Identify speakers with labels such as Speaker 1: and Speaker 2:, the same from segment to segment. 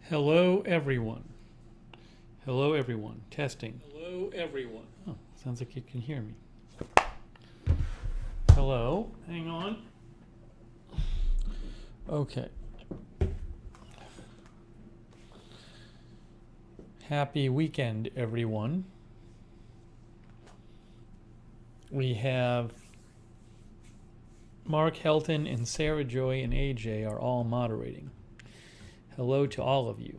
Speaker 1: Hello, everyone. Hello, everyone. Testing. Hello, everyone. Oh, sounds like you can hear me. Hello. Hang on. Okay. Happy weekend, everyone. We have Mark Helton and Sarah Joy and AJ are all moderating. Hello to all of you.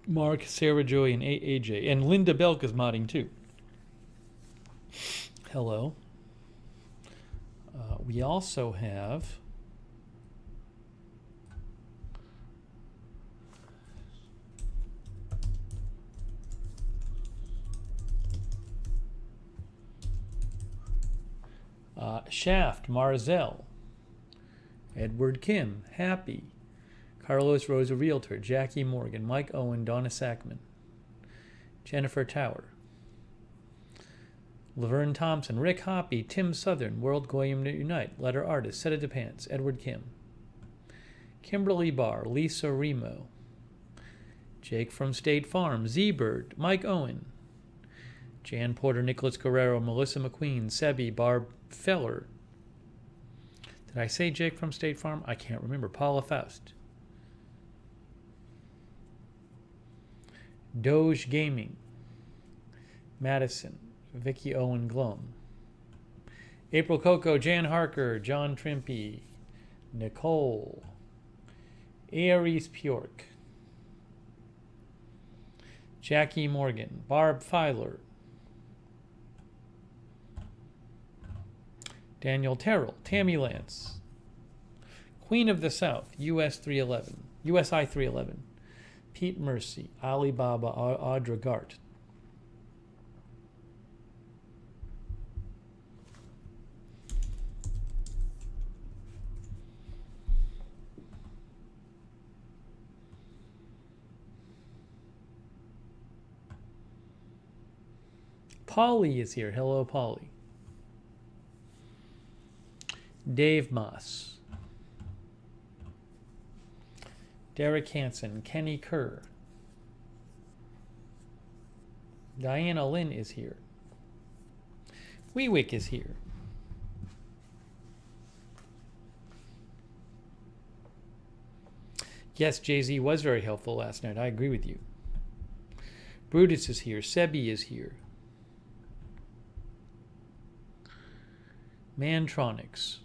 Speaker 1: Mark, Sarah Joy, and AJ. And Linda Belk is modding too. Hello. We also have Shaft, Marzell, Edward Kim, Happy, Carlos Rosa Realtor, Jackie Morgan, Mike Owen, Donna Sackman, Jennifer Tower, Laverne Thompson, Rick Hoppy, Tim Southern, World Goyim Unite, Letter Artist, Seta DePants, Edward Kim, Kimberly Barr, Lisa Remo, Jake from State Farm, Z-Bird, Mike Owen, Jan Porter, Nicholas Guerrero, Melissa McQueen, Sebi, Barb Feller. Did I say Jake from State Farm? I can't remember. Paula Faust. Doge Gaming, Madison, Vicky Owen Glom, April Coco, Jan Harker, John Trimpey, Nicole, Aries Pjork, Jackie Morgan, Barb Filer, Daniel Terrell, Tammy Lance, Queen of the South, USI 311, Pete Mercy, Alibaba, Audra Gart, Polly is here. Hello, Polly. Dave Moss, Derek Hansen, Kenny Kerr, Diana Lynn is here. Weewick is here. Yes, Jay-Z was very helpful last night. I agree with you. Brutus is here. Sebi is here. Mantronics.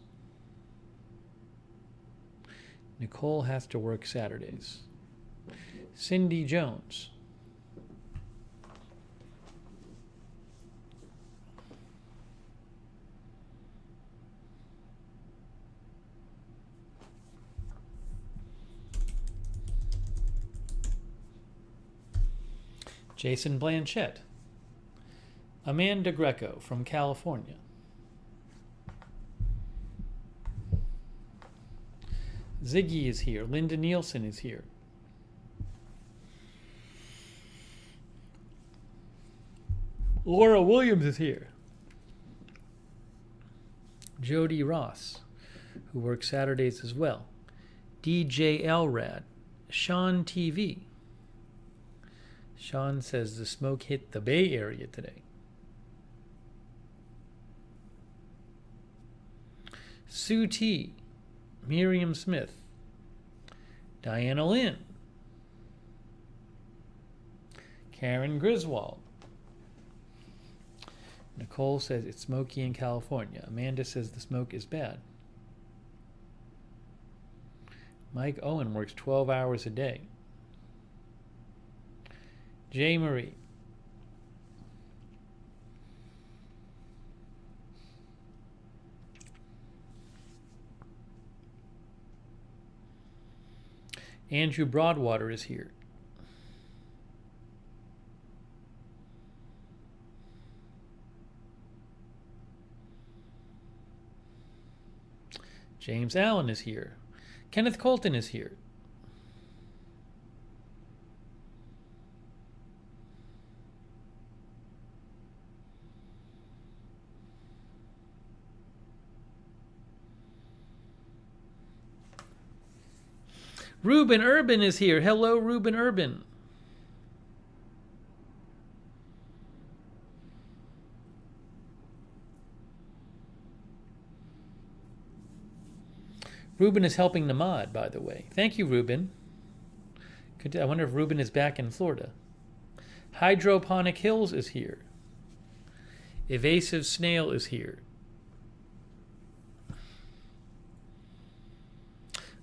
Speaker 1: Nicole has to work Saturdays. Cindy Jones. Jason Blanchett. Amanda Greco from California. Ziggy is here. Linda Nielsen is here. Laura Williams is here. Jody Ross, who works Saturdays as well. DJ Elrad. Sean TV. Sean says the smoke hit the Bay Area today. Sue T. Miriam Smith, Diana Lynn, Karen Griswold. Nicole says it's smoky in California. Amanda says the smoke is bad. Mike Owen works 12 hours a day. J. Marie. Andrew Broadwater is here. James Allen is here. Kenneth Colton is here. Ruben Urban is here. Hello, Ruben Urban. Ruben is helping the mod, by the way. Thank you, Ruben. I wonder if Ruben is back in Florida. Hydroponic Hills is here. Evasive Snail is here.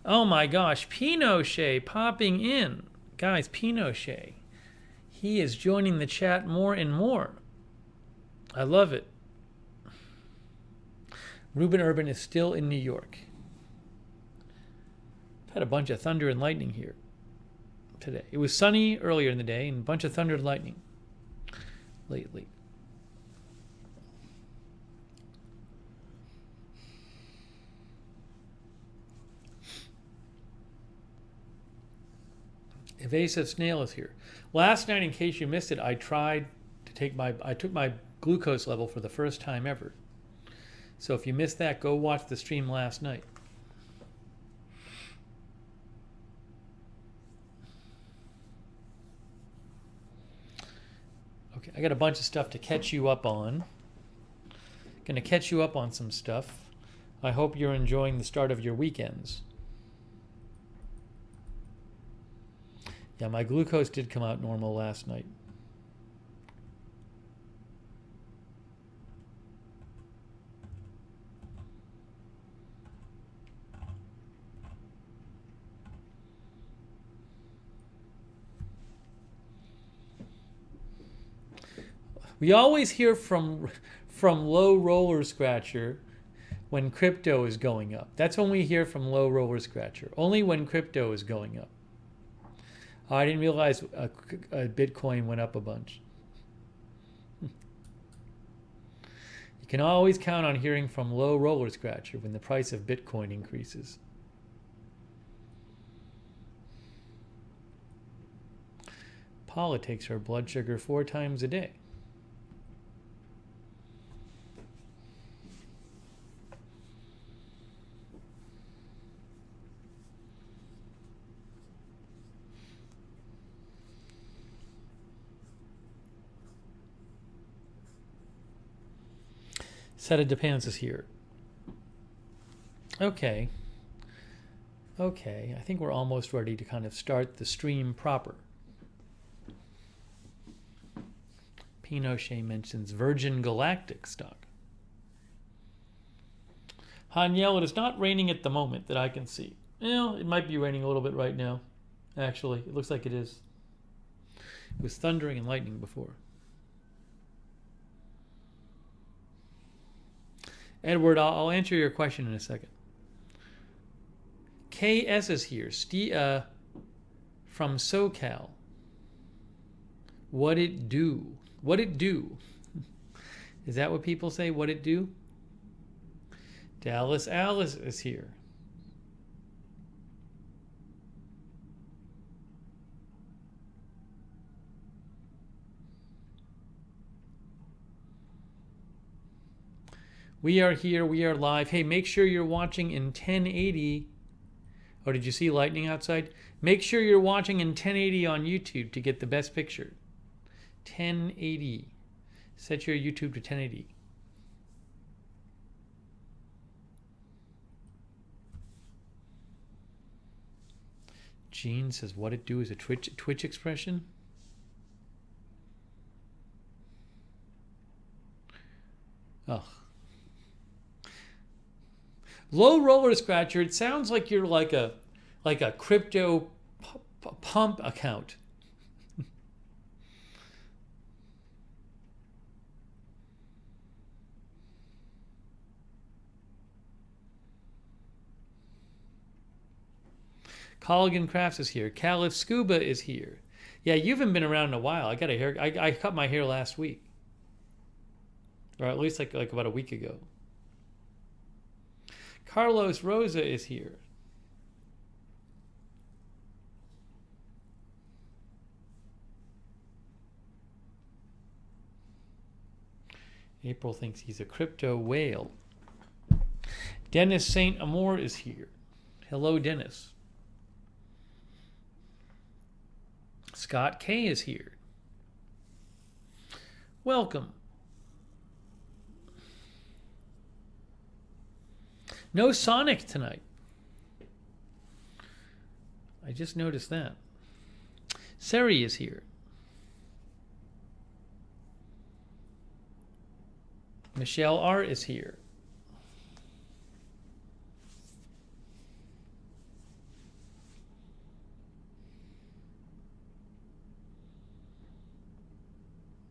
Speaker 1: Oh my gosh, Pinochet popping in. Guys, Pinochet. He is joining the chat more and more. I love it. Ruben Urban is still in New York. Had a bunch of thunder and lightning here today. It was sunny earlier in the day and a bunch of thunder and lightning lately. Evasive Snail is here. Last night, in case you missed it, I took my glucose level for the first time ever. So if you missed that, go watch the stream last night. Okay, I got a bunch of stuff to catch you up on. Going to catch you up on some stuff. I hope you're enjoying the start of your weekends. Yeah, my glucose did come out normal last night. We always hear from Low Roller Scratcher when crypto is going up. That's when we hear from Low Roller Scratcher. Only when crypto is going up. Oh, I didn't realize a Bitcoin went up a bunch. You can always count on hearing from Low Roller Scratcher when the price of Bitcoin increases. Paula takes her blood sugar 4 times a day. Set of Depends is here. Okay. Okay, I think we're almost ready to kind of start the stream proper. Pinochet mentions Virgin Galactic stock. Haniel, it is not raining at the moment that I can see. Well, it might be raining a little bit right now. Actually, it looks like it is. It was thundering and lightning before. Edward, I'll answer your question in a second. KS is here. From SoCal. What it do? What it do? Is that what people say? What it do? Dallas Alice is here. We are here. We are live. Hey, make sure you're watching in 1080. Oh, did you see lightning outside? Make sure you're watching in 1080 on YouTube to get the best picture. 1080. Set your YouTube to 1080. Gene says, what it do is a Twitch expression? Oh. Low Roller Scratcher, it sounds like you're like a crypto pump account. Colligan Crafts is here. Caliph Scuba is here. Yeah, you haven't been around in a while. I got a hair. I cut my hair last week, or at least like about a week ago. Carlos Rosa is here. April thinks he's a crypto whale. Dennis Saint Amour is here. Hello, Dennis. Scott K is here. Welcome. No Sonic tonight. I just noticed that. Seri is here. Michelle R is here.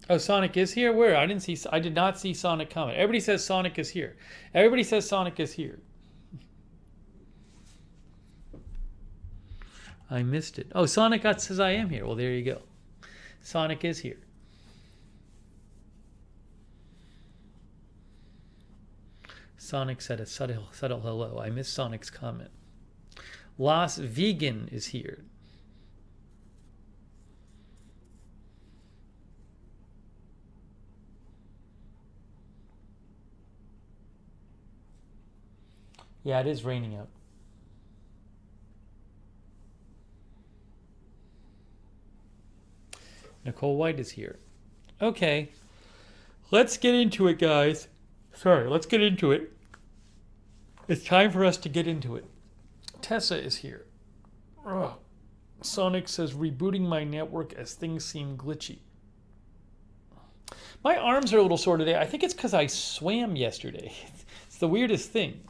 Speaker 1: Oh, Sonic is here? Where? I did not see Sonic comment. Everybody says Sonic is here. Everybody says Sonic is here. I missed it. Oh, Sonic says I am here. Well, there you go. Sonic is here. Sonic said a subtle hello. I missed Sonic's comment. Las Vegan is here. Yeah, it is raining out. Nicole White is here. Okay. Let's get into it, guys. Sorry, let's get into it. It's time for us to get into it. Tessa is here. Ugh. Sonic says, rebooting my network as things seem glitchy. My arms are a little sore today. I think it's because I swam yesterday. It's the weirdest thing.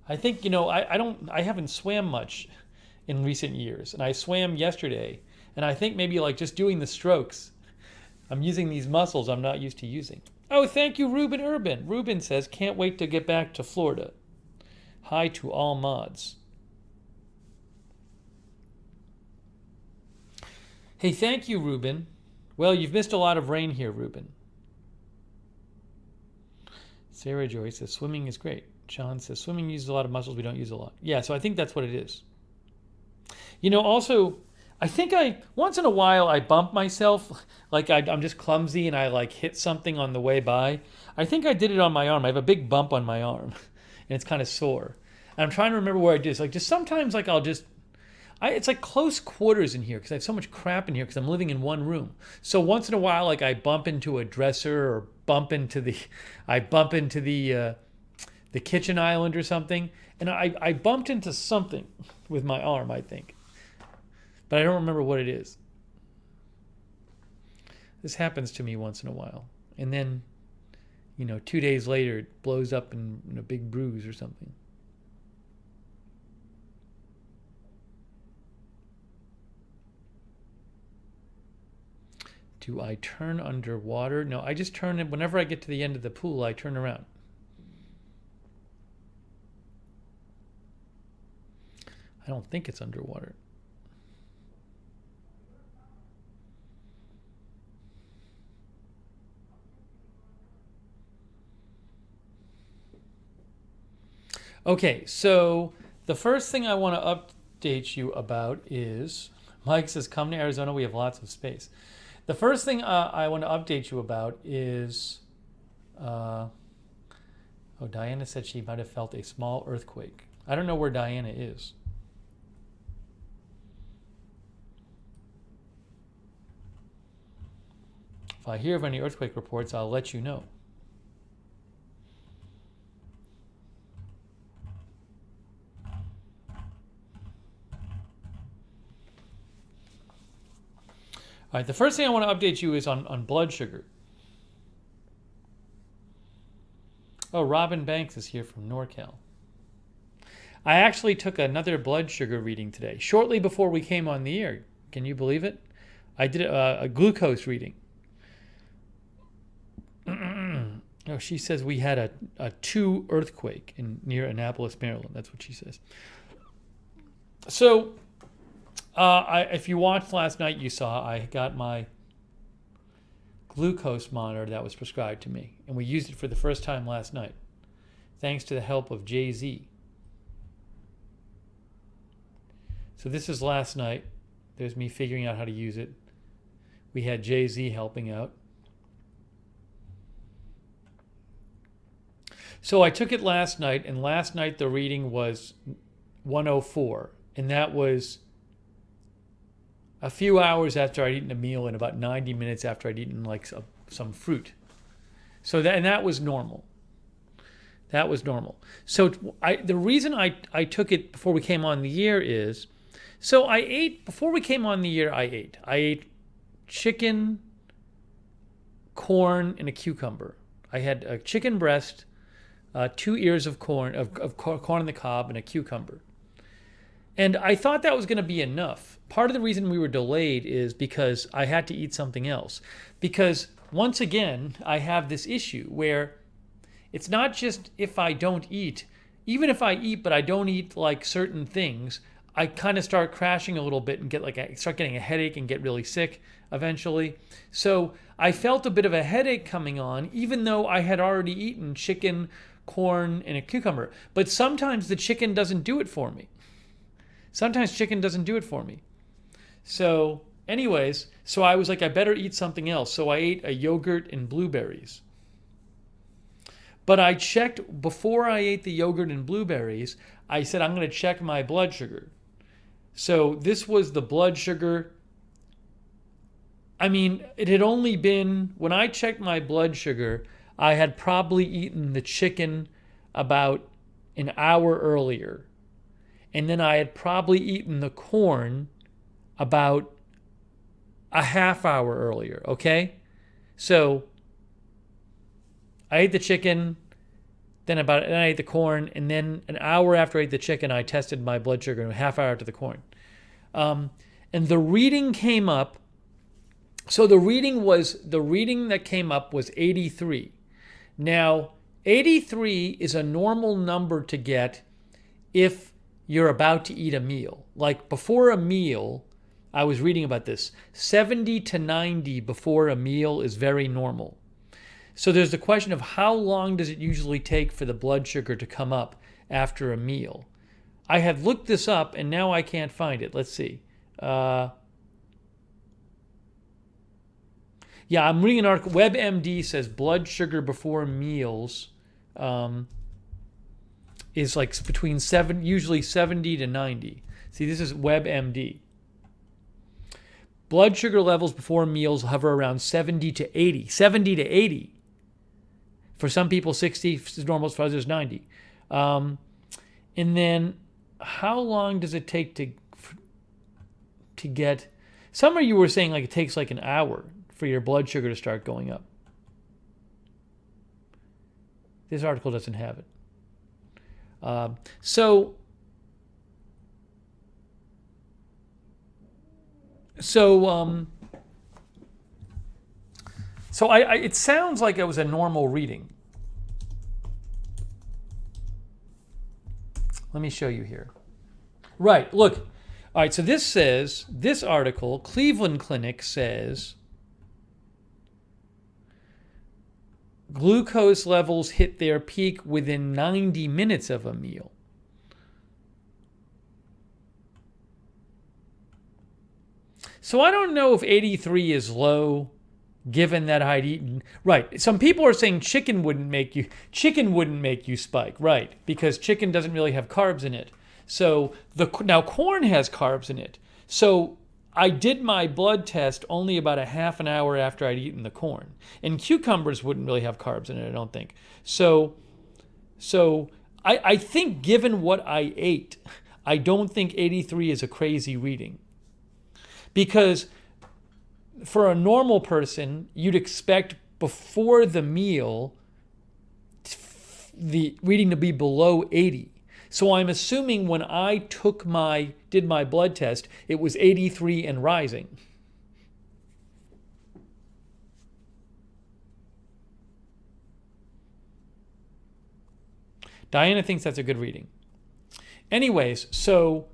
Speaker 1: I think, I haven't swam much in recent years. And I swam yesterday. And I think maybe like just doing the strokes, I'm using these muscles I'm not used to using. Oh, thank you, Ruben Urban. Ruben says, can't wait to get back to Florida. Hi to all mods. Hey, thank you, Ruben. Well, you've missed a lot of rain here, Ruben. Sarah Joy says, swimming is great. John says, swimming uses a lot of muscles we don't use a lot. Yeah, so I think that's what it is. Also, I think once in a while I bump myself, like I'm just clumsy and I like hit something on the way by. I think I did it on my arm. I have a big bump on my arm and it's kind of sore. And I'm trying to remember where I did. It's like just sometimes like it's like close quarters in here because I have so much crap in here because I'm living in one room. So once in a while, like I bump into a dresser or bump into the kitchen island or something. And I bumped into something with my arm, I think. But I don't remember what it is. This happens to me once in a while. And then, 2 days later, it blows up in a big bruise or something. Do I turn underwater? No, I just turn it. Whenever I get to the end of the pool, I turn around. I don't think it's underwater. Okay, so the first thing I want to update you about is, Mike says, come to Arizona, we have lots of space. The first thing I want to update you about is, Diana said she might have felt a small earthquake. I don't know where Diana is. If I hear of any earthquake reports, I'll let you know. All right, the first thing I want to update you is on blood sugar. Oh, Robin Banks is here from NorCal. I actually took another blood sugar reading today, shortly before we came on the air. Can you believe it? I did a glucose reading. Oh, she says we had a 2 earthquake near Annapolis, Maryland. That's what she says. So, if you watched last night, you saw I got my glucose monitor that was prescribed to me, and we used it for the first time last night, thanks to the help of Jay-Z. So this is last night. There's me figuring out how to use it. We had Jay-Z helping out. So I took it last night, and last night the reading was 104, and that was a few hours after I'd eaten a meal and about 90 minutes after I'd eaten like some fruit. So that was normal. That was normal. So the reason I took it before we came on the year is, so I ate, before we came on the year, I ate chicken, corn, and a cucumber. I had a chicken breast, 2 ears of corn, of corn on the cob, and a cucumber. And I thought that was going to be enough. Part of the reason we were delayed is because I had to eat something else. Because once again, I have this issue where it's not just if I don't eat. Even if I eat, but I don't eat like certain things, I kind of start crashing a little bit and start getting a headache and get really sick eventually. So I felt a bit of a headache coming on, even though I had already eaten chicken, corn, and a cucumber. But sometimes the chicken doesn't do it for me. Sometimes chicken doesn't do it for me. So anyways, so I was like, I better eat something else. So I ate a yogurt and blueberries. But I checked, before I ate the yogurt and blueberries, I said, I'm going to check my blood sugar. So this was the blood sugar. I mean, it had only been, when I checked my blood sugar, I had probably eaten the chicken about an hour earlier. And then I had probably eaten the corn about a half hour earlier, okay? So I ate the chicken, then I ate the corn, and then an hour after I ate the chicken, I tested my blood sugar, and a half hour after the corn. And the reading came up. So the reading that came up was 83. Now, 83 is a normal number to get if you're about to eat a meal. Like before a meal, I was reading about this, 70 to 90 before a meal is very normal. So there's the question of how long does it usually take for the blood sugar to come up after a meal? I had looked this up and now I can't find it. Let's see. Yeah, I'm reading an article. WebMD says blood sugar before meals is like between usually 70 to 90. See, this is WebMD. Blood sugar levels before meals hover around 70 to 80. 70 to 80. For some people, 60 is normal, for others, 90. And then how long does it take to get... Some of you were saying like it takes like an hour for your blood sugar to start going up. This article doesn't have it. So it sounds like it was a normal reading. Let me show you here. Right, look. All right, so this article, Cleveland Clinic says, glucose levels hit their peak within 90 minutes of a meal. So I don't know if 83 is low, given that I'd eaten. Right. Some people are saying chicken wouldn't make you spike. Right. Because chicken doesn't really have carbs in it. So now corn has carbs in it. So I did my blood test only about a half an hour after I'd eaten the corn. And cucumbers wouldn't really have carbs in it, I don't think. So I think given what I ate, I don't think 83 is a crazy reading. Because for a normal person, you'd expect before the meal the reading to be below 80. So I'm assuming when I did my blood test, it was 83 and rising. Diana thinks that's a good reading. Anyways, so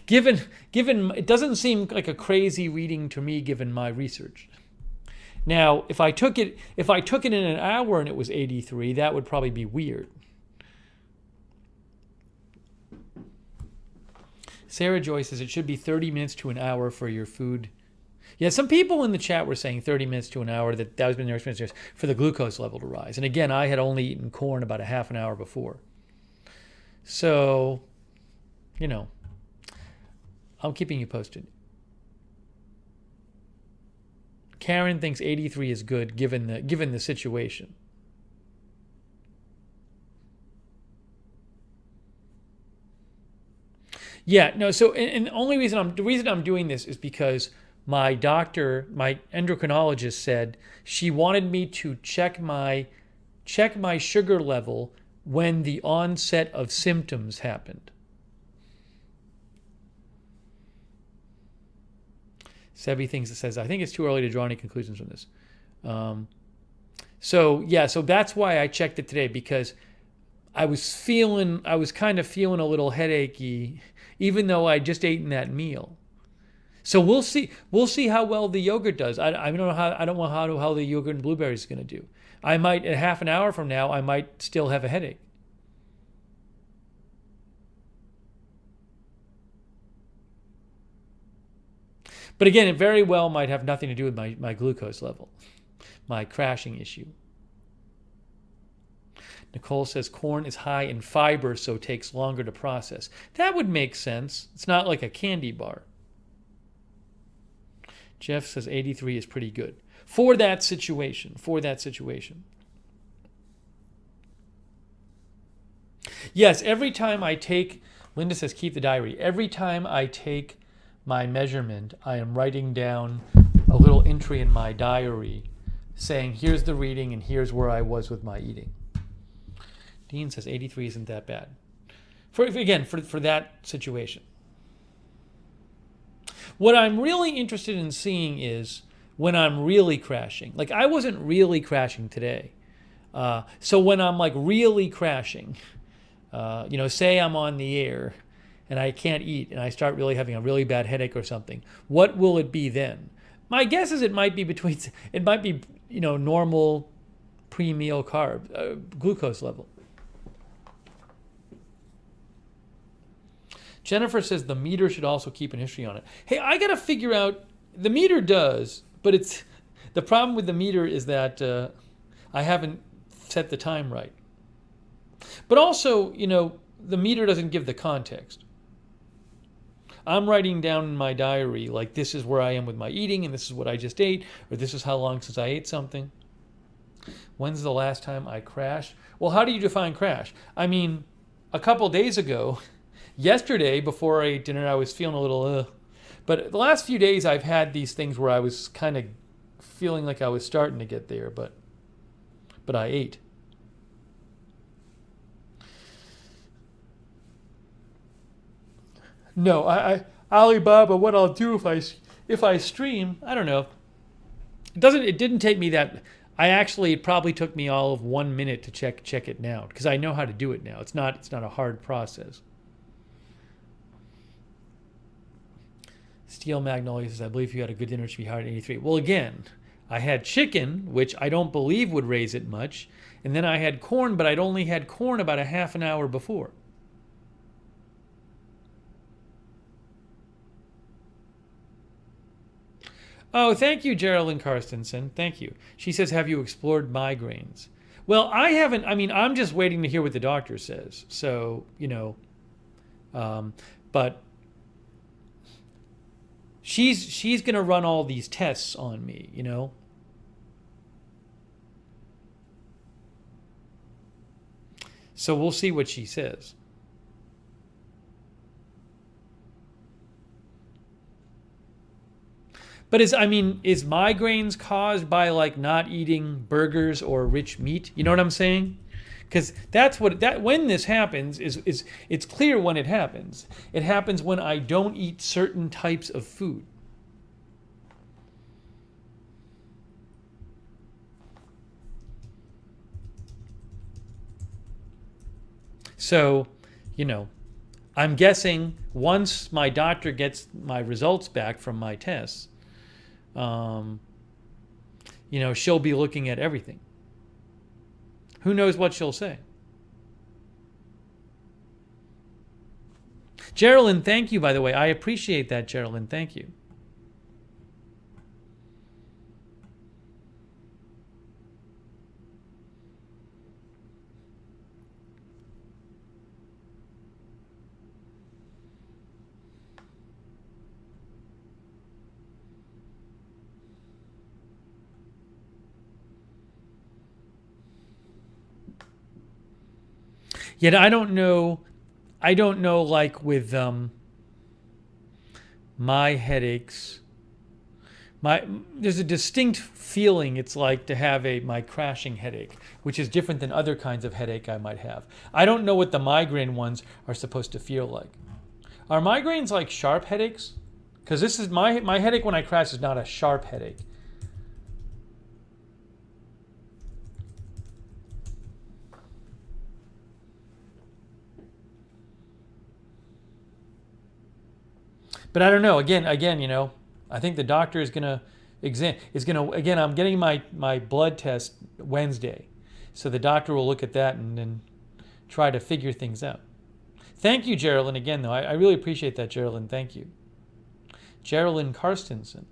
Speaker 1: given it doesn't seem like a crazy reading to me given my research. Now, if I took it in an hour and it was 83, that would probably be weird. Sarah Joy says it should be 30 minutes to an hour for your food. Yeah, some people in the chat were saying 30 minutes to an hour, that was been their experience for the glucose level to rise. And again, I had only eaten corn about a half an hour before. So, you know, I'm keeping you posted. Karen thinks 83 is good given the situation. Yeah, no. So, and the reason I'm doing this is because my doctor, my endocrinologist, said she wanted me to check my sugar level when the onset of symptoms happened. Sebi thinks it says, I think it's too early to draw any conclusions from this. So that's why I checked it today, because I was kind of feeling a little headachy, even though I just eaten that meal. So we'll see how well the yogurt does. I don't know how the yogurt and blueberries is going to do. I might, in half an hour from now, I might still have a headache. But again, it very well might have nothing to do with my glucose level, my crashing issue. Nicole says corn is high in fiber, so it takes longer to process. That would make sense. It's not like a candy bar. Jeff says 83 is pretty good for that situation. Yes, every time I take, Linda says keep the diary. Every time I take my measurement, I am writing down a little entry in my diary saying here's the reading and here's where I was with my eating. Dean says 83 isn't that bad. For that situation. What I'm really interested in seeing is when I'm really crashing. Like, I wasn't really crashing today. So when I'm like really crashing, say I'm on the air and I can't eat and I start really having a really bad headache or something, what will it be then? My guess is it might be normal pre-meal glucose level. Jennifer says the meter should also keep an history on it. Hey, I got to figure out, the meter does, but the problem with the meter is that I haven't set the time right. But also, the meter doesn't give the context. I'm writing down in my diary, like, this is where I am with my eating, and this is what I just ate, or this is how long since I ate something. When's the last time I crashed? Well, how do you define crash? I mean, a couple days ago, yesterday, before I ate dinner, I was feeling a little, But the last few days, I've had these things where I was kind of feeling like I was starting to get there, but I ate. No, Alibaba, what I'll do if I stream, I don't know. It didn't take me that. It probably took me all of 1 minute to check it now, because I know how to do it now. It's not a hard process. Steel Magnolia says, I believe you had a good dinner, it should be higher than 83. Well, again, I had chicken, which I don't believe would raise it much, and then I had corn, but I'd only had corn about a half an hour before. Oh, thank you, Geraldine Karstensen. Thank you. She says, have you explored migraines? Well, I haven't. I mean, I'm just waiting to hear what the doctor says. So, but she's going to run all these tests on me, So we'll see what she says. But is migraines caused by like not eating burgers or rich meat? You know what I'm saying? Because when this happens is it's clear when it happens. It happens when I don't eat certain types of food. So, I'm guessing once my doctor gets my results back from my tests, she'll be looking at everything. Who knows what she'll say? Geraldine, thank you, by the way. I appreciate that, Geraldine. Thank you. Yet I don't know. I don't know, like with my headaches. There's a distinct feeling it's like to have my crashing headache, which is different than other kinds of headache I might have. I don't know what the migraine ones are supposed to feel like. Are migraines like sharp headaches? Because this is my headache when I crash is not a sharp headache. But I don't know. Again, I think the doctor is gonna again. I'm getting my blood test Wednesday, so the doctor will look at that and then try to figure things out. Thank you, Geraldine. Again, though, I really appreciate that, Geraldine. Thank you, Geraldine Karstensen.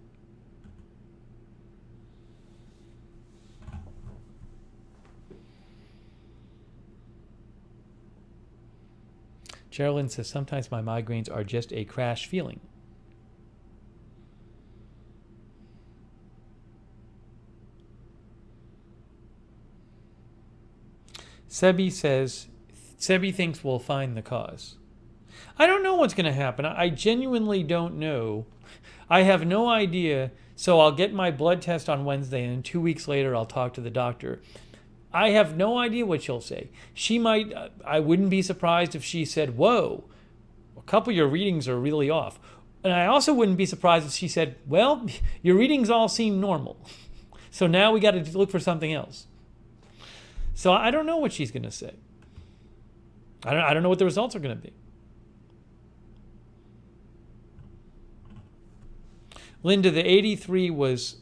Speaker 1: Geraldine says sometimes my migraines are just a crash feeling. Sebi thinks we'll find the cause. I don't know what's going to happen. I genuinely don't know. I have no idea. So I'll get my blood test on Wednesday, and then 2 weeks later I'll talk to the doctor. I have no idea what she'll say. She might, I wouldn't be surprised if she said, whoa, a couple of your readings are really off. And I also wouldn't be surprised if she said, well, your readings all seem normal. So now we got to look for something else. So I don't know what she's going to say. I don't know what the results are going to be. Linda, the 83 was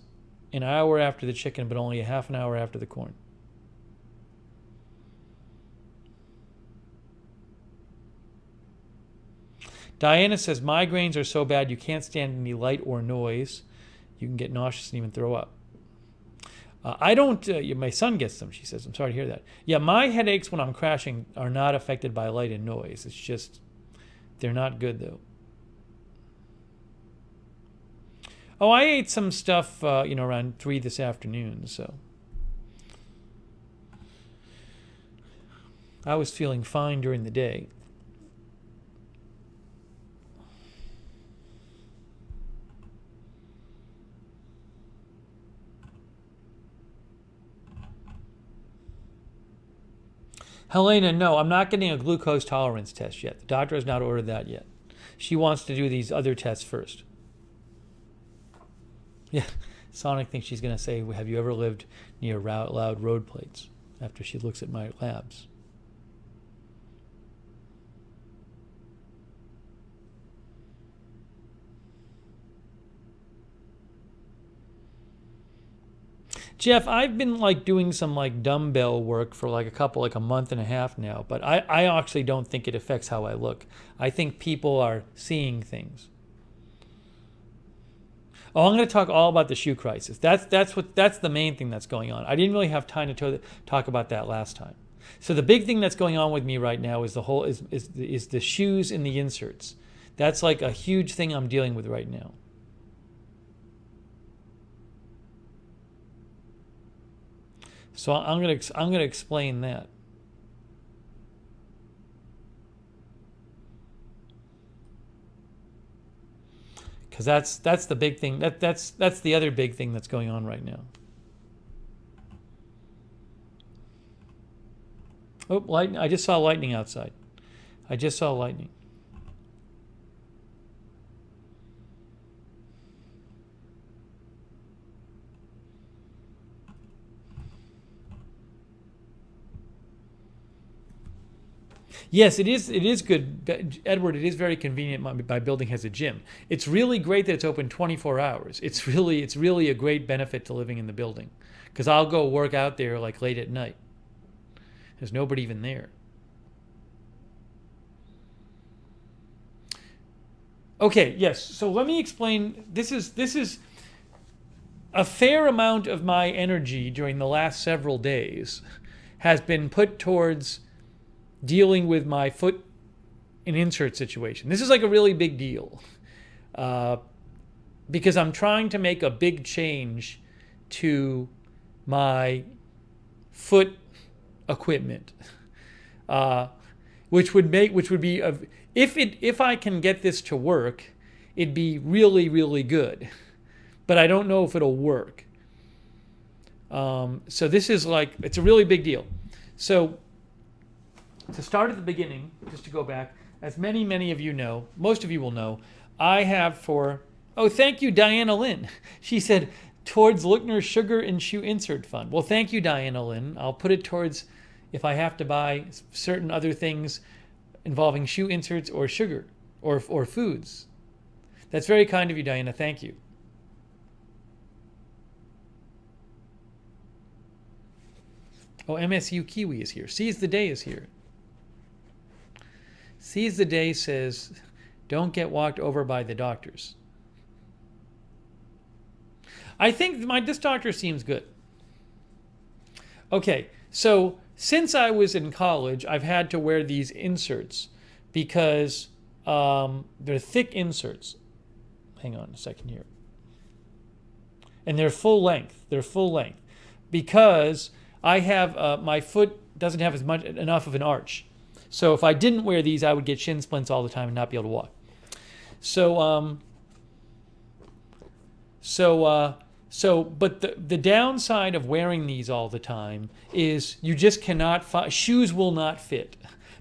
Speaker 1: an hour after the chicken, but only a half an hour after the corn. Diana says migraines are so bad you can't stand any light or noise. You can get nauseous and even throw up. I don't, my son gets them, she says. I'm sorry to hear that. Yeah, my headaches when I'm crashing are not affected by light and noise. It's just, they're not good though. Oh, I ate some stuff, around 3 this afternoon, so. I was feeling fine during the day. Helena, no, I'm not getting a glucose tolerance test yet. The doctor has not ordered that yet. She wants to do these other tests first. Yeah, Sonic thinks she's going to say, have you ever lived near loud road plates? After she looks at my labs. Jeff, I've been doing some dumbbell work for a month and a half now, but I actually don't think it affects how I look. I think people are seeing things. Oh, I'm going to talk all about the shoe crisis. That's the main thing that's going on. I didn't really have time to talk about that last time. So the big thing that's going on with me right now is is the shoes and the inserts. That's a huge thing I'm dealing with right now. So I'm gonna explain that. Because that's the big thing. That's the other big thing that's going on right now. Oh, lightning! I just saw lightning outside. I just saw lightning. Yes, it is good, Edward. It is very convenient. My building has a gym. It's really great that it's open 24 hours. It's really a great benefit to living in the building, because I'll go work out there late at night. There's nobody even there. Okay, yes. So let me explain. This is a fair amount of my energy during the last several days has been put towards dealing with my foot and insert situation. This is a really big deal because I'm trying to make a big change to my foot equipment. which would be if I can get this to work, it'd be really, really good. But I don't know if it'll work. So this is like, it's a really big deal. So to start at the beginning, just to go back, as many of you know, most of you will know, I have thank you, Diana Lynn. She said, towards Lookner Sugar and Shoe Insert Fund. Well, thank you, Diana Lynn. I'll put it towards if I have to buy certain other things involving shoe inserts or sugar or foods. That's very kind of you, Diana. Thank you. Oh, MSU Kiwi is here. Seize the Day is here. Seize the Day says, don't get walked over by the doctors. I think this doctor seems good. Okay, so since I was in college, I've had to wear these inserts because they're thick inserts. Hang on a second here. And they're full length. Because I have my foot doesn't have enough of an arch. So if I didn't wear these, I would get shin splints all the time and not be able to walk. But the downside of wearing these all the time is you just cannot shoes will not fit.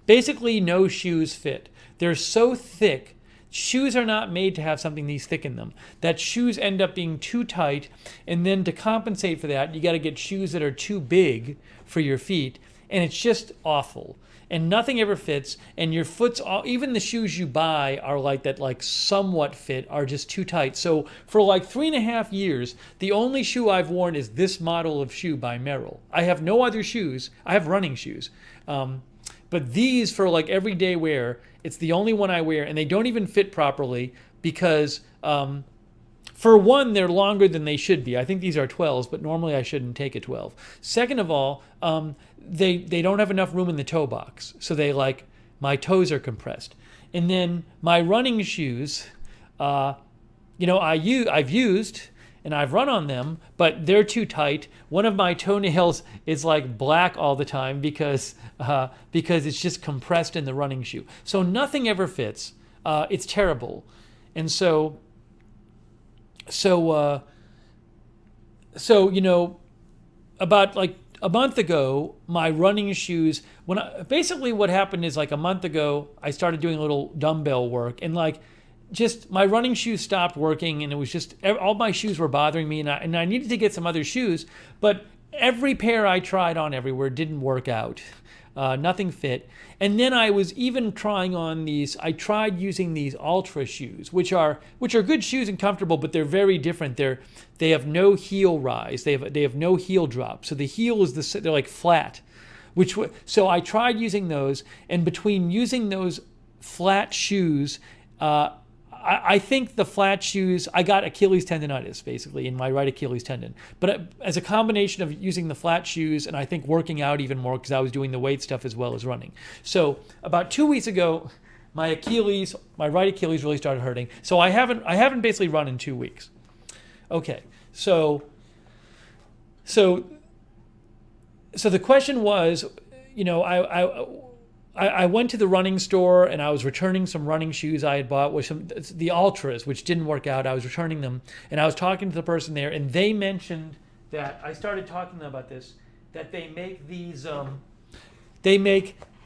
Speaker 1: Basically, no shoes fit. They're so thick. Shoes are not made to have something these thick in them. That shoes end up being too tight, and then to compensate for that, you got to get shoes that are too big for your feet, and it's just awful. And nothing ever fits, and your foot's even the shoes you buy are like that, like somewhat fit, are just too tight. So for like 3.5 years, the only shoe I've worn is this model of shoe by Merrell. I have no other shoes. I have running shoes. But these for like everyday wear, it's the only one I wear, and they don't even fit properly because, for one, they're longer than they should be. I think these are 12s, but normally I shouldn't take a 12. Second of all, they don't have enough room in the toe box, so my toes are compressed. And then my running shoes, I've used and I've run on them, but they're too tight. One of my toenails is like black all the time because it's just compressed in the running shoe. So nothing ever fits. It's terrible. And so about like a month ago, my running shoes, basically what happened is like a month ago, I started doing a little dumbbell work, and like just my running shoes stopped working, and it was just all my shoes were bothering me, and I needed to get some other shoes, but every pair I tried on everywhere didn't work out. Nothing fit. And then I was even trying on these. I tried using these Ultra shoes, which are good shoes and comfortable, but they're very different. They have no heel rise. They have no heel drop. So the heel is they're like flat. So I tried using those, and between using those flat shoes, I think the flat shoes, I got Achilles tendonitis, basically, in my right Achilles tendon. But as a combination of using the flat shoes and I think working out even more because I was doing the weight stuff as well as running. So about 2 weeks ago, my right Achilles really started hurting. So I haven't basically run in 2 weeks. Okay, so the question was, I went to the running store and I was returning some running shoes I had bought with the Ultras, which didn't work out. I was returning them, and I was talking to the person there, and they mentioned that I started talking to them about this, that they make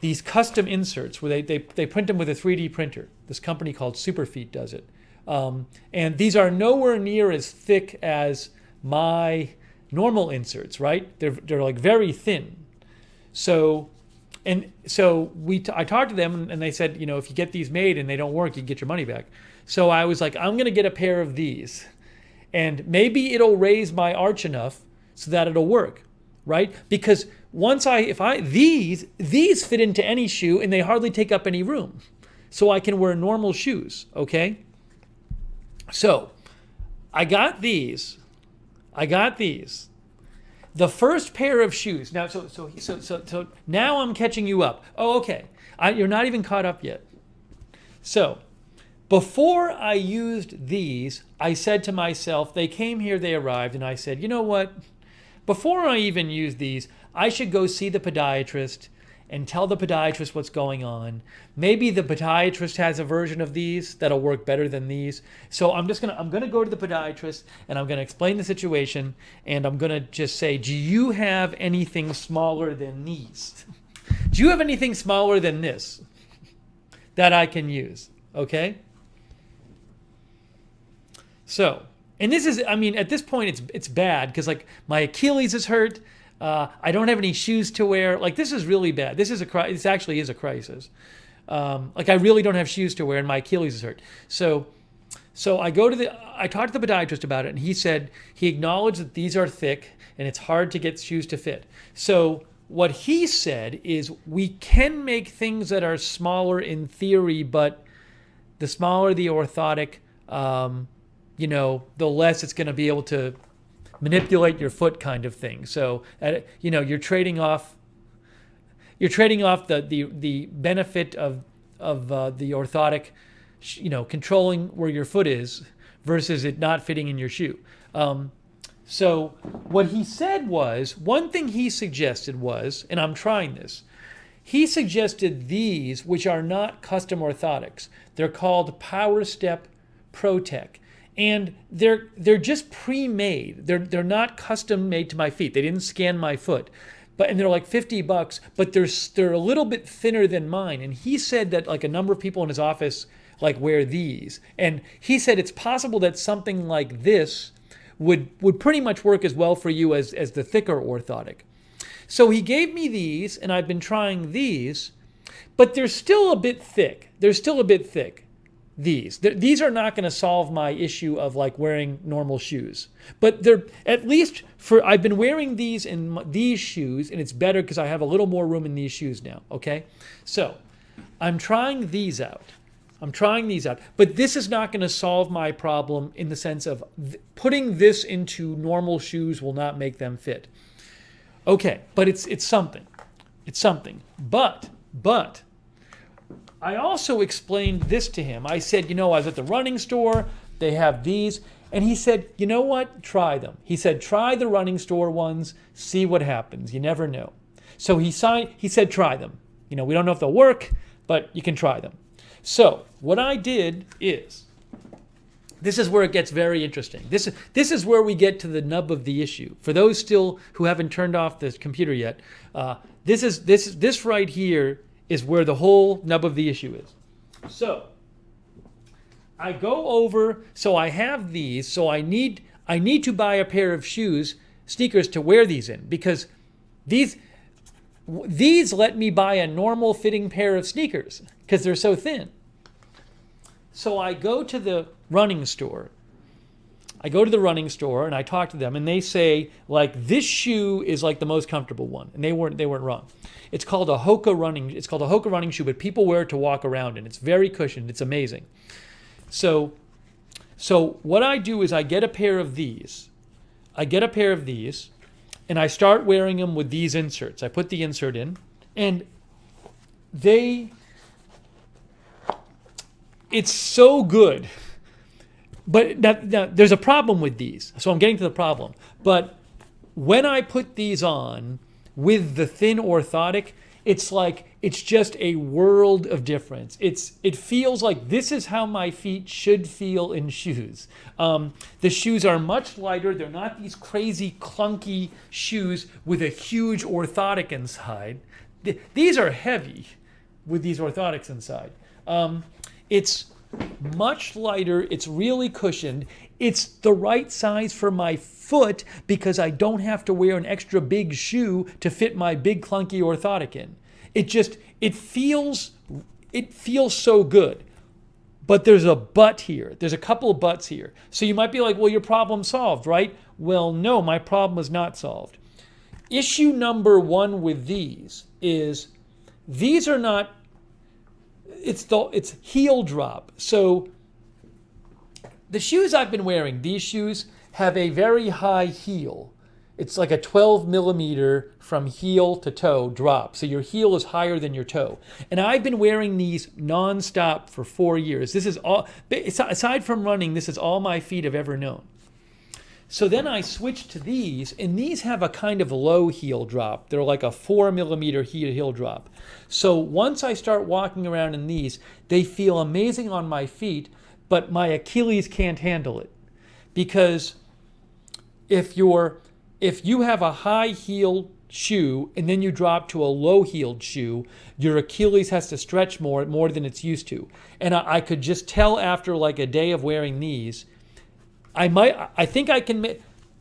Speaker 1: these custom inserts where they print them with a 3D printer. This company called Superfeet does it, and these are nowhere near as thick as my normal inserts. Right? They're like very thin, so. And so I talked to them, and they said, if you get these made and they don't work, you get your money back. So I was like, I'm going to get a pair of these, and maybe it'll raise my arch enough so that it'll work, right? Because these fit into any shoe, and they hardly take up any room, so I can wear normal shoes. Okay. So I got these. The first pair of shoes. Now, so now I'm catching you up. Oh, okay. You're not even caught up yet. So, before I used these, I said to myself, they came here, they arrived, and I said, you know what? Before I even use these, I should go see the podiatrist and tell the podiatrist what's going on. Maybe the podiatrist has a version of these that'll work better than these. So I'm gonna go to the podiatrist and I'm gonna explain the situation, and I'm gonna just say, do you have anything smaller than these? Do you have anything smaller than this that I can use? Okay. So, and this is, I mean, at this point it's bad because like my Achilles is hurt. I don't have any shoes to wear. Like, this is really bad. This actually is a crisis. Like, I really don't have shoes to wear, and my Achilles is hurt. So I talked to the podiatrist about it, and he said he acknowledged that these are thick and it's hard to get shoes to fit. So what he said is we can make things that are smaller in theory, but the smaller the orthotic, the less it's going to be able to manipulate your foot, kind of thing. So, you're trading off the benefit of the orthotic, controlling where your foot is versus it not fitting in your shoe. So what he said was, one thing he suggested was, and I'm trying this, he suggested these, which are not custom orthotics. They're called Power Step ProTech. And they're just pre-made. They're not custom made to my feet. They didn't scan my foot, and they're like $50, but they're a little bit thinner than mine. And he said that like a number of people in his office like wear these, and he said it's possible that something like this would pretty much work as well for you as the thicker orthotic. So he gave me these, and I've been trying these, but they're still a bit thick. These are not going to solve my issue of like wearing normal shoes, but they're at least I've been wearing these in these shoes, and it's better because I have a little more room in these shoes now. Okay. So I'm trying these out, but this is not going to solve my problem in the sense of putting this into normal shoes will not make them fit. Okay. But it's something, but I also explained this to him. I said, I was at the running store. They have these. And he said, you know what? Try them. He said, try the running store ones. See what happens. You never know. So he said, try them. We don't know if they'll work, but you can try them. So what I did is, this is where it gets very interesting. This is where we get to the nub of the issue. For those still who haven't turned off the computer yet, this right here is where the whole nub of the issue is. So I go over, so I have these, so I need to buy a pair of sneakers to wear these in, because these let me buy a normal fitting pair of sneakers because they're so thin. So I go to the running store. And I talk to them, and they say like this shoe is like the most comfortable one, and they weren't wrong. It's called a Hoka running shoe, but people wear it to walk around in. It's very cushioned. It's amazing. So what I do is I get a pair of these, and I start wearing them with these inserts. I put the insert in, and it's so good. But now there's a problem with these. So I'm getting to the problem. But when I put these on with the thin orthotic, it's just a world of difference. It feels like this is how my feet should feel in shoes. The shoes are much lighter. They're not these crazy clunky shoes with a huge orthotic inside. These are heavy with these orthotics inside. It's much lighter. It's really cushioned. It's the right size for my foot because I don't have to wear an extra big shoe to fit my big clunky orthotic in. It feels so good. But there's a but here. There's a couple of buts here. So you might be like, well, your problem's solved, right? Well, no, my problem is not solved. Issue number one with these is these are not, it's heel drop. So the shoes I've been wearing, these shoes have a very high heel. It's like a 12 millimeter from heel to toe drop. So your heel is higher than your toe. And I've been wearing these nonstop for 4 years. This is all, aside from running, this is all my feet have ever known. So then I switched to these, and these have a kind of low heel drop. They're like a 4 millimeter heel drop. So once I start walking around in these, they feel amazing on my feet, but my Achilles can't handle it. Because if you have a high heel shoe and then you drop to a low heeled shoe, your Achilles has to stretch more than it's used to. And I could just tell after like a day of wearing these,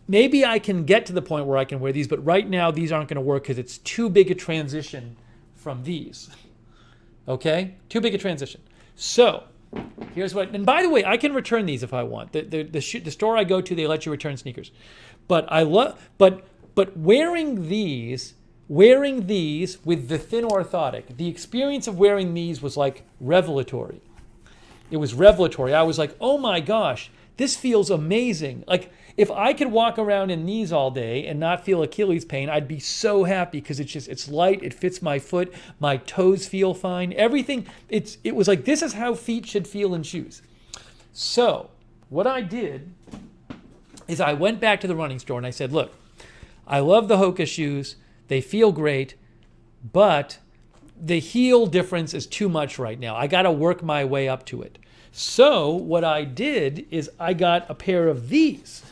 Speaker 1: maybe I can get to the point where I can wear these, but right now these aren't going to work because it's too big a transition from these. Okay? Too big a transition. So here's what, and by the way, I can return these if I want. The store I go to, they let you return sneakers. But wearing these with the thin orthotic, the experience of wearing these was like revelatory. It was revelatory. I was like, oh my gosh, this feels amazing. Like if I could walk around in these all day and not feel Achilles pain, I'd be so happy because it's light, it fits my foot, my toes feel fine, everything. It was like, this is how feet should feel in shoes. So what I did is I went back to the running store and I said, look, I love the Hoka shoes. They feel great, but the heel difference is too much right now. I got to work my way up to it. So what I did is I got a pair of these.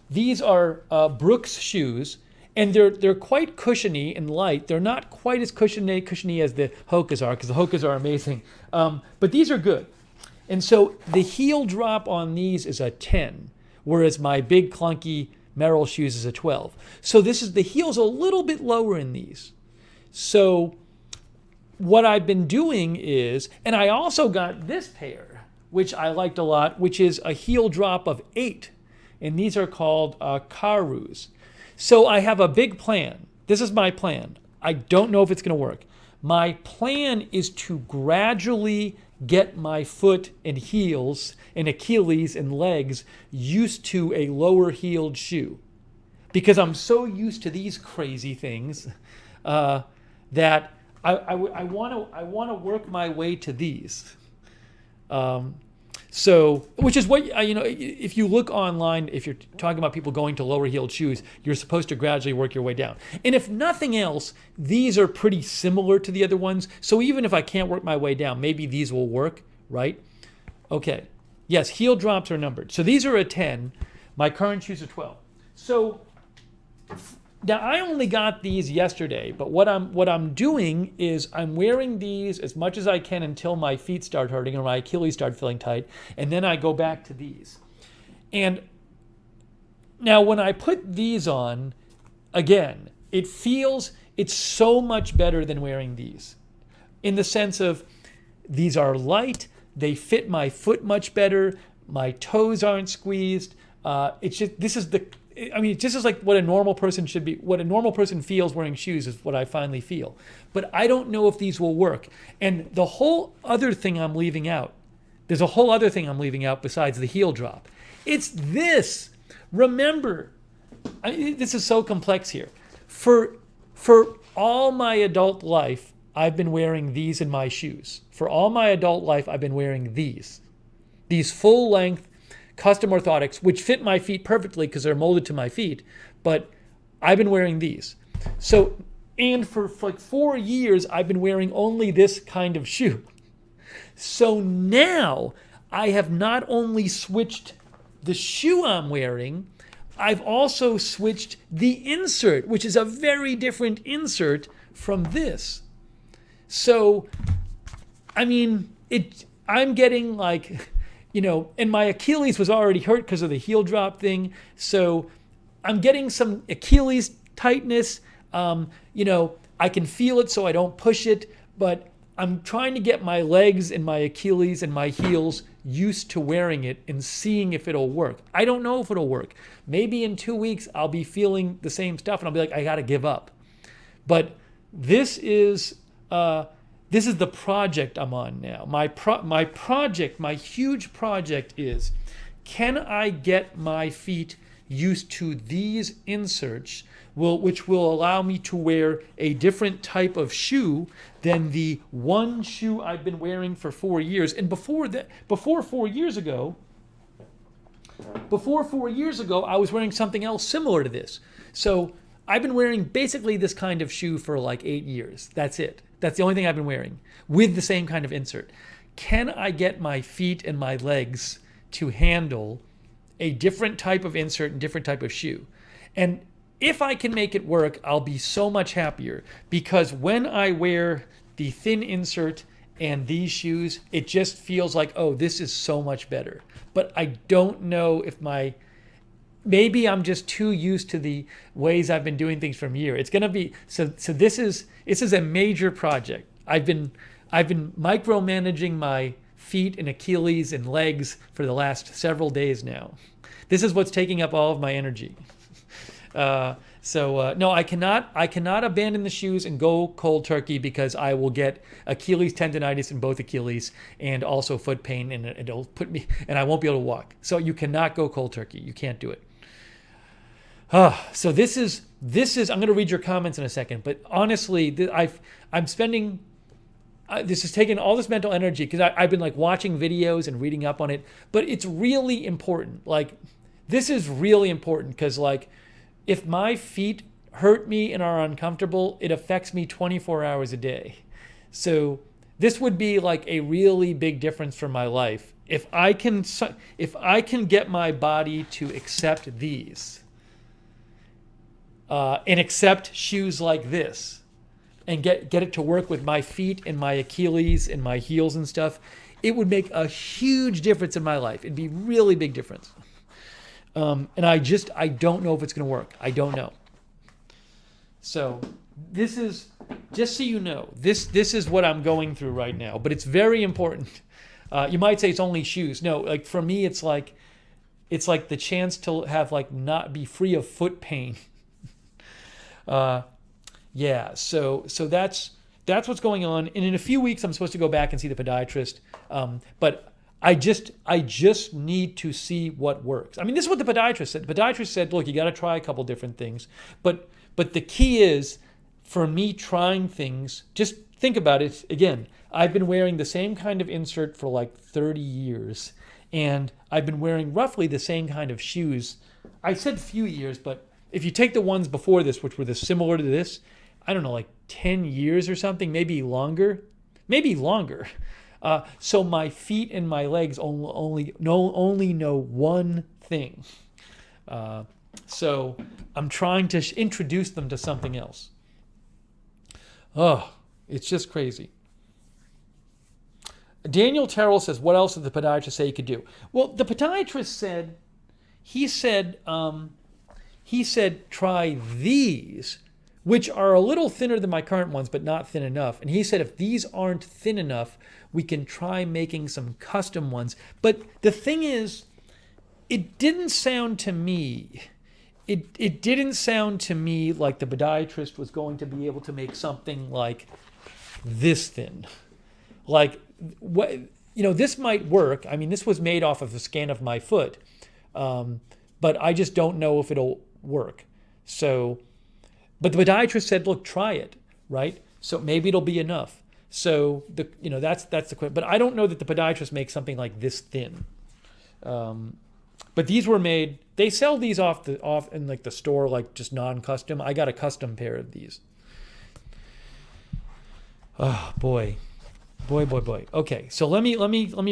Speaker 1: These are Brooks shoes, and they're quite cushiony and light. They're not quite as cushiony as the Hokas are, because the Hokas are amazing. But these are good. And so the heel drop on these is a 10, whereas my big clunky Merrill shoes is a 12. So the heel's a little bit lower in these. So what I've been doing is, and I also got this pair, which I liked a lot, which is a heel drop of 8. And these are called Karus. So I have a big plan. This is my plan. I don't know if it's going to work. My plan is to gradually get my foot and heels and Achilles and legs used to a lower heeled shoe, because I'm so used to these crazy things that I want to work my way to these. So, which is what, if you look online, if you're talking about people going to lower heeled shoes, you're supposed to gradually work your way down. And if nothing else, these are pretty similar to the other ones. So even if I can't work my way down, maybe these will work, right? Okay. Yes, heel drops are numbered. So these are a 10. My current shoes are 12. So now I only got these yesterday, but what I'm doing is I'm wearing these as much as I can until my feet start hurting or my Achilles start feeling tight, and then I go back to these. And now when I put these on, again, it's so much better than wearing these, in the sense of these are light, they fit my foot much better, my toes aren't squeezed. This is like what a normal person should be. What a normal person feels wearing shoes is what I finally feel. But I don't know if these will work. And the whole other thing I'm leaving out, there's a whole other thing I'm leaving out besides the heel drop. It's this. Remember, this is so complex here. For all my adult life, I've been wearing these in my shoes. For all my adult life, I've been wearing these full length custom orthotics, which fit my feet perfectly because they're molded to my feet, but I've been wearing these. So, and for like 4 years, I've been wearing only this kind of shoe. So now I have not only switched the shoe I'm wearing, I've also switched the insert, which is a very different insert from this. So, I'm getting like, and my Achilles was already hurt because of the heel drop thing. So I'm getting some Achilles tightness. I can feel it so I don't push it, but I'm trying to get my legs and my Achilles and my heels used to wearing it and seeing if it'll work. I don't know if it'll work. Maybe in 2 weeks I'll be feeling the same stuff and I'll be like, I got to give up. But this is the project I'm on now. My huge project is, can I get my feet used to these inserts, which will allow me to wear a different type of shoe than the one shoe I've been wearing for 4 years. And before 4 years ago, Before 4 years ago, I was wearing something else similar to this. So I've been wearing basically this kind of shoe for like 8 years. That's it. That's the only thing I've been wearing with the same kind of insert. Can I get my feet and my legs to handle a different type of insert and different type of shoe? And if I can make it work, I'll be so much happier, because when I wear the thin insert and these shoes, it just feels like, oh, this is so much better. But I don't know if maybe I'm just too used to the ways I've been doing things from here. It's going to be, so this is a major project. I've been micromanaging my feet and Achilles and legs for the last several days now. This is what's taking up all of my energy. No, I cannot abandon the shoes and go cold turkey, because I will get Achilles tendonitis in both Achilles and also foot pain, and it'll put me, and I won't be able to walk. So you cannot go cold turkey. You can't do it. So this is, I'm going to read your comments in a second, but honestly, I'm spending, this is taking all this mental energy, because I've been like watching videos and reading up on it, but it's really important. Like, this is really important, because like, if my feet hurt me and are uncomfortable, it affects me 24 hours a day. So this would be like a really big difference for my life. If I can get my body to accept these, and accept shoes like this, and get it to work with my feet and my Achilles and my heels and stuff, it would make a huge difference in my life. It'd be a really big difference. And I don't know if it's going to work. I don't know. So this is, just so you know, this is what I'm going through right now, but it's very important. You might say it's only shoes. No, like for me, it's like the chance to have like not be free of foot pain. Yeah. So that's what's going on. And in a few weeks, I'm supposed to go back and see the podiatrist. But I just need to see what works. I mean, this is what the podiatrist said. The podiatrist said, look, you got to try a couple different things. But the key is, for me trying things, just think about it. Again, I've been wearing the same kind of insert for like 30 years. And I've been wearing roughly the same kind of shoes. I said few years, but if you take the ones before this, which were similar to this, I don't know, like 10 years or something, maybe longer. So my feet and my legs only know one thing. So I'm trying to introduce them to something else. Oh, it's just crazy. Daniel Terrell says, what else did the podiatrist say you could do? Well, the podiatrist said, he said, try these, which are a little thinner than my current ones, but not thin enough. And he said, if these aren't thin enough, we can try making some custom ones. But the thing is, it didn't sound to me like the podiatrist was going to be able to make something like this thin. Like, what, this might work. I mean, this was made off of a scan of my foot, but I just don't know if it'll work. So, but the podiatrist said, look, try it, right? So maybe it'll be enough. So that's the question. But I don't know that the podiatrist makes something like this thin. But these were made. They sell these off in like the store, like just non-custom. I got a custom pair of these. Oh boy. Okay, so let me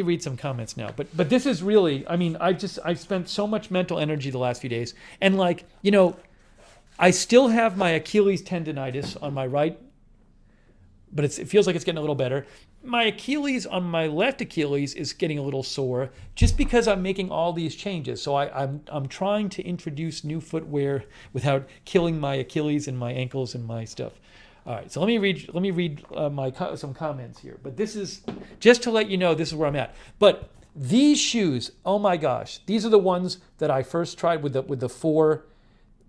Speaker 1: read some comments now. But this is really. I mean, I've spent so much mental energy the last few days, and like I still have my Achilles tendonitis on my right. But it feels like it's getting a little better. My Achilles on my left Achilles is getting a little sore, just because I'm making all these changes. So I'm trying to introduce new footwear without killing my Achilles and my ankles and my stuff. All right, so let me read some comments here. But this is just to let you know, this is where I'm at. But these shoes, oh my gosh, these are the ones that I first tried with the four.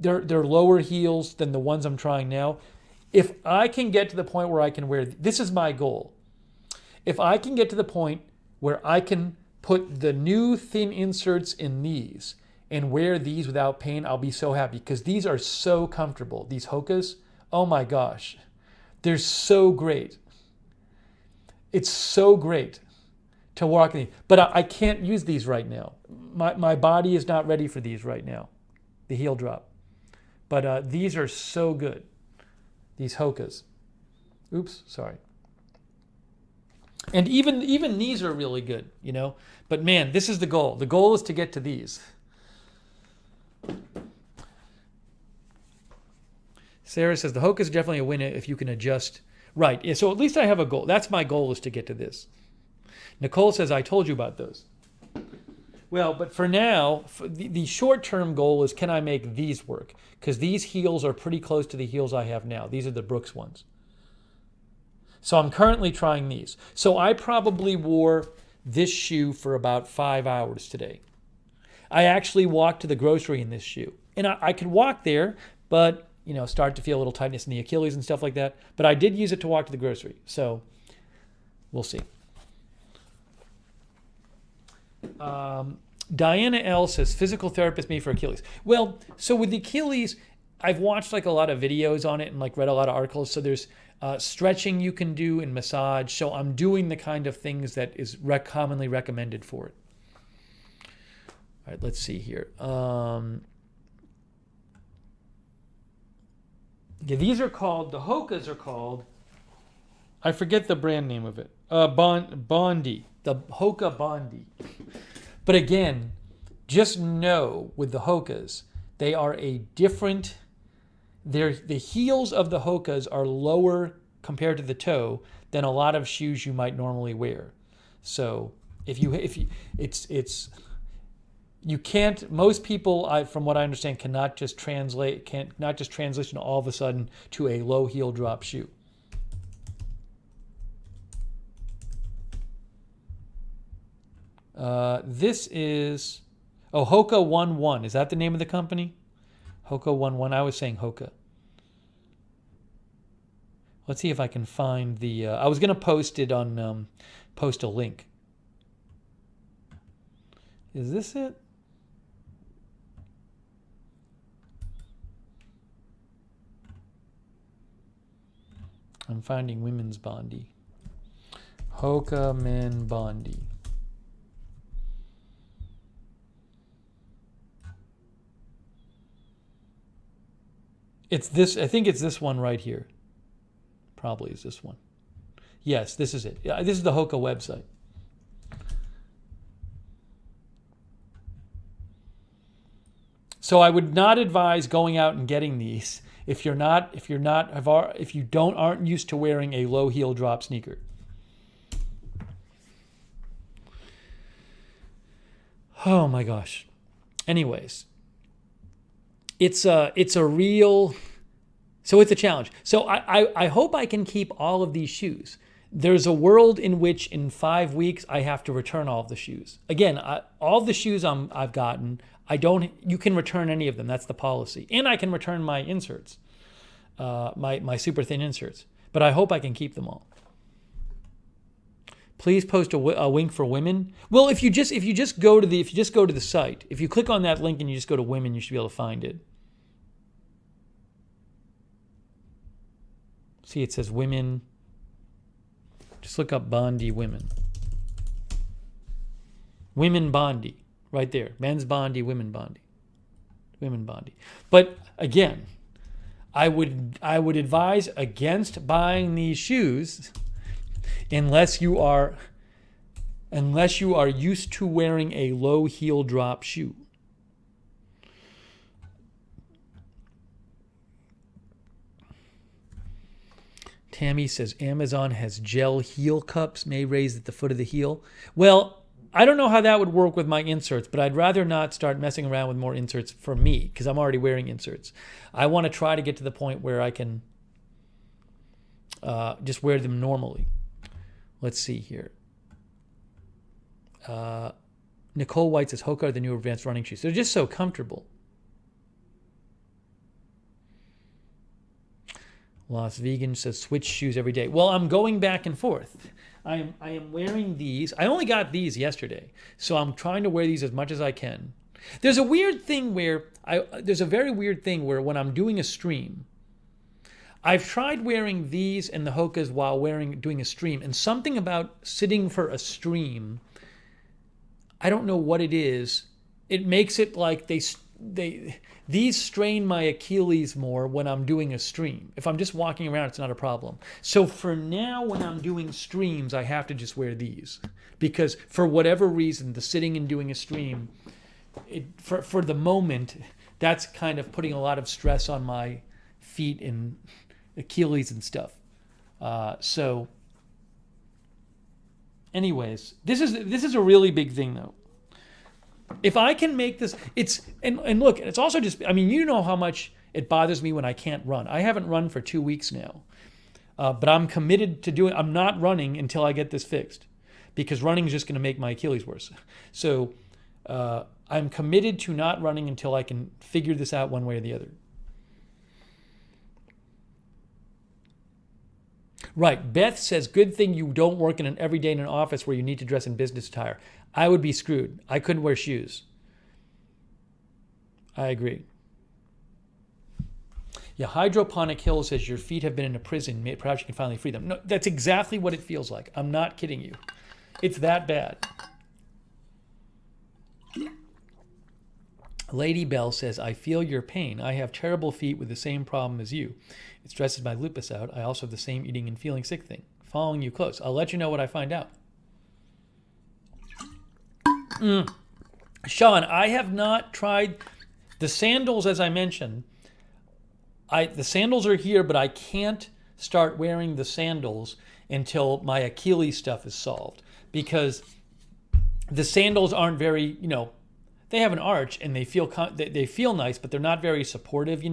Speaker 1: They're lower heels than the ones I'm trying now. If I can get to the point where I can wear, this is my goal. If I can get to the point where I can put the new thin inserts in these and wear these without pain, I'll be so happy, because these are so comfortable. These Hokas, oh my gosh, they're so great. It's so great to walk in. But I can't use these right now. My body is not ready for these right now, the heel drop. But these are so good, these Hokas. Oops, sorry. And even these are really good, you know. But man, this is the goal. The goal is to get to these. Sarah says the Hoka is definitely a winner if you can adjust. Right. So at least I have a goal. That's my goal, is to get to this. Nicole says, I told you about those. Well, but for now, the short-term goal is, can I make these work? Because these heels are pretty close to the heels I have now. These are the Brooks ones. So I'm currently trying these. So I probably wore this shoe for about 5 hours today. I actually walked to the grocery in this shoe. And I could walk there, but, you know, start to feel a little tightness in the Achilles and stuff like that. But I did use it to walk to the grocery. So we'll see. Diana L says, physical therapist made for Achilles. Well, so with the Achilles, I've watched like a lot of videos on it and like read a lot of articles. So there's stretching you can do and massage. So I'm doing the kind of things that is commonly recommended for it. All right, let's see here. Yeah, these are called, the Hokas are called, I forget the brand name of it. Bondi, the Hoka Bondi. But again, just know with the Hokas, they are a different, the heels of the Hokas are lower compared to the toe than a lot of shoes you might normally wear. So you can't, most people, from what I understand, cannot just transition all of a sudden to a low heel drop shoe. This is, Hoka 11. Is that the name of the company? Hoka 11. I was saying Hoka. Let's see if I can find the, I was going to post it on, post a link. Is this it? I'm finding women's Bondi. Hoka men Bondi. It's this, I think it's this one right here. Probably is this one. Yes, this is it. Yeah, this is the Hoka website. So I would not advise going out and getting these if you aren't used to wearing a low heel drop sneaker. Oh my gosh. Anyways, it's a real, so it's a challenge. So I hope I can keep all of these shoes. There's a world in which in 5 weeks I have to return all of the shoes. Again, all the shoes I've gotten, you can return any of them. That's the policy. And I can return my inserts, my super thin inserts. But I hope I can keep them all. Please post a link for women. Well, if you just go to the site, if you click on that link and you just go to women, you should be able to find it. See, it says women. Just look up Bondi women. Women Bondi, right there. Men's Bondi, women Bondi. Women Bondi. But again, I would advise against buying these shoes unless you are used to wearing a low heel drop shoe. Tammy says Amazon has gel heel cups may raise at the foot of the heel. Well, I don't know how that would work with my inserts, but I'd rather not start messing around with more inserts for me because I'm already wearing inserts. I want to try to get to the point where I can just wear them normally. Let's see here. Nicole White says Hoka are the new advanced running shoes. They're just so comfortable. Lost Vegan says switch shoes every day. Well, I'm going back and forth. I am wearing these. I only got these yesterday, so I'm trying to wear these as much as I can. There's a very weird thing where when I'm doing a stream, I've tried wearing these and the Hokas while doing a stream, and something about sitting for a stream I don't know what it is. It makes it like these strain my Achilles more when I'm doing a stream. If I'm just walking around, it's not a problem. So for now, when I'm doing streams, I have to just wear these because for whatever reason, the sitting and doing a stream, for the moment, that's kind of putting a lot of stress on my feet and Achilles and stuff. So anyways, this is a really big thing though. If I can make this, and look, it's also just, I mean, you know how much it bothers me when I can't run. I haven't run for 2 weeks now, but I'm committed to doing, I'm not running until I get this fixed because running is just going to make my Achilles worse. So I'm committed to not running until I can figure this out one way or the other. Right. Beth says, good thing you don't work every day in an office where you need to dress in business attire. I would be screwed. I couldn't wear shoes. I agree. Yeah, Hydroponic Hill says your feet have been in a prison. Perhaps you can finally free them. No, that's exactly what it feels like. I'm not kidding you. It's that bad. Lady Bell says, I feel your pain. I have terrible feet with the same problem as you. It stresses my lupus out. I also have the same eating and feeling sick thing. Following you close. I'll let you know what I find out. Sean, I have not tried the sandals, as I mentioned. The sandals are here, but I can't start wearing the sandals until my Achilles stuff is solved because the sandals aren't very, they have an arch and they feel nice, but they're not very supportive,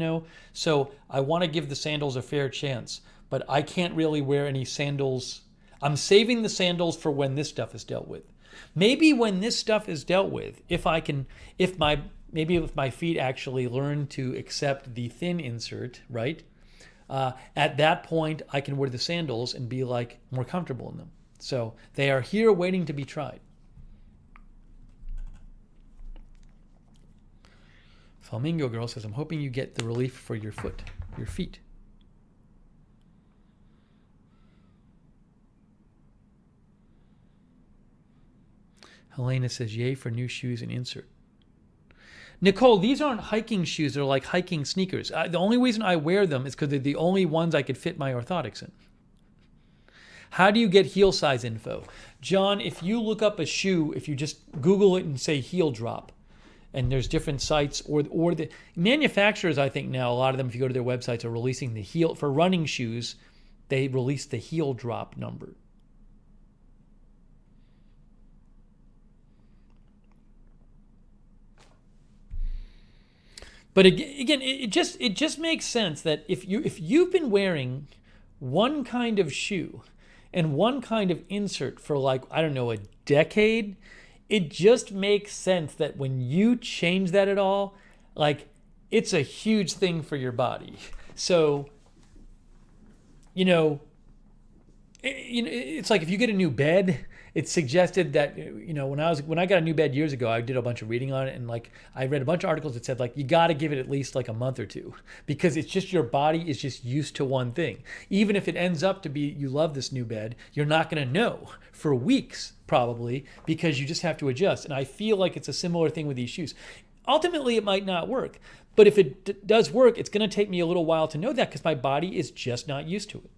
Speaker 1: So I want to give the sandals a fair chance, but I can't really wear any sandals. I'm saving the sandals for when this stuff is dealt with. Maybe when this stuff is dealt with, if my feet actually learn to accept the thin insert, right? At that point, I can wear the sandals and be like more comfortable in them. So they are here waiting to be tried. Flamingo Girl says, I'm hoping you get the relief for your feet. Helena says, yay for new shoes and insert. Nicole, these aren't hiking shoes. They're like hiking sneakers. The only reason I wear them is because they're the only ones I could fit my orthotics in. How do you get heel size info? John, if you look up a shoe, if you just Google it and say heel drop, and there's different sites, or the manufacturers, I think now, a lot of them, if you go to their websites, are releasing the heel, for running shoes, they release the heel drop number. But again, it just makes sense that if you've been wearing one kind of shoe and one kind of insert for like, I don't know, a decade, it just makes sense that when you change that at all, like it's a huge thing for your body. So, it's like if you get a new bed, it's suggested that, when I got a new bed years ago, I did a bunch of reading on it, and like I read a bunch of articles that said like you got to give it at least like a month or two because it's just your body is just used to one thing. Even if it ends up to be you love this new bed, you're not going to know for weeks probably because you just have to adjust. And I feel like it's a similar thing with these shoes. Ultimately, it might not work, but if it does work, it's going to take me a little while to know that because my body is just not used to it.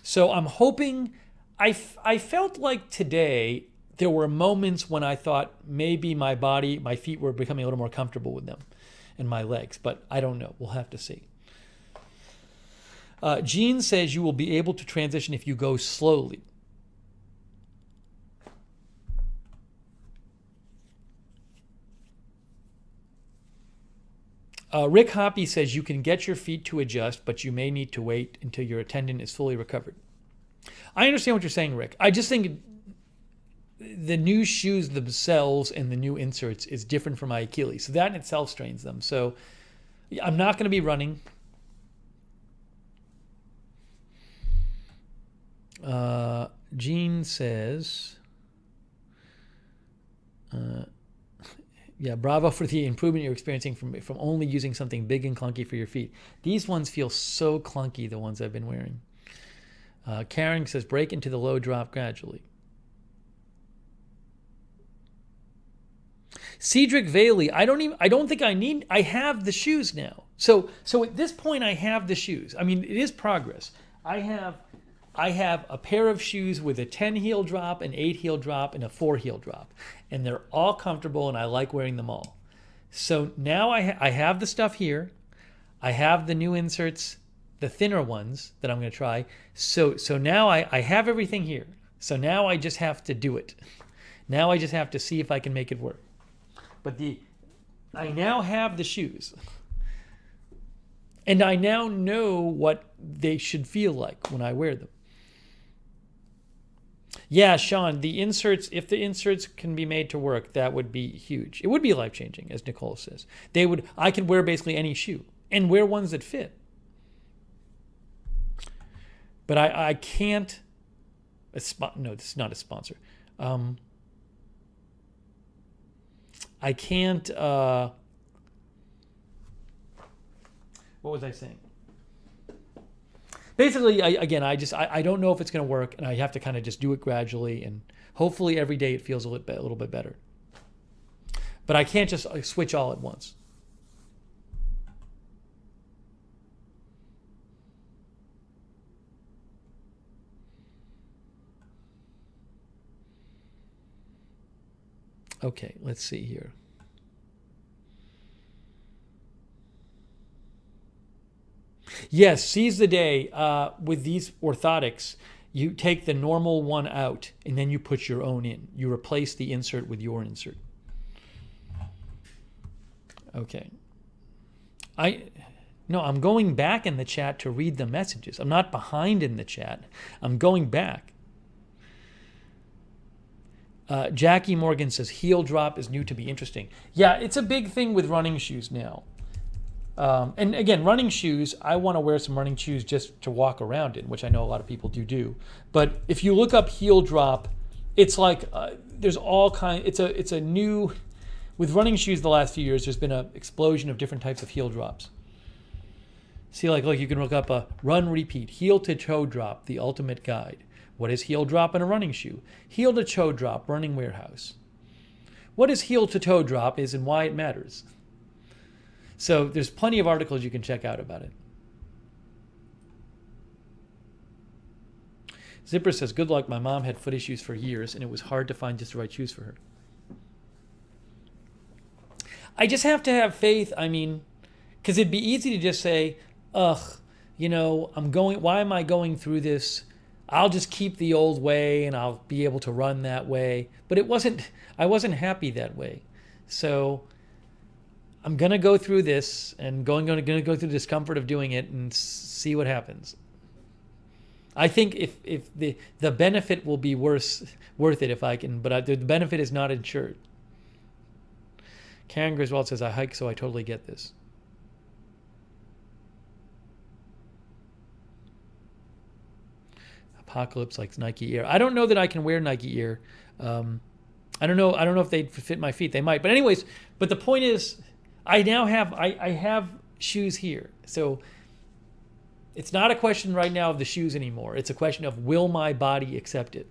Speaker 1: So I'm hoping. I felt like today there were moments when I thought maybe my feet were becoming a little more comfortable with them and my legs, but I don't know. We'll have to see. Jean says you will be able to transition if you go slowly. Rick Hoppy says you can get your feet to adjust, but you may need to wait until your tendon is fully recovered. I understand what you're saying, Rick. I just think the new shoes themselves and the new inserts is different from my Achilles. So that in itself strains them. So I'm not going to be running. Jean says, bravo for the improvement you're experiencing from only using something big and clunky for your feet. These ones feel so clunky, the ones I've been wearing. Karen says, break into the low drop gradually. Cedric Valey, I don't think I have the shoes now. So at this point I have the shoes. I mean, it is progress. I have a pair of shoes with a 10 heel drop, an 8 heel drop, and a 4 heel drop. And they're all comfortable and I like wearing them all. So now I have the stuff here. I have the new inserts, the thinner ones that I'm going to try. So now I have everything here. So now I just have to do it. Now I just have to see if I can make it work. But I now have the shoes. And I now know what they should feel like when I wear them. Yeah, Sean, if the inserts can be made to work, that would be huge. It would be life-changing, as Nicole says. I could wear basically any shoe and wear ones that fit. But I can't. No, this is not a sponsor. I can't. What was I saying? Basically, I don't know if it's going to work, and I have to kind of just do it gradually, and hopefully every day it feels a little bit better. But I can't just switch all at once. Okay, let's see here. Yes, seize the day. With these orthotics, you take the normal one out and then you put your own in. You replace the insert with your insert. Okay. I'm going back in the chat to read the messages. I'm not behind in the chat. I'm going back. Jackie Morgan says heel drop is new to be interesting. Yeah, it's a big thing with running shoes now. And again, running shoes, I want to wear some running shoes just to walk around in, which I know a lot of people do. But if you look up heel drop, it's like there's all kinds. It's a new. With running shoes the last few years, there's been an explosion of different types of heel drops. See, look, you can look up a run repeat, heel to toe drop, the ultimate guide. What is heel drop in a running shoe? Heel to toe drop, running warehouse. What is heel to toe drop is and why it matters. So there's plenty of articles you can check out about it. Zipper says, good luck. My mom had foot issues for years, and it was hard to find just the right shoes for her. I just have to have faith. I mean, because it'd be easy to just say, why am I going through this? I'll just keep the old way and I'll be able to run that way. But I wasn't happy that way. So I'm going to go through this and going to go through the discomfort of doing it and see what happens. I think if the benefit will be worth it if I can, but the benefit is not insured. Karen Griswold says, I hike, so I totally get this. Apocalypse likes Nike Air. I don't know that I can wear Nike Air. I don't know if they fit my feet. They might. But anyways, the point is, I now have I have shoes here. So it's not a question right now of the shoes anymore. It's a question of, will my body accept it?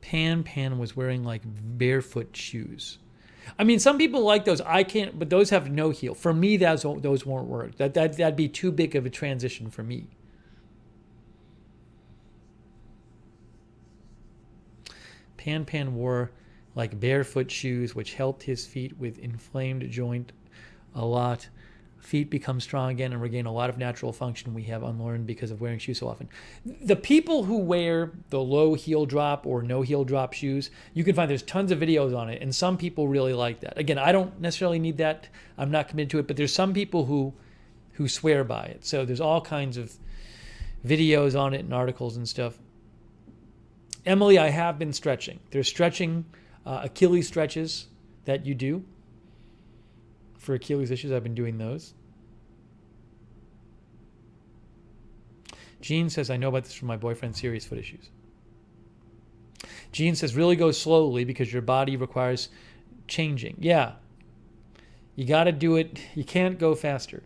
Speaker 1: Pan was wearing like barefoot shoes. I mean, some people like those. I can't, but those have no heel. For me, those won't work. That'd be too big of a transition for me. Pan wore like barefoot shoes, which helped his feet with inflamed joint a lot. Feet become strong again and regain a lot of natural function we have unlearned because of wearing shoes so often. The people who wear the low heel drop or no heel drop shoes, you can find there's tons of videos on it, and some people really like that. Again, I don't necessarily need that. I'm not committed to it, but there's some people who swear by it. So there's all kinds of videos on it and articles and stuff. Emily, I have been stretching. There's stretching, Achilles stretches that you do. For Achilles issues, I've been doing those. Jean says, I know about this from my boyfriend's serious foot issues. Gene says, really go slowly because your body requires changing. Yeah. You got to do it. You can't go faster.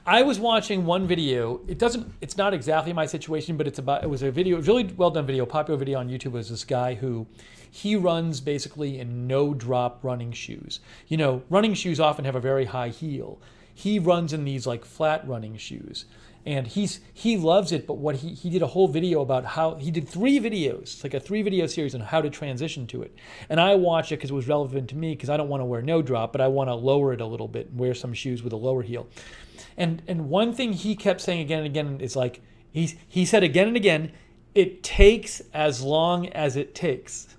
Speaker 1: I was watching one video. It's not exactly my situation, but it was a video, really well done video, popular video on YouTube. It was this guy who, he runs basically in no drop running shoes. You know, running shoes often have a very high heel. He runs in these like flat running shoes. And he loves it, but what he did a whole video about how, he did 3 videos, like a 3-video series on how to transition to it. And I watched it because it was relevant to me because I don't want to wear no drop, but I want to lower it a little bit and wear some shoes with a lower heel. And one thing he kept saying again and again is like, he said again and again, it takes as long as it takes.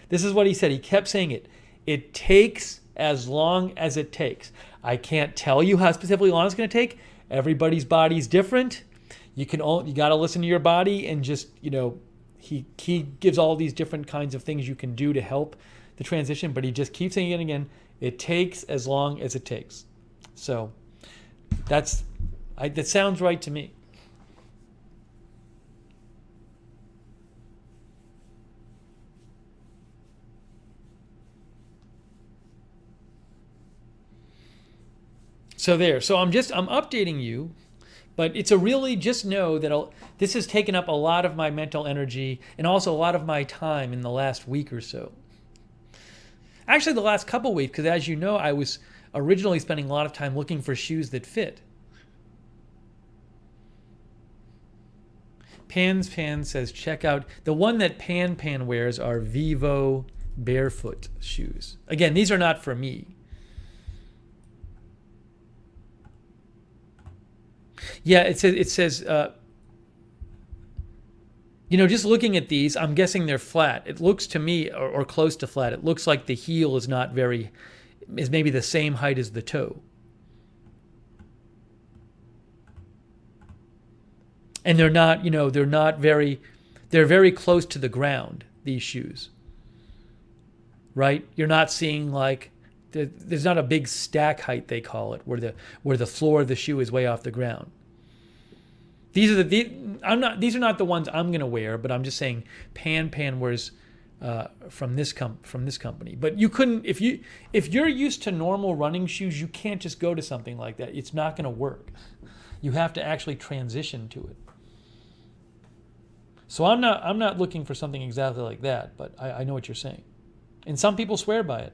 Speaker 1: This is what he said. He kept saying it. It takes as long as it takes. I can't tell you how specifically long it's going to take. Everybody's body's different. You got to listen to your body and just, you know, he gives all these different kinds of things you can do to help the transition, but he just keeps saying it again. It takes as long as it takes. So that sounds right to me. So there. So I'm updating you, but it's a really, just know that this has taken up a lot of my mental energy and also a lot of my time in the last week or so. Actually, the last couple weeks, because as you know, I was originally spending a lot of time looking for shoes that fit. Pan says, check out the one that Pan wears are Vivo barefoot shoes. Again, these are not for me. Yeah, it says, you know, just looking at these, I'm guessing they're flat. It looks to me, or close to flat, it looks like the heel is maybe the same height as the toe. And they're not, you know, they're very close to the ground, these shoes. Right? You're not seeing like, there's not a big stack height, they call it, where the floor of the shoe is way off the ground. These are not the ones I'm going to wear, but I'm just saying Pan wears from this company. But you couldn't, if you're used to normal running shoes, you can't just go to something like that. It's not going to work. You have to actually transition to it. So I'm not looking for something exactly like that, but I know what you're saying. And some people swear by it.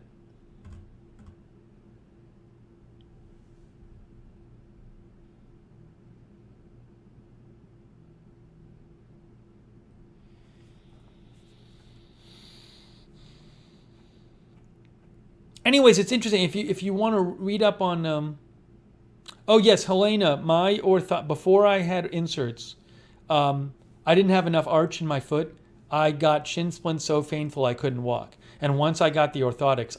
Speaker 1: Anyways, it's interesting. If you want to read up on, oh yes, Helena, before I had inserts, I didn't have enough arch in my foot. I got shin splints so painful I couldn't walk. And once I got the orthotics,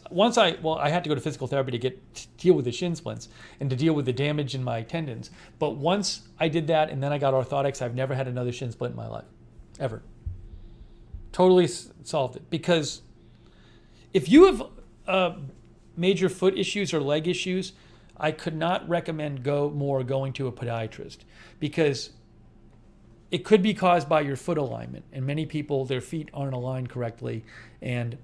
Speaker 1: I had to go to physical therapy to deal with the shin splints and to deal with the damage in my tendons. But once I did that and then I got orthotics, I've never had another shin splint in my life, ever. Totally solved it. Because if you have major foot issues or leg issues, I could not recommend going to a podiatrist, because it could be caused by your foot alignment. And many people, their feet aren't aligned correctly. And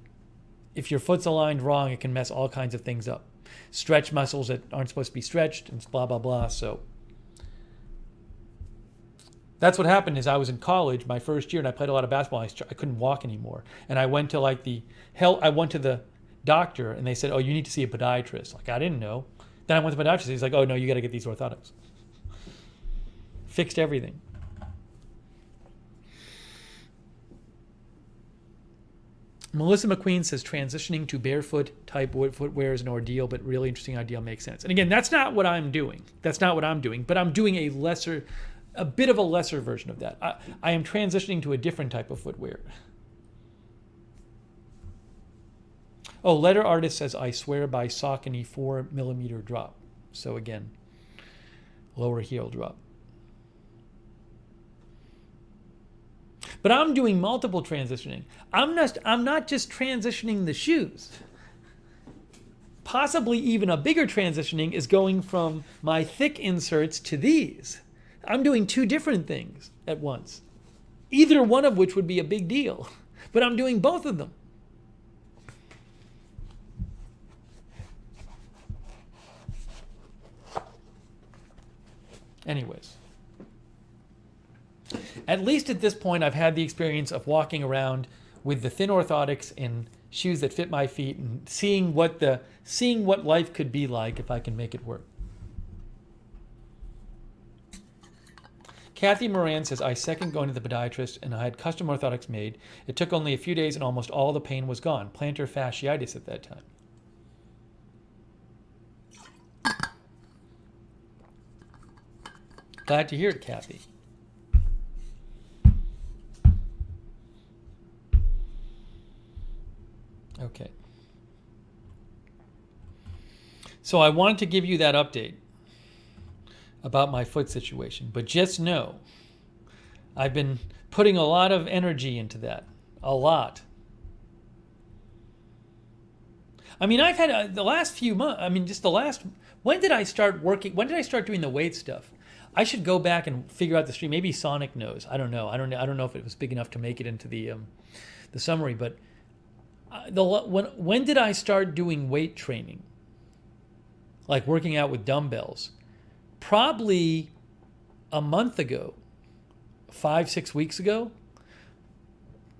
Speaker 1: if your foot's aligned wrong, it can mess all kinds of things up. Stretch muscles that aren't supposed to be stretched and blah, blah, blah. So that's what happened. Is I was in college my first year and I played a lot of basketball. I couldn't walk anymore. And I went to the doctor and they said, oh, you need to see a podiatrist. Like, I didn't know. Then I went to the podiatrist. He's like, oh no, you got to get these orthotics. Fixed everything. Melissa McQueen says transitioning to barefoot type footwear is an ordeal, but really interesting idea, makes sense. And again, that's not what I'm doing. But I'm doing a bit of a lesser version of that. I am transitioning to a different type of footwear. Oh, Letter Artist says, I swear by Saucony 4mm drop. So again, lower heel drop. But I'm doing multiple transitioning. I'm not just transitioning the shoes. Possibly even a bigger transitioning is going from my thick inserts to these. I'm doing 2 different things at once. Either one of which would be a big deal. But I'm doing both of them. Anyways. At least at this point, I've had the experience of walking around with the thin orthotics and shoes that fit my feet and seeing what life could be like if I can make it work. Kathy Moran says, I second going to the podiatrist and I had custom orthotics made. It took only a few days and almost all the pain was gone. Plantar fasciitis at that time. Glad to hear it, Kathy. Okay. So I wanted to give you that update about my foot situation, but just know I've been putting a lot of energy into that. A lot. I mean, I've had the last few months, when did I start working? When did I start doing the weight stuff? I should go back and figure out the stream. Maybe Sonic knows. I don't know. I don't know if it was big enough to make it into the summary, but when did I start doing weight training? Like working out with dumbbells? Probably a month ago, 5-6 weeks ago.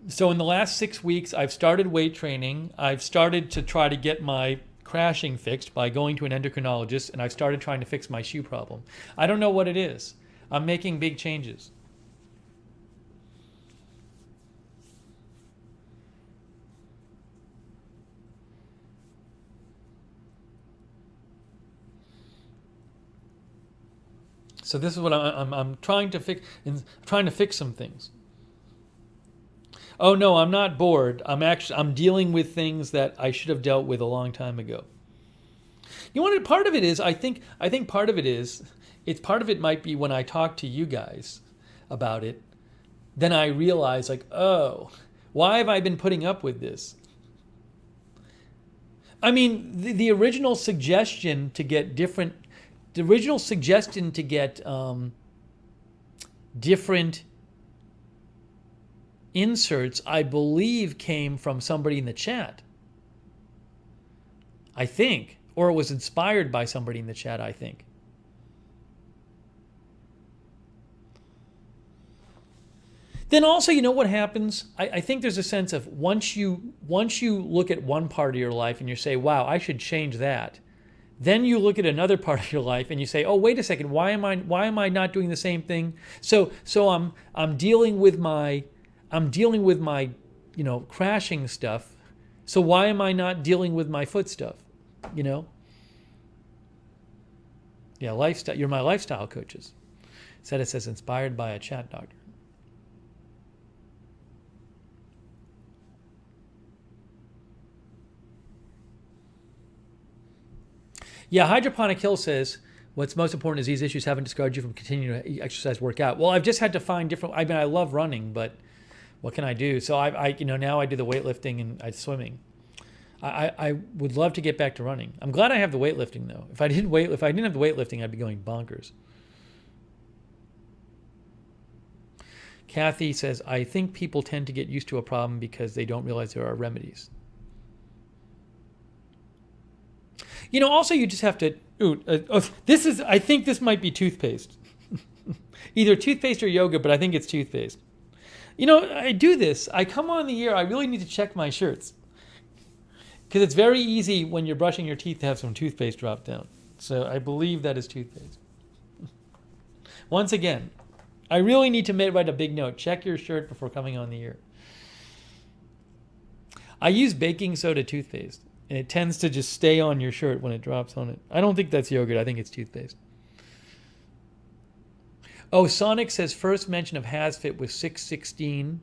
Speaker 1: So in the last 6 weeks, I've started weight training. I've started to try to get my crashing fixed by going to an endocrinologist, and I've started trying to fix my shoe problem. I don't know what it is. I'm making big changes. So this is what I'm trying to fix. Trying to fix some things. Oh no, I'm not bored. I'm dealing with things that I should have dealt with a long time ago. You know what? Part of it is I think part of it is part of it might be when I talk to you guys about it, then I realize like, oh, why have I been putting up with this? I mean, the original suggestion to get different. The original suggestion to get different inserts, I believe, came from somebody in the chat. I think. Or it was inspired by somebody in the chat, I think. Then also, you know what happens? I think there's a sense of once you look at one part of your life and you say, wow, I should change that. Then you look at another part of your life and you say, "Oh, wait a second. Why am I not doing the same thing?" So I'm dealing with my crashing stuff. So why am I not dealing with my foot stuff? Yeah, lifestyle. You're my lifestyle coaches. Said it says inspired by a chat doctor. Yeah, Hydroponic Hill says, what's most important is these issues haven't discouraged you from continuing to exercise, work out. Well, I've just had to find different, I love running, but what can I do? So now I do the weightlifting and swimming. I would love to get back to running. I'm glad I have the weightlifting though. If I didn't have the weightlifting, I'd be going bonkers. Kathy says, I think people tend to get used to a problem because they don't realize there are remedies. Also you just have to, I think this might be toothpaste. Either toothpaste or yoga, but I think it's toothpaste. I do this. I come on the air, I really need to check my shirts. Because it's very easy when you're brushing your teeth to have some toothpaste drop down. So I believe that is toothpaste. Once again, I really need to write a big note. Check your shirt before coming on the air. I use baking soda toothpaste. And it tends to just stay on your shirt when it drops on it. I don't think that's yogurt. I think it's toothpaste. Oh, Sonic says first mention of HasFit was 6/16.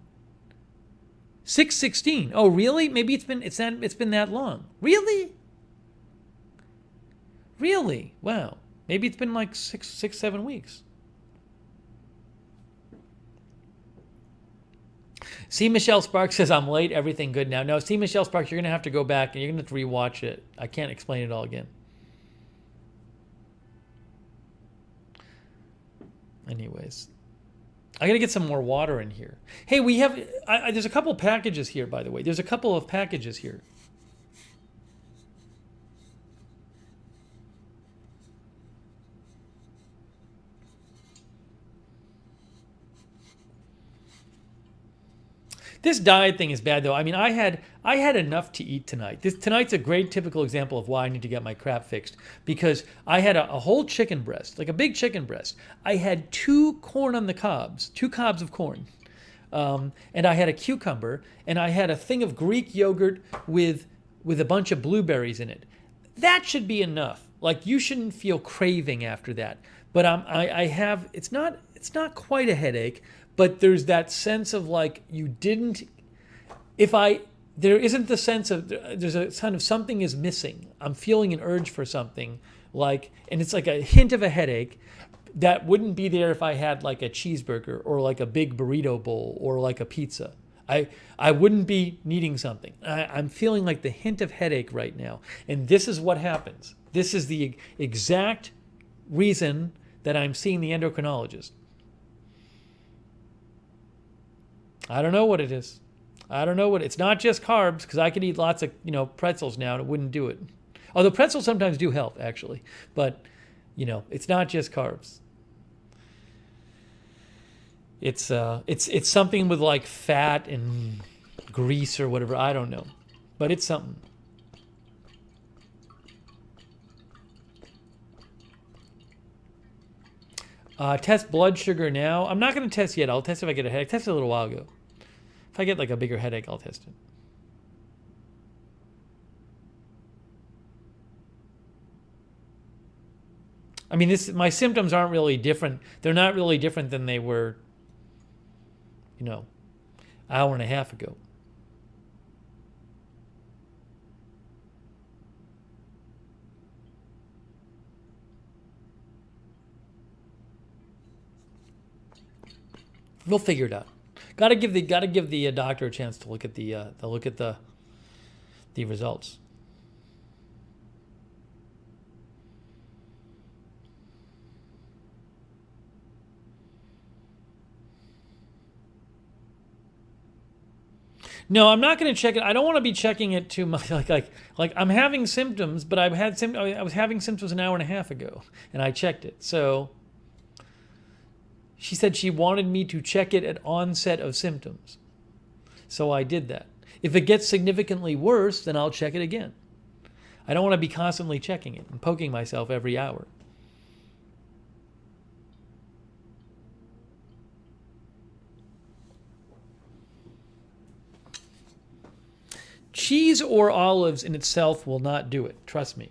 Speaker 1: 6/16. Oh, really? Maybe it's been that long. Really? Really? Wow. Maybe it's been like 6-7 weeks. See, Michelle Sparks says, I'm late, everything good now. No, see, Michelle Sparks, you're going to have to go back and you're going to have to rewatch it. I can't explain it all again. Anyways. I got to get some more water in here. Hey, we have, there's a couple of packages here, by the way. There's a couple of packages here. This diet thing is bad, though. I mean, I had enough to eat tonight. Tonight's a great typical example of why I need to get my crap fixed, because I had a whole chicken breast, like a big chicken breast. I had 2 corn on the cobs, 2 cobs of corn, and I had a cucumber, and I had a thing of Greek yogurt with a bunch of blueberries in it. That should be enough. Like, you shouldn't feel craving after that. But I have, it's not quite a headache, but there's that sense of like you didn't, there isn't the sense of, there's a kind of something is missing. I'm feeling an urge for something, like, and it's like a hint of a headache that wouldn't be there if I had like a cheeseburger or like a big burrito bowl or like a pizza. I wouldn't be needing something. I'm feeling like the hint of headache right now. And this is what happens. This is the exact reason that I'm seeing the endocrinologist. I don't know what it is. It's not just carbs, because I could eat lots of, pretzels now and it wouldn't do it. Although pretzels sometimes do help, actually. But, it's not just carbs. It's something with like fat and grease or whatever. I don't know. But it's something. Test blood sugar now. I'm not going to test yet. I'll test if I get a headache. I tested a little while ago. If I get like a bigger headache, I'll test it. I mean, my symptoms aren't really different. They're not really different than they were, hour and a half ago. We'll figure it out. Got to give the doctor a chance to look at the results. No, I'm not going to check it. I don't want to be checking it too much. Like I'm having symptoms, but I was having symptoms an hour and a half ago, and I checked it. So she said she wanted me to check it at onset of symptoms. So I did that. If it gets significantly worse, then I'll check it again. I don't want to be constantly checking it and poking myself every hour. Cheese or olives in itself will not do it. Trust me.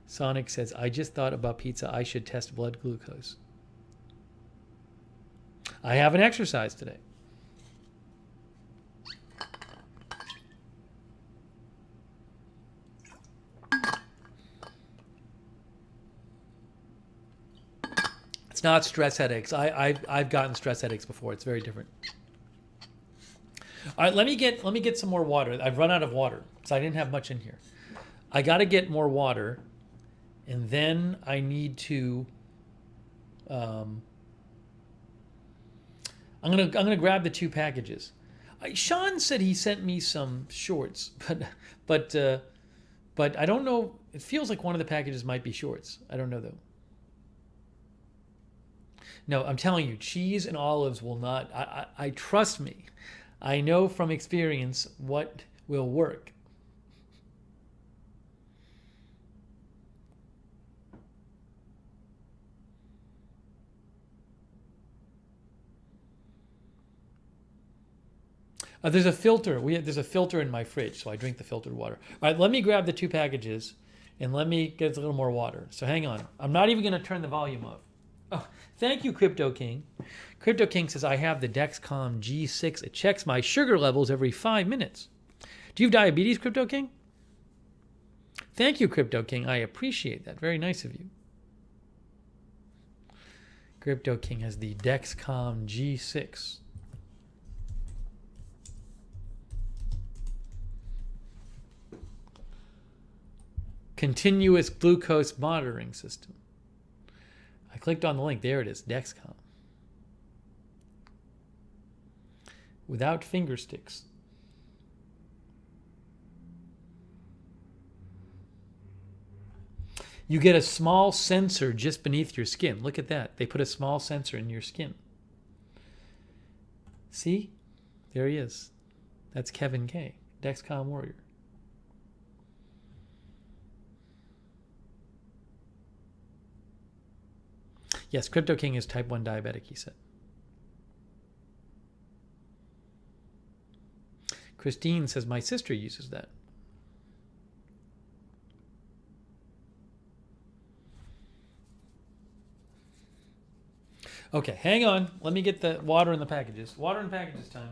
Speaker 1: Sonic says, I just thought about pizza. I should test blood glucose. I haven't exercised today. It's not stress headaches. I've gotten stress headaches before. It's very different. All right, let me get some more water. I've run out of water, so I didn't have much in here. I got to get more water. And then I need to. I'm gonna grab the 2 packages. Sean said he sent me some shorts, but I don't know. It feels like one of the packages might be shorts. I don't know though. No, I'm telling you, cheese and olives will not. I trust me. I know from experience what will work. There's a filter. There's a filter in my fridge, so I drink the filtered water. All right, let me grab the 2 packages, and let me get a little more water. So hang on. I'm not even going to turn the volume up. Oh, thank you, Crypto King. Crypto King says, I have the Dexcom G6. It checks my sugar levels every 5 minutes. Do you have diabetes, Crypto King? Thank you, Crypto King. I appreciate that. Very nice of you. Crypto King has the Dexcom G6. Continuous glucose monitoring system. I clicked on the link. There it is, Dexcom. Without finger sticks. You get a small sensor just beneath your skin. Look at that. They put a small sensor in your skin. See? There he is. That's Kevin K, Dexcom Warrior. Yes, Crypto King is type 1 diabetic, he said. Christine says, my sister uses that. Okay, hang on. Let me get the water in the packages. Water in packages time.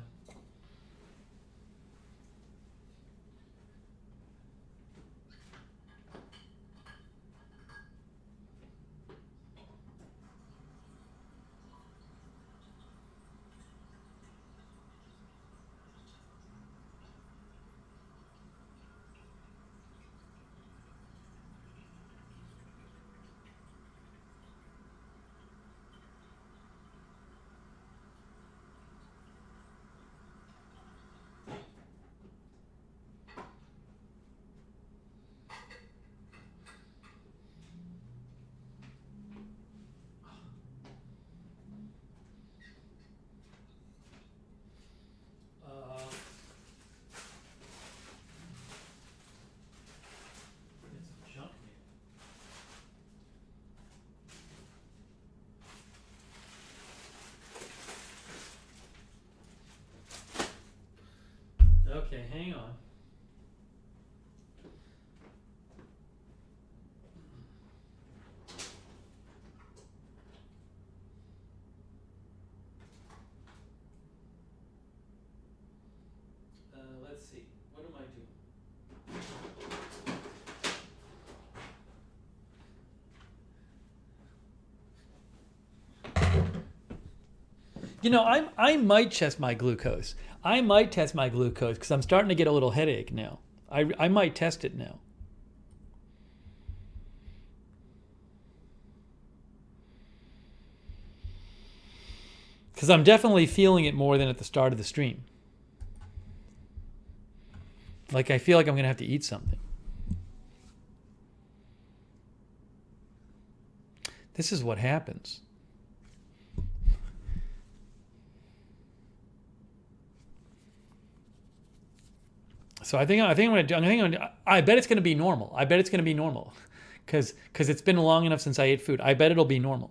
Speaker 1: Okay, hang on. Let's see. What am I doing? You know, I might test my glucose. I might test my glucose because I'm starting to get a little headache now. I might test it now. Because I'm definitely feeling it more than at the start of the stream. Like I feel like I'm going to have to eat something. This is what happens. So I think I'm going to. I bet it's going to be normal. I bet it's going to be normal, because it's been long enough since I ate food. I bet it'll be normal.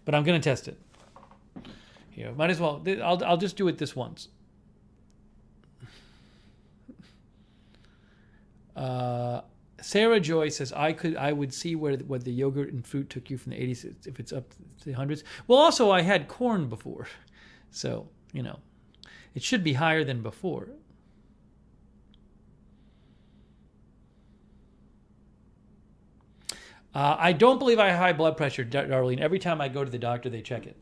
Speaker 1: But I'm going to test it. Here, might as well. I'll just do it this once. Sarah Joy says I would see what the yogurt and fruit took you from the 80s if it's up to the hundreds. Well, also I had corn before, so you know, it should be higher than before. I don't believe I have high blood pressure, Darlene. Every time I go to the doctor, they check it.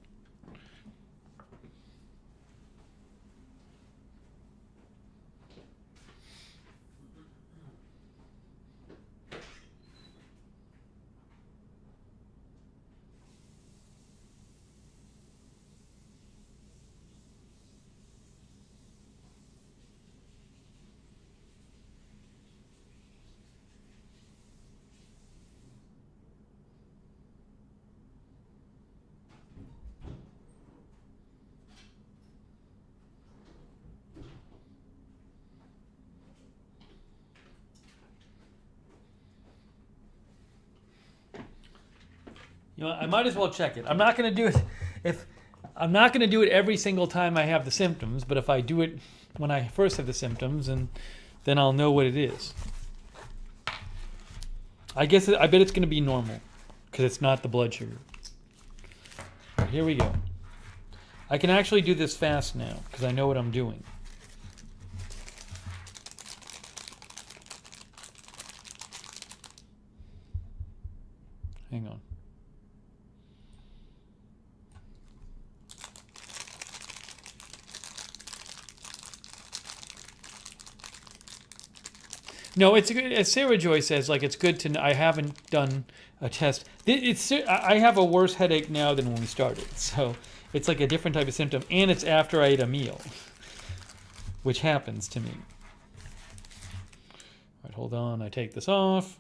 Speaker 1: You know, I might as well check it. I'm not going to do it I'm not going to do it every single time I have the symptoms, but if I do it when I first have the symptoms, and then I'll know what it is. I bet it's going to be normal because it's not the blood sugar. Here we go. I can actually do this fast now because I know what I'm doing. Hang on. No, it's good, as Sarah Joy says. Like it's good to. I haven't done a test. I have a worse headache now than when we started. So it's like a different type of symptom, and it's after I ate a meal, which happens to me. All right, hold on. I take this off.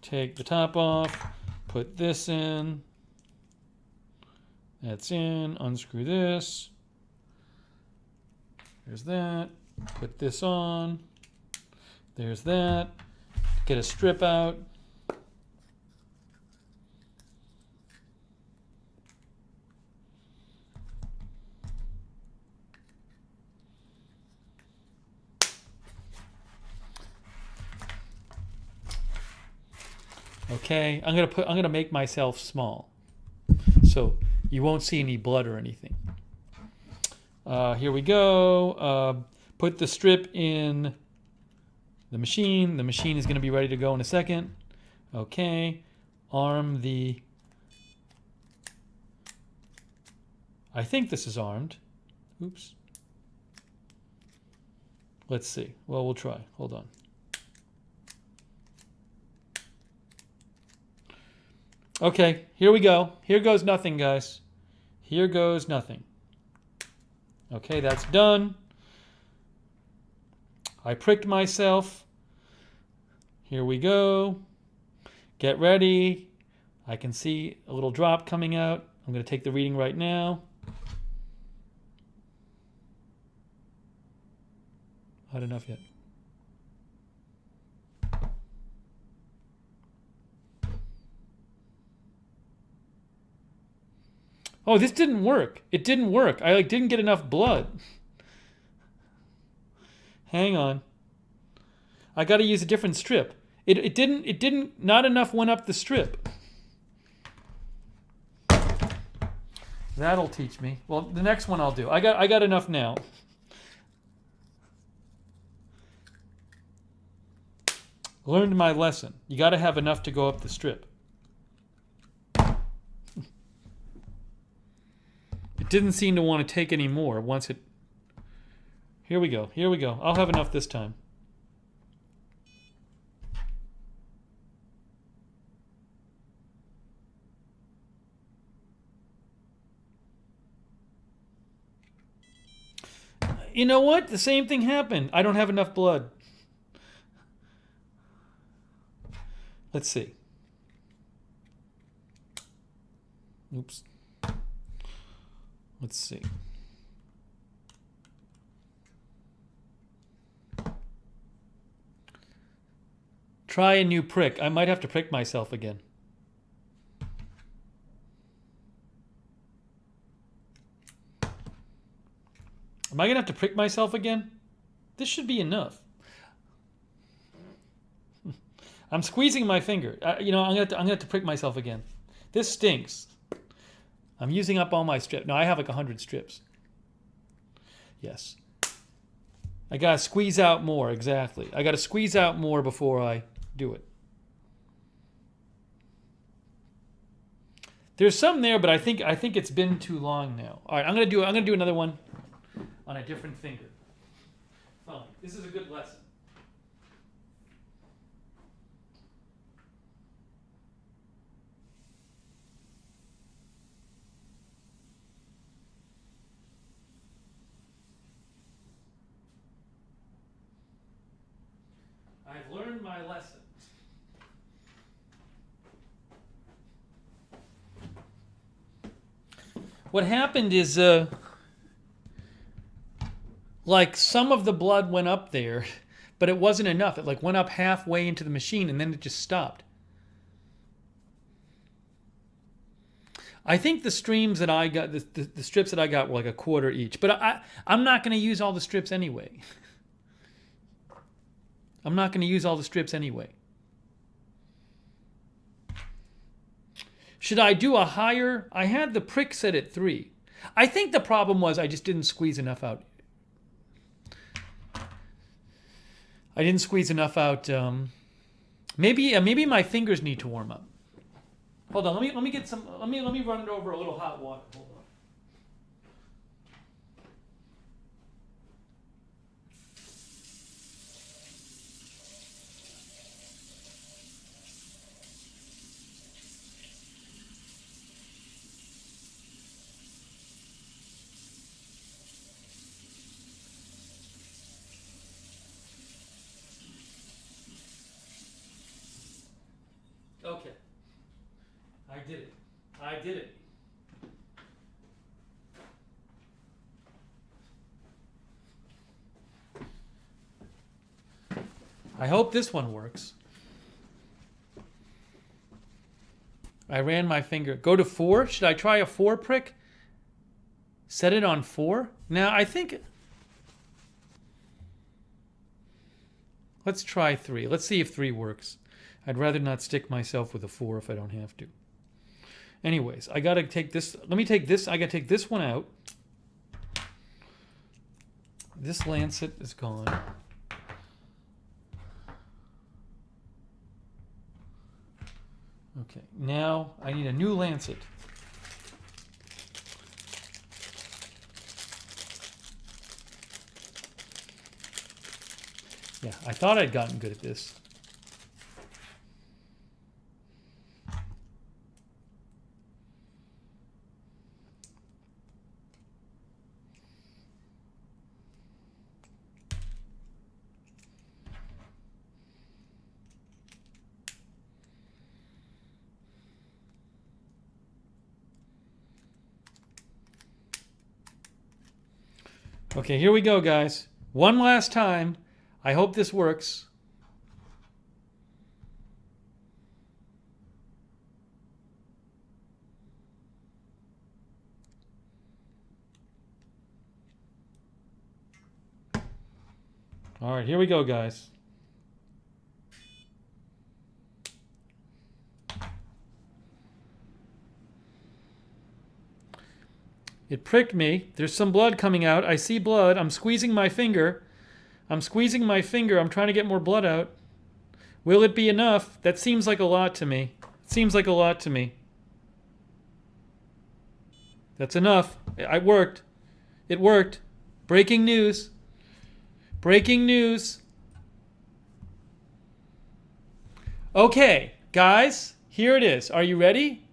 Speaker 1: Take the top off. Put this in. That's in. Unscrew this. There's that. Put this on. There's that. Get a strip out. Okay, I'm gonna make myself small, so you won't see any blood or anything. Here we go. Put the strip in the machine. The machine is going to be ready to go in a second. Okay. Arm the... I think this is armed. Oops. Let's see. Well, we'll try. Hold on. Okay, here we go. Here goes nothing, guys. Here goes nothing. Okay, that's done. I pricked myself. Here we go. Get ready. I can see a little drop coming out. I'm going to take the reading right now. Not enough yet. Oh, this didn't work. It didn't work. I didn't get enough blood. Hang on. I got to use a different strip. It didn't, not enough went up the strip. That'll teach me. Well, the next one I'll do. I got enough now. Learned my lesson. You got to have enough to go up the strip. It didn't seem to want to take any more once it... Here we go. Here we go. I'll have enough this time. You know what? The same thing happened. I don't have enough blood. Let's see. Oops. Let's see. Try a new prick. I might have to prick myself again. Am I going to have to prick myself again? This should be enough. I'm squeezing my finger. I'm going to have to prick myself again. This stinks. I'm using up all my strips. No, I have like 100 strips. Yes. I got to squeeze out more, exactly. I got to squeeze out more before I do it. There's some there, but I think it's been too long now. All right, I'm going to do another one on a different finger. Fine. This is a good lesson. I've learned my lesson. What happened is, like some of the blood went up there, but it wasn't enough. It like went up halfway into the machine and then it just stopped. I think the streams that I got, the strips that I got were like a quarter each, but I'm not going to use all the strips anyway. I'm not going to use all the strips anyway. Should I do a higher? I had the prick set at 3. I think the problem was I just didn't squeeze enough out. I didn't squeeze enough out. Maybe my fingers need to warm up. Hold on. Let me get some. Let me run it over a little hot water. Hold on. did it. I did it. I hope this one works. I ran my finger. Go to 4. Should I try a 4 prick? Set it on 4? Now, I think... Let's try 3. Let's see if 3 works. I'd rather not stick myself with a 4 if I don't have to. Anyways, I got to take this... Let me take this. I got to take this one out. This lancet is gone. Okay, now I need a new lancet. Yeah, I thought I'd gotten good at this. Okay, here we go, guys. One last time. I hope this works. All right, here we go, guys. It pricked me. There's some blood coming out. I see blood. I'm squeezing my finger. I'm squeezing my finger. I'm trying to get more blood out. Will it be enough? That seems like a lot to me. It seems like a lot to me. That's enough. It worked. It worked. Breaking news. Breaking news. Okay, guys, here it is. Are you ready?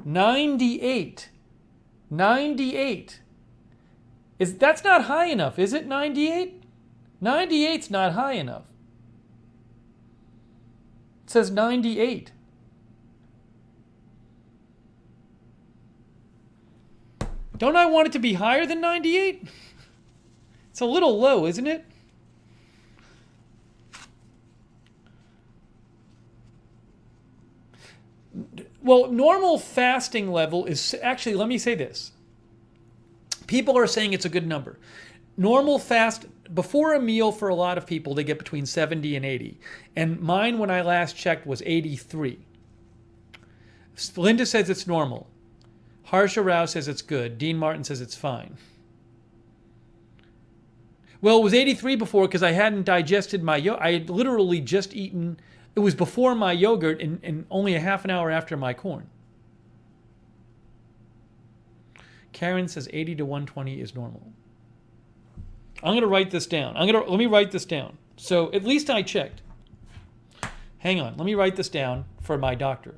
Speaker 1: 98. 98. That's not high enough, is it? 98? 98's not high enough. It says 98. Don't I want it to be higher than 98? It's a little low, isn't it? Well, normal fasting level is actually, let me say this. People are saying it's a good number. Normal fast, before a meal for a lot of people, they get between 70 and 80. And mine, when I last checked, was 83. Linda says it's normal. Harsha Rao says it's good. Dean Martin says it's fine. Well, it was 83 before because I hadn't digested my yogurt. I had literally just eaten. It was before my yogurt and only a half an hour after my corn. Karen says 80 to 120 is normal. I'm going to write this down. Let me write this down. So at least I checked. Hang on. Let me write this down for my doctor.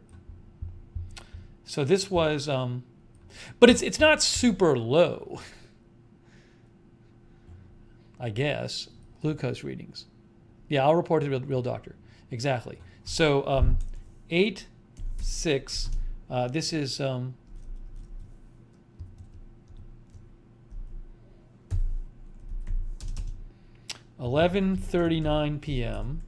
Speaker 1: So this was, but it's not super low, I guess. Glucose readings. Yeah, I'll report to the real doctor. Exactly. So 8, 6. This is 11:39 p.m.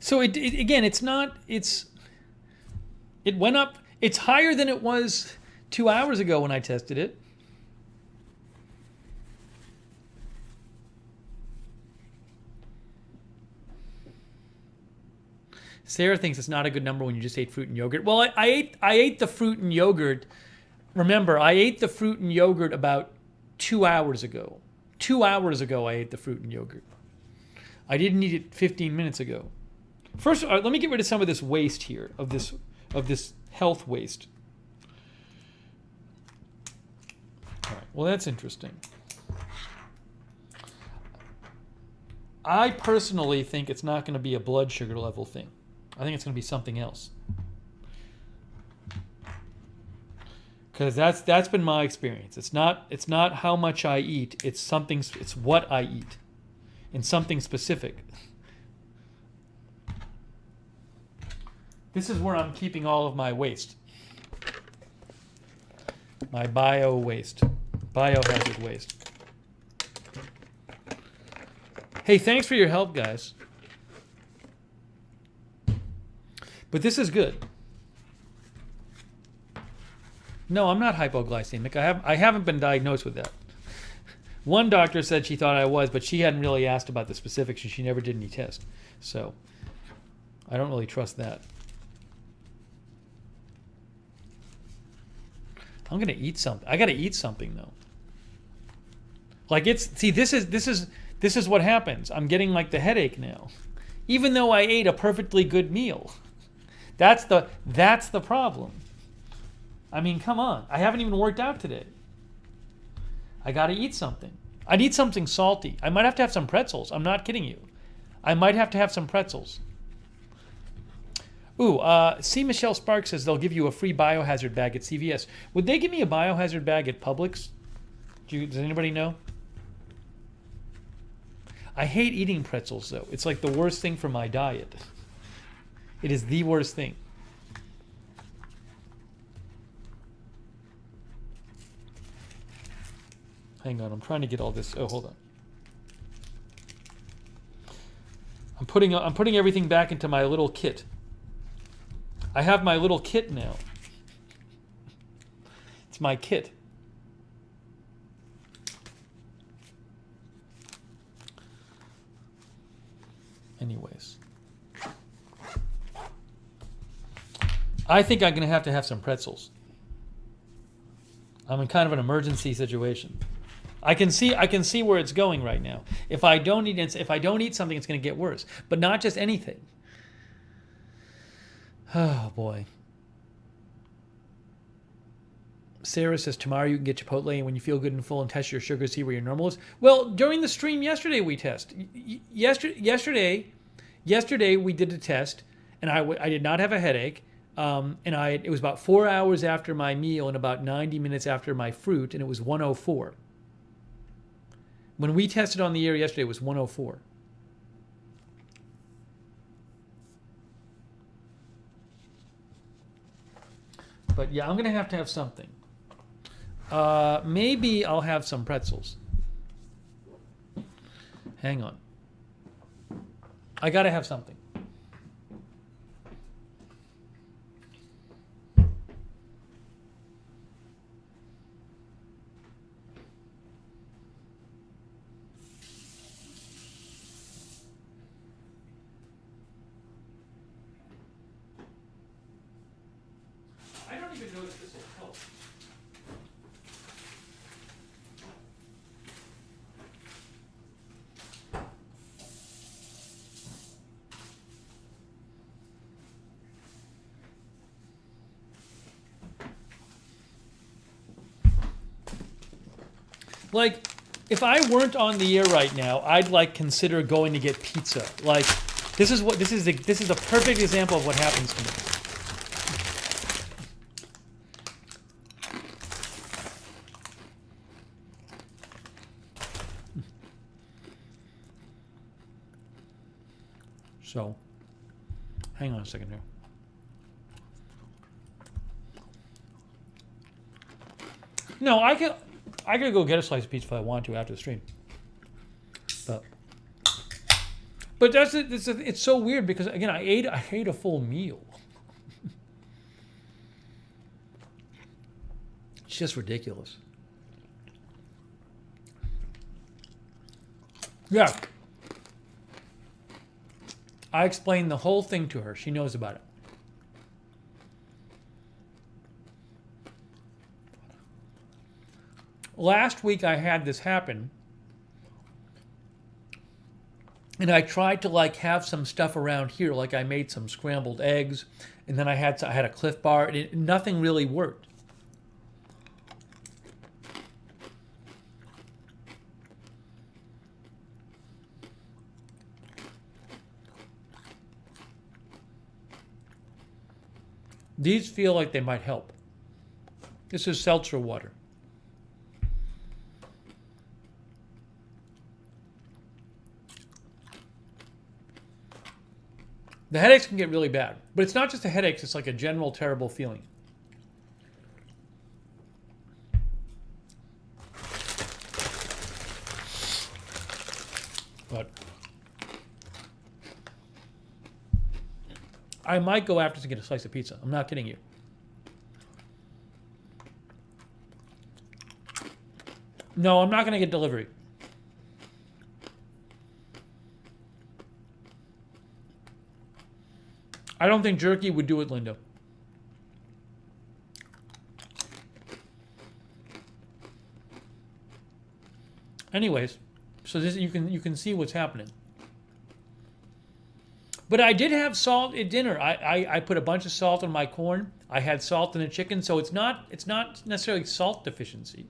Speaker 1: So it again, it went up. It's higher than it was 2 hours ago when I tested it. Sarah thinks it's not a good number when you just ate fruit and yogurt. Well, I ate the fruit and yogurt. Remember, I ate the fruit and yogurt about 2 hours ago. 2 hours ago, I ate the fruit and yogurt. I didn't eat it 15 minutes ago. First, let me get rid of some of this waste here, of this health waste. All right. Well, that's interesting. I personally think it's not going to be a blood sugar level thing. I think it's going to be something else. Because that's been my experience. It's not how much I eat. It's what I eat, and something specific. This is where I'm keeping all of my waste. My biohazard waste. Hey, thanks for your help, guys. But this is good. No, I'm not hypoglycemic. I haven't been diagnosed with that. One doctor said she thought I was, but she hadn't really asked about the specifics, and she never did any tests. So I don't really trust that. I'm gonna eat something. I gotta eat something though. Like this is what happens. I'm getting like the headache now, even though I ate a perfectly good meal. That's the problem. I mean, come on. I haven't even worked out today. I got to eat something. I need something salty. I might have to have some pretzels. I'm not kidding you. I might have to have some pretzels. Ooh, C. Michelle Sparks says they'll give you a free biohazard bag at CVS. Would they give me a biohazard bag at Publix? Does anybody know? I hate eating pretzels, though. It's like the worst thing for my diet. It is the worst thing. Hang on, I'm trying to get all this. Oh, hold on. I'm putting everything back into my little kit. I have my little kit now. It's my kit. Anyways. I think I'm going to have some pretzels. I'm in kind of an emergency situation. I can see where it's going right now. If I don't eat something, it's going to get worse. But not just anything. Oh boy. Sarah says tomorrow you can get Chipotle, and when you feel good and full and test your sugar, see where your normal is. Well, during the stream yesterday we test. Yesterday we did a test, and I did not have a headache. It was about 4 hours after my meal and about 90 minutes after my fruit, and it was 104. When we tested on the air yesterday, it was 104. But yeah, I'm going to have something. Maybe I'll have some pretzels. Hang on. I got to have something. Like, if I weren't on the air right now, I'd like consider going to get pizza. Like, this is a perfect example of what happens to me. So, hang on a second here. No, I could go get a slice of pizza if I want to after the stream. But it's so weird because again I ate a full meal. It's just ridiculous. Yeah. I explained the whole thing to her. She knows about it. Last week I had this happen, and I tried to like have some stuff around here, like I made some scrambled eggs, and then I had a Cliff Bar, and nothing really worked. These feel like they might help. This is seltzer water. The headaches can get really bad. But it's not just the headaches, it's like a general terrible feeling. But I might go after to get a slice of pizza. I'm not kidding you. No, I'm not going to get delivery. I don't think jerky would do it, Linda. Anyways, so this you can see what's happening. But I did have salt at dinner. I put a bunch of salt on my corn. I had salt in the chicken, so it's not necessarily salt deficiency.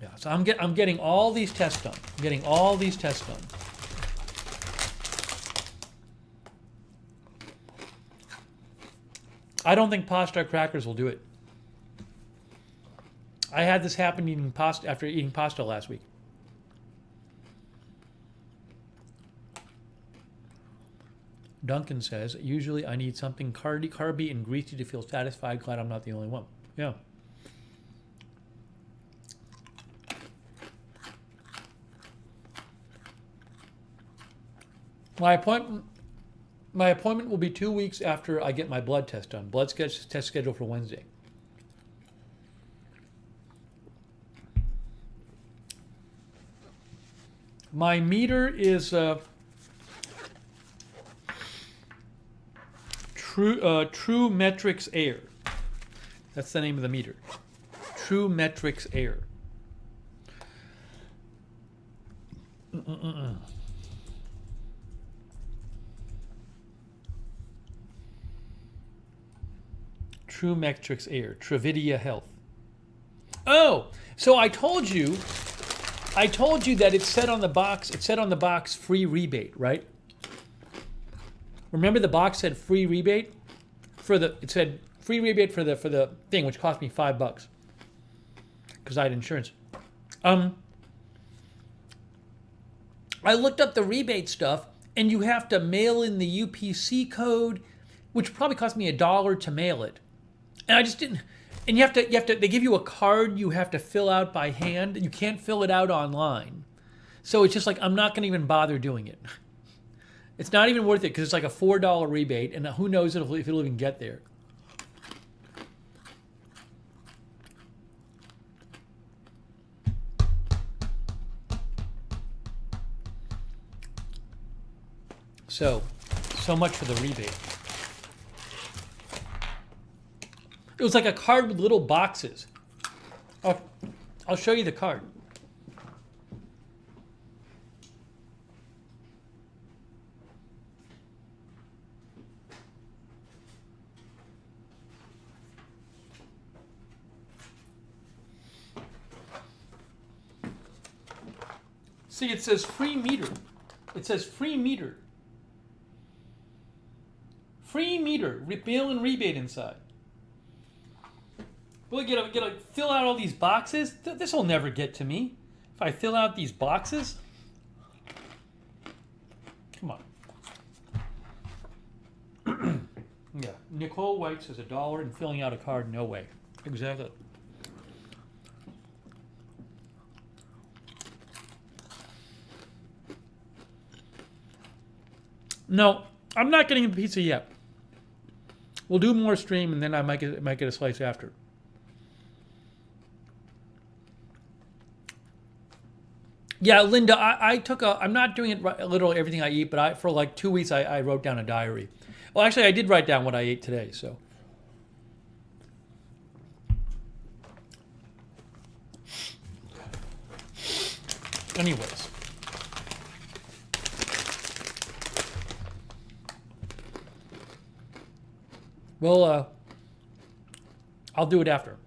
Speaker 1: Yeah, so I'm getting all these tests done. I'm getting all these tests done. I don't think pasta or crackers will do it. I had this happen eating pasta after eating pasta last week. Duncan says, usually I need something carby and greasy to feel satisfied. Glad I'm not the only one. Yeah. My appointment will be 2 weeks after I get my blood test done. Blood test scheduled for Wednesday. My meter is True Metrics Air. That's the name of the meter. True Metrics Air. True Metrics Air, Travidia Health. Oh, so I told you that it said on the box, free rebate, right? Remember the box said free rebate it said free rebate for the thing, which cost me $5 because I had insurance. I looked up the rebate stuff, and you have to mail in the UPC code, which probably cost me $1 to mail it. And I just didn't. And you have to. They give you a card you have to fill out by hand. You can't fill it out online. So it's just like I'm not going to even bother doing it. It's not even worth it because it's like a $4 rebate, and who knows if it'll even get there. So much for the rebate. It was like a card with little boxes. I'll show you the card. See, it says free meter. It says free meter. Free meter. Bill and rebate inside. Will I get to fill out all these boxes? This will never get to me. If I fill out these boxes? Come on. Yeah. Nicole White says $1 and filling out a card, no way. Exactly. No, I'm not getting a pizza yet. We'll do more stream, and then I might get a slice after. Yeah, Linda, I'm not doing it literally everything I eat, but for like 2 weeks I wrote down a diary. Well, actually, I did write down what I ate today, so. Anyways. Well, I'll do it after.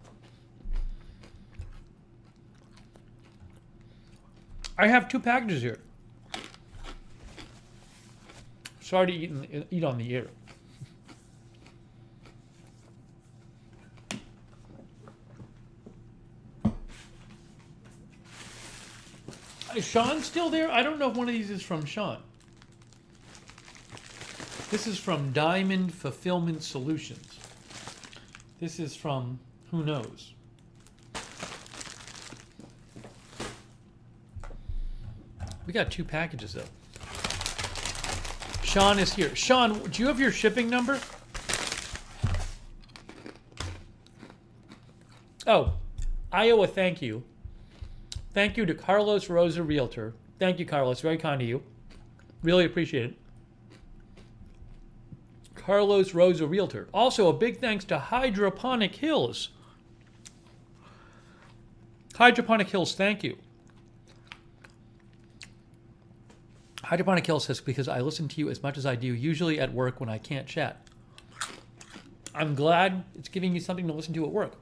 Speaker 1: I have 2 packages here. Sorry to eat on the air. Is Sean still there? I don't know if one of these is from Sean. This is from Diamond Fulfillment Solutions. This is from who knows. We got 2 packages though. Sean is here. Sean, do you have your shipping number? Oh, I owe a thank you. Thank you to Carlos Rosa Realtor. Thank you, Carlos. Very kind of you. Really appreciate it. Carlos Rosa Realtor. Also, a big thanks to Hydroponic Hills. Hydroponic Hills, thank you. Hydroponic Hills says, because I listen to you as much as I do, usually at work when I can't chat. I'm glad it's giving you something to listen to at work.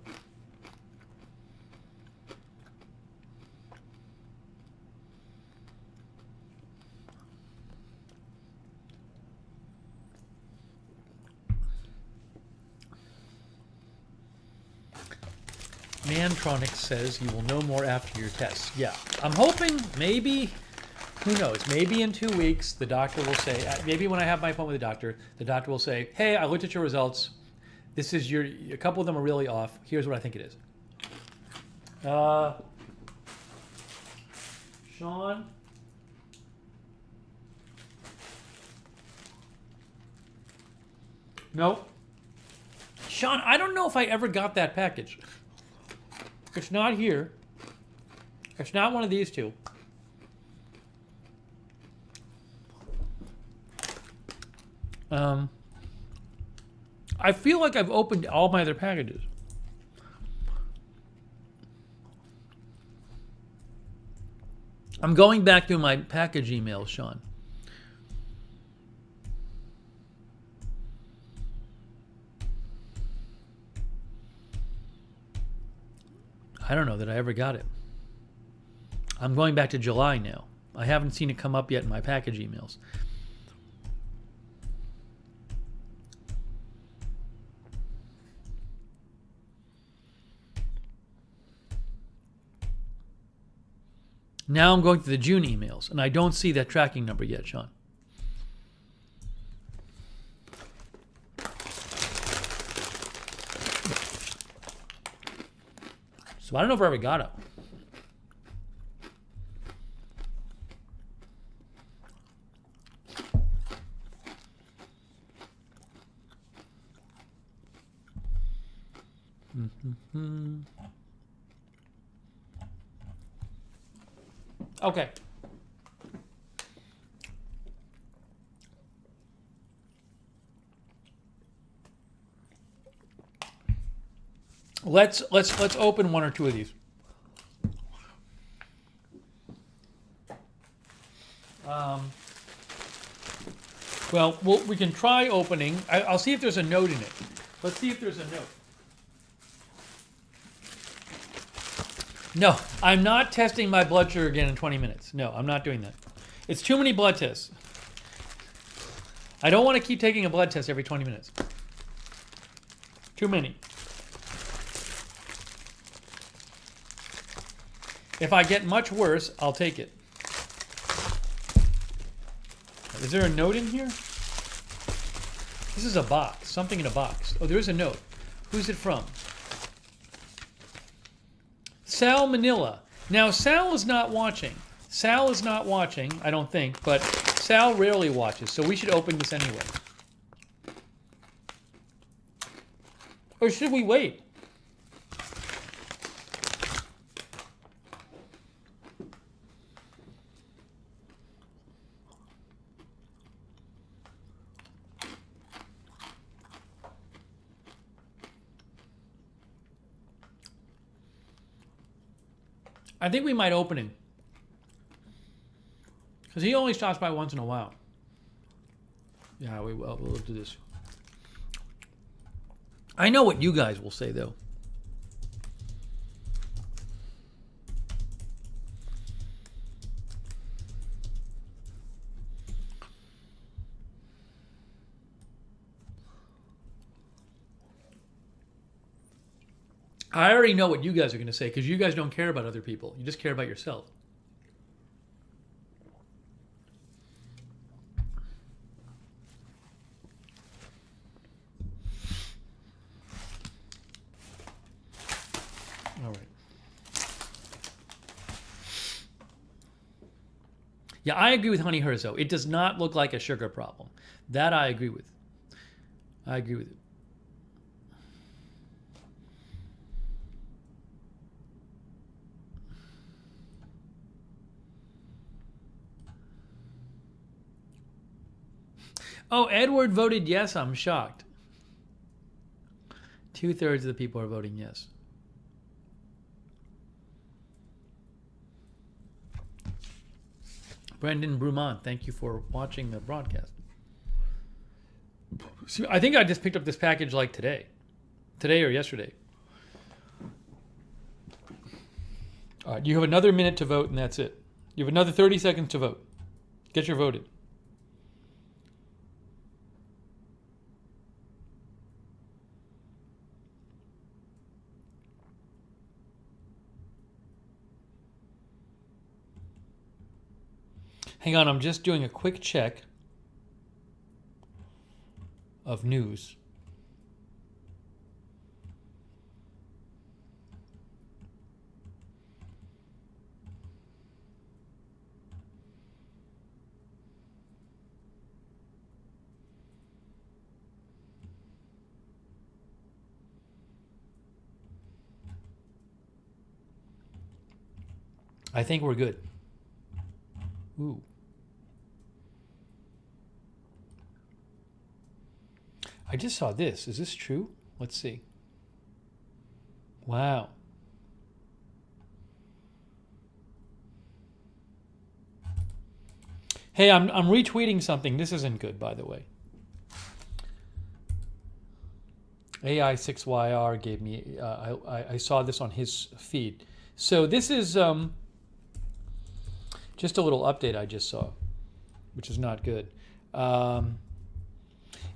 Speaker 1: Mantronic says you will know more after your tests. Yeah, I'm hoping maybe, who knows, maybe in 2 weeks the doctor will say, maybe when I have my appointment with the doctor will say, hey, I looked at your results. This is a couple of them are really off. Here's what I think it is. Sean? Nope. Sean, I don't know if I ever got that package. It's not here. It's not one of these 2. I feel like I've opened all my other packages. I'm going back through my package emails, Sean. I don't know that I ever got it. I'm going back to July now. I haven't seen it come up yet in my package emails. Now I'm going to the June emails, and I don't see that tracking number yet, Sean. So I don't know if I ever got it. Okay. Let's open 1 or 2 of these. Well, we can try opening. I'll see if there's a note in it. Let's see if there's a note. No, I'm not testing my blood sugar again in 20 minutes. No, I'm not doing that. It's too many blood tests. I don't want to keep taking a blood test every 20 minutes. Too many. If I get much worse, I'll take it. Is there a note in here? This is a box. Something in a box. Oh, there is a note. Who's it from? Sal Manila. Now, Sal is not watching. Sal is not watching, I don't think, but Sal rarely watches, so we should open this anyway. Or should we wait? I think we might open him. Because he only stops by once in a while. Yeah, we'll do this. I know what you guys will say, though. I already know what you guys are going to say because you guys don't care about other people. You just care about yourself. All right. Yeah, I agree with Honey Herzo. It does not look like a sugar problem. That I agree with. I agree with it. Oh, Edward voted yes. I'm shocked. 2/3 of the people are voting yes. Brendan Brumont, thank you for watching the broadcast. I think I just picked up this package like today or yesterday. All right, you have another minute to vote, and that's it. You have another 30 seconds to vote. Get your vote in. Hang on, I'm just doing a quick check of news. I think we're good. Ooh. I just saw this. Is this true? Let's see. Wow. Hey, I'm retweeting something. This isn't good, by the way. AI6YR gave me. I saw this on his feed. So this is just a little update I just saw, which is not good.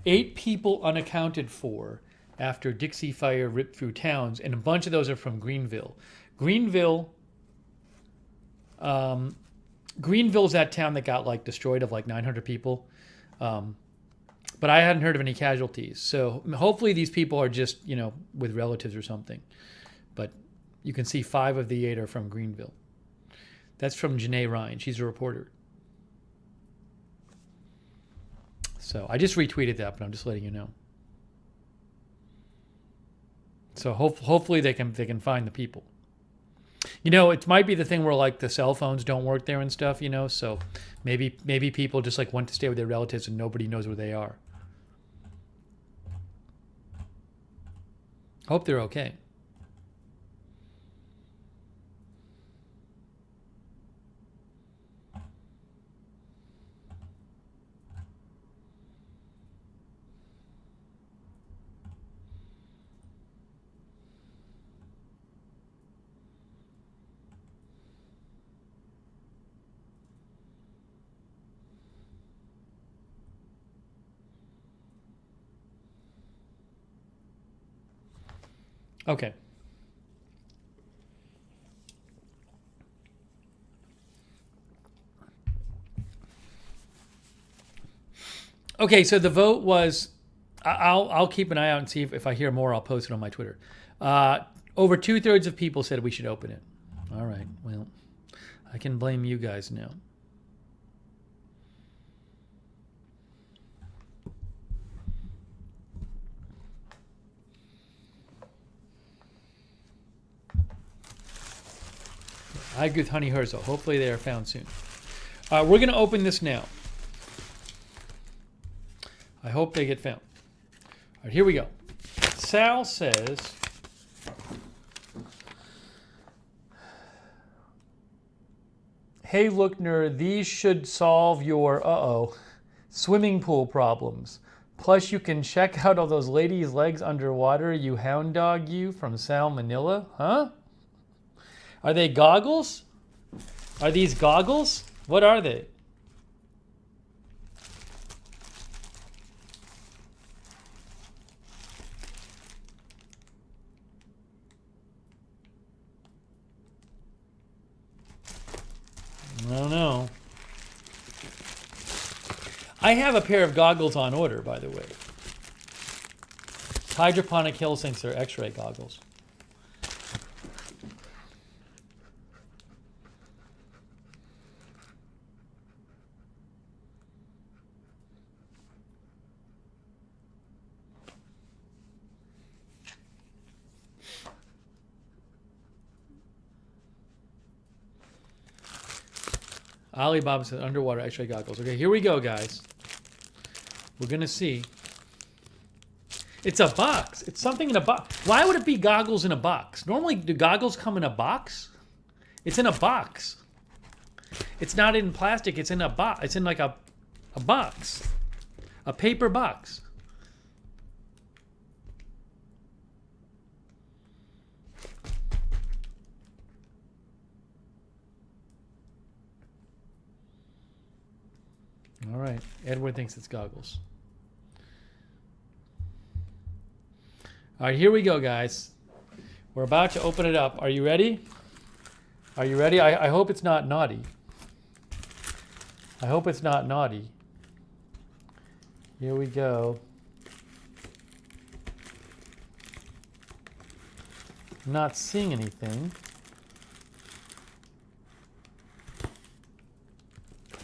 Speaker 1: 8 people unaccounted for after Dixie Fire ripped through towns, and a bunch of those are from Greenville. Greenville's that town that got like destroyed of like 900 people. But I hadn't heard of any casualties. So hopefully these people are just, with relatives or something. But you can see 5 of the 8 are from Greenville. That's from Janae Ryan. She's a reporter. So I just retweeted that, but I'm just letting you know. So hopefully they can find the people. It might be the thing where like the cell phones don't work there and stuff, so maybe people just like went to stay with their relatives and nobody knows where they are. Hope they're okay. Okay. Okay, so the vote was, I'll keep an eye out and see if I hear more. I'll post it on my Twitter. Over 2/3 of people said we should open it. All right, well, I can blame you guys now. I agree with Honey Herzo. Hopefully they are found soon. We're going to open this now. I hope they get found. All right, here we go. Sal says, hey, Lookner, these should solve your, swimming pool problems. Plus, you can check out all those ladies' legs underwater, you hound dog you, from Sal Manila. Huh? Are they goggles? Are these goggles? What are they? I have a pair of goggles on order, by the way. Hydroponic Hill thinks they're X-ray goggles. Alibaba said underwater X-ray goggles. Okay, here we go, guys. We're gonna see. It's a box. It's something in a box. Why would it be goggles in a box? Normally, do goggles come in a box? It's in a box. It's not in plastic. It's in a box. It's in like a box, a paper box. All right, Edward thinks it's goggles. All right, here we go, guys. We're about to open it up. Are you ready? Are you ready? I hope it's not naughty. I hope it's not naughty. Here we go. I'm not seeing anything.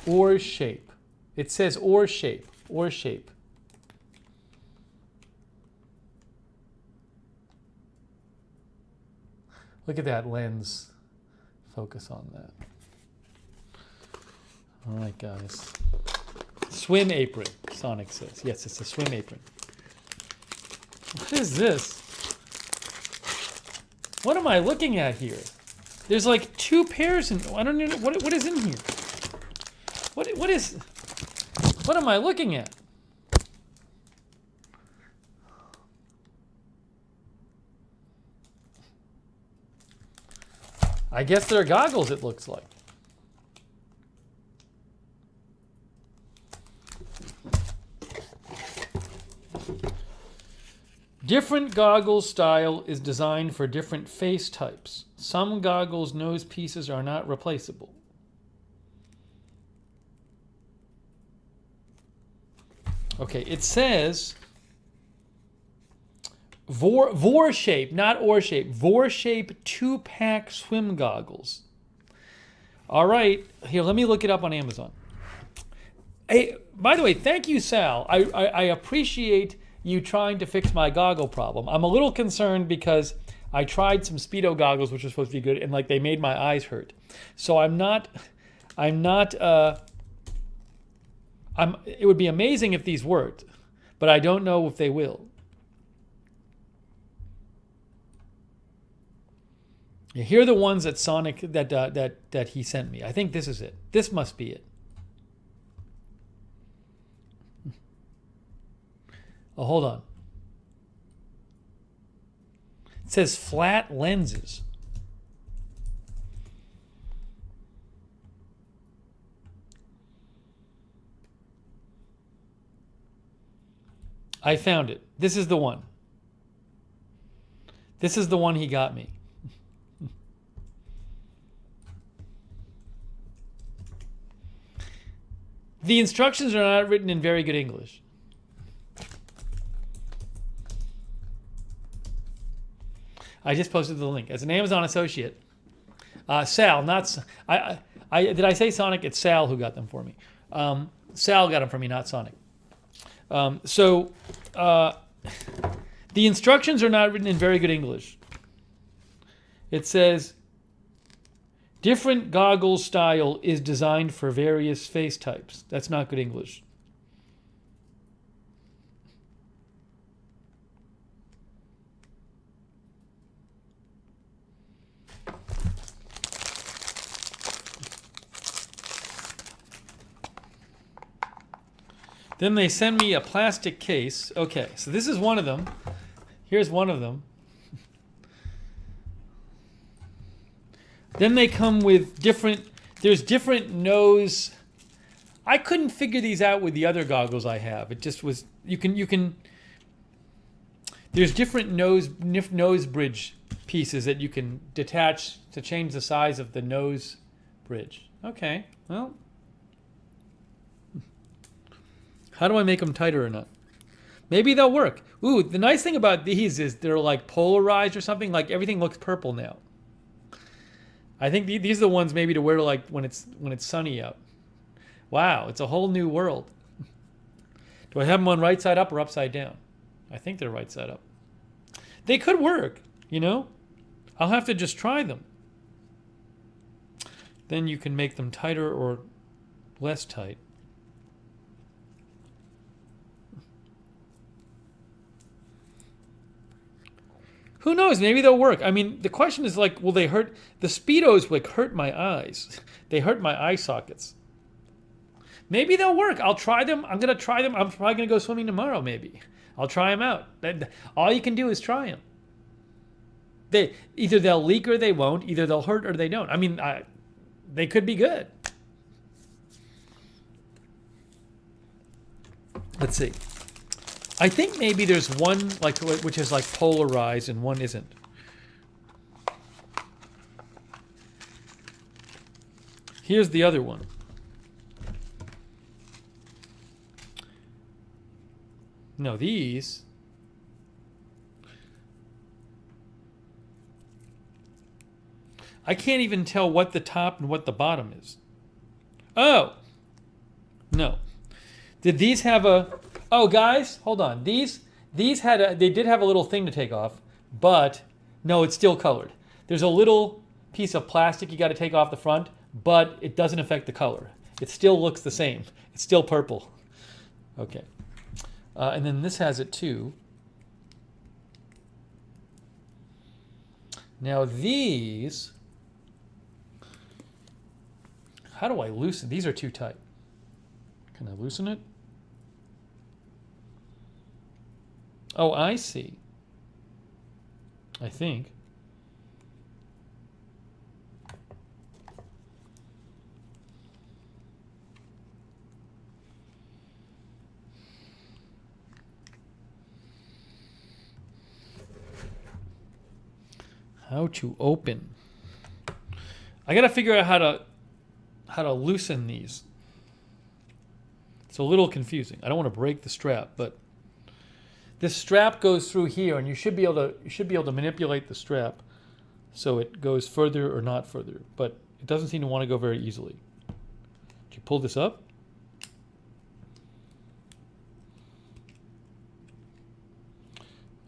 Speaker 1: Or shape. It says or shape. Or shape. Look at that lens. Focus on that. All right, guys. Swim apron, Sonic says. Yes, it's a swim apron. What is this? What am I looking at here? There's like two pairs, and I don't even know what is in here. What am I looking at? I guess they're goggles, it looks like. Different goggle style is designed for different face types. Some goggles' nose pieces are not replaceable. Okay, it says Vor shape, not or shape. Vor shape 2-pack swim goggles. All right, here, let me look it up on Amazon. Hey, by the way, thank you, Sal. I appreciate you trying to fix my goggle problem. I'm a little concerned because I tried some Speedo goggles, which are supposed to be good, and like they made my eyes hurt. So it would be amazing if these worked, but I don't know if they will. Here are the ones that Sonic that he sent me. I think this is it. This must be it. Oh, hold on. It says flat lenses. I found it. This is the one. This is the one he got me. The instructions are not written in very good English. I just posted the link. As an Amazon associate, Sal, not did I say Sonic? It's Sal who got them for me. Sal got them for me, not Sonic. The instructions are not written in very good English. It says, different goggle style is designed for various face types. That's not good English. Then they send me a plastic case. Okay, so this is one of them. Here's one of them. Then they come with there's different nose. I couldn't figure these out with the other goggles I have. It just was, there's different nose bridge pieces that you can detach to change the size of the nose bridge. Okay, well. How do I make them tighter or not? Maybe they'll work. Ooh, the nice thing about these is they're like polarized or something. Like everything looks purple now. I think these are the ones maybe to wear like when it's sunny out. Wow, it's a whole new world. Do I have them on right side up or upside down? I think they're right side up. They could work, you know? I'll have to just try them. Then you can make them tighter or less tight. Who knows? Maybe they'll work. I mean, the question is like, will they hurt? The Speedos like hurt my eyes. They hurt my eye sockets. Maybe they'll work. I'll try them. I'm going to try them. I'm probably going to go swimming tomorrow maybe. I'll try them out. All you can do is try them. Either they'll leak or they won't. Either they'll hurt or they don't. I mean, they could be good. Let's see. I think maybe there's one like which is like polarized and one isn't. Here's the other one. No, these. I can't even tell what the top and what the bottom is. Oh. No. Did these have a... Oh, guys, hold on. These they did have a little thing to take off, but no, it's still colored. There's a little piece of plastic you got to take off the front, but it doesn't affect the color. It still looks the same. It's still purple. Okay. And then this has it too. Now these, how do I loosen? These are too tight. Can I loosen it? Oh, I see. I think. How to open. I gotta figure out how to loosen these. It's a little confusing. I don't want to break the strap, but this strap goes through here, and you should be able to manipulate the strap so it goes further or not further, but it doesn't seem to want to go very easily. Did you pull this up?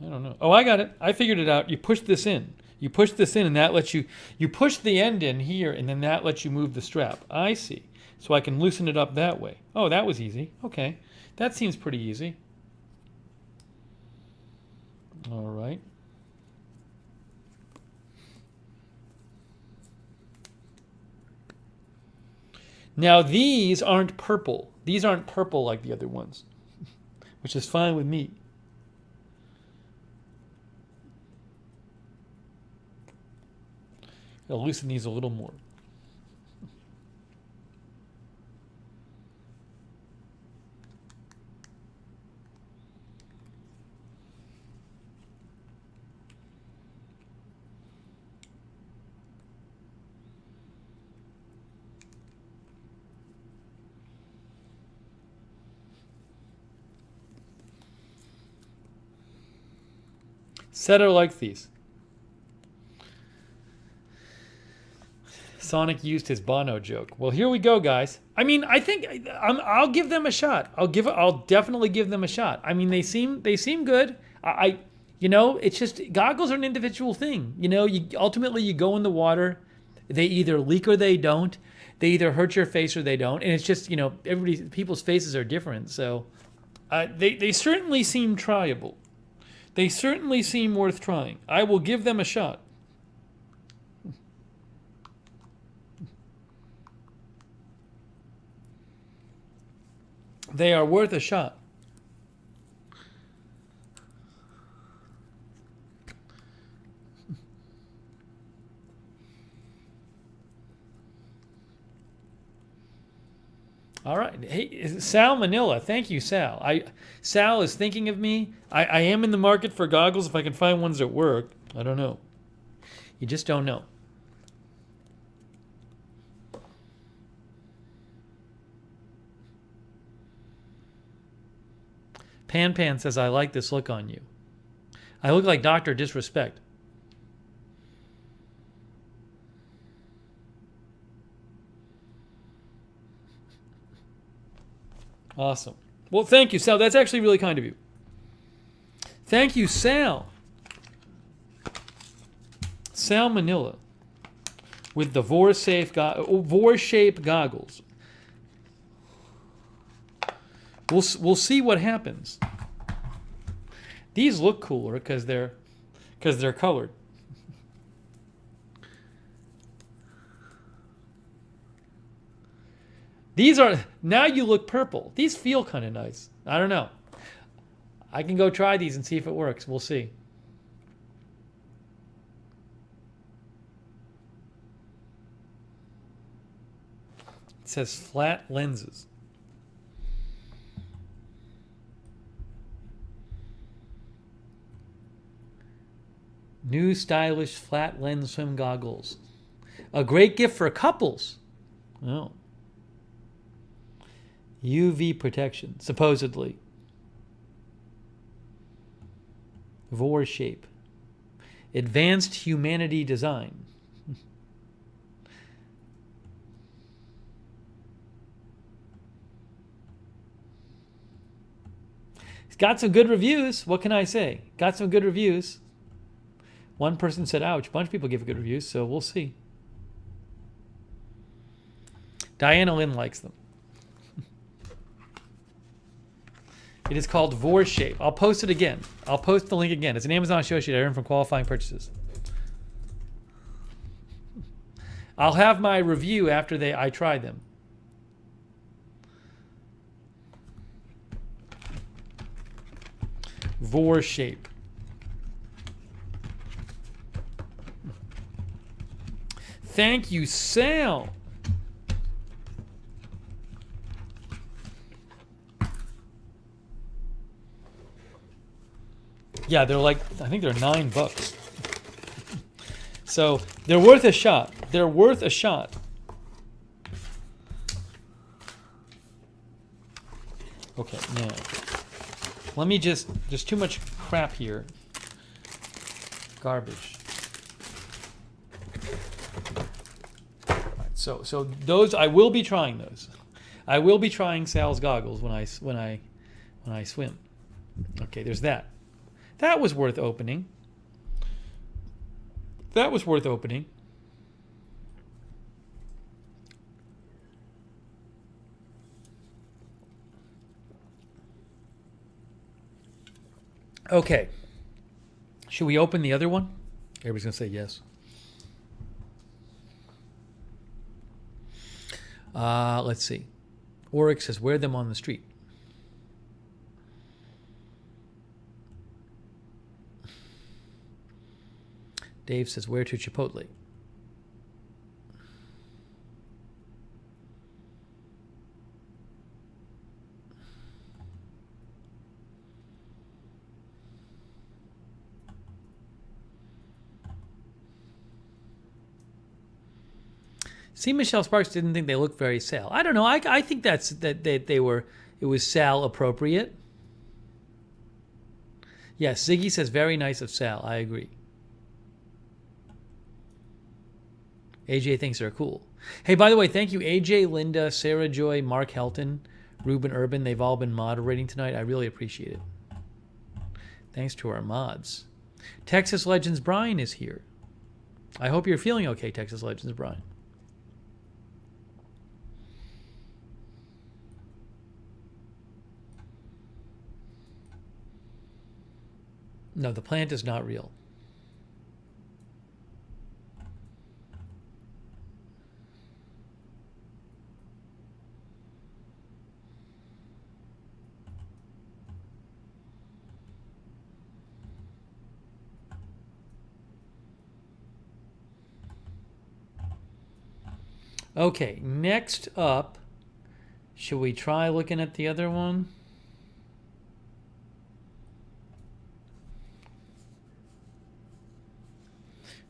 Speaker 1: I don't know. Oh, I got it. I figured it out. You push this in. You push this in, and that lets you push the end in here, and then that lets you move the strap. I see. So I can loosen it up that way. Oh, that was easy. Okay. That seems pretty easy. All right. Now these aren't purple. These aren't purple like the other ones, which is fine with me. I'll loosen these a little more. Setter likes these. Sonic used his Bono joke. Well, here we go, guys. I mean, I think I'll give them a shot. I'll definitely give them a shot. I mean, they seem good. You know, it's just goggles are an individual thing. You know, ultimately you go in the water, they either leak or they don't. They either hurt your face or they don't. And it's just, you know, people's faces are different. So they certainly seem tryable. They certainly seem worth trying. I will give them a shot. They are worth a shot. All right. Hey, Sal Manila. Thank you, Sal. Sal is thinking of me. I am in the market for goggles if I can find ones that work. I don't know. You just don't know. Pan Pan says, I like this look on you. I look like Dr. Disrespect. Awesome. Well, thank you, Sal. That's actually really kind of you. Thank you, Sal. Sal Manila with the Vor-shape goggles. We'll see what happens. These look cooler because they're colored. These are, now you look purple. These feel kind of nice. I don't know. I can go try these and see if it works. We'll see. It says flat lenses. New stylish flat lens swim goggles. A great gift for couples. Oh. UV protection, supposedly. Vor-shape. Advanced humanity design. It's got some good reviews. What can I say? Got some good reviews. One person said, ouch. A bunch of people give good reviews, so we'll see. Diana Lynn likes them. It is called Vor-shape. I'll post it again. I'll post the link again. It's an Amazon associate I earned from qualifying purchases. I'll have my review after I try them. Vor-shape. Thank you, Sal. Yeah, they're like, I think they're $9. So they're worth a shot. They're worth a shot. Okay, now let me there's too much crap here. Garbage. All right, so those, I will be trying those. I will be trying Sal's goggles when I swim. Okay, there's that. That was worth opening. That was worth opening. Okay. Should we open the other one? Everybody's going to say yes. Let's see. Oryx says, wear them on the street. Dave says, where to Chipotle? See, Michelle Sparks didn't think they looked very Sal. I don't know. I think it was Sal appropriate. Yes, Ziggy says, very nice of Sal. I agree. AJ thinks they're cool. Hey, by the way, thank you, AJ, Linda, Sarah Joy, Mark Helton, Ruben Urban. They've all been moderating tonight. I really appreciate it. Thanks to our mods. Texas Legends Brian is here. I hope you're feeling okay, Texas Legends Brian. No, the plant is not real. Okay, next up, should we try looking at the other one?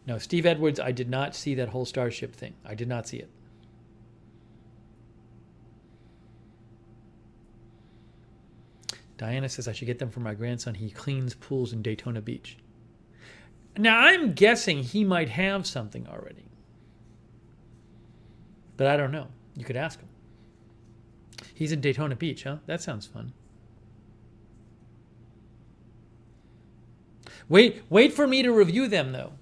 Speaker 1: No, Steve Edwards, I did not see that whole Starship thing. I did not see it. Diana says I should get them for my grandson. He cleans pools in Daytona Beach. Now, I'm guessing he might have something already. But I don't know. You could ask him. He's in Daytona Beach, huh? That sounds fun. Wait for me to review them, though.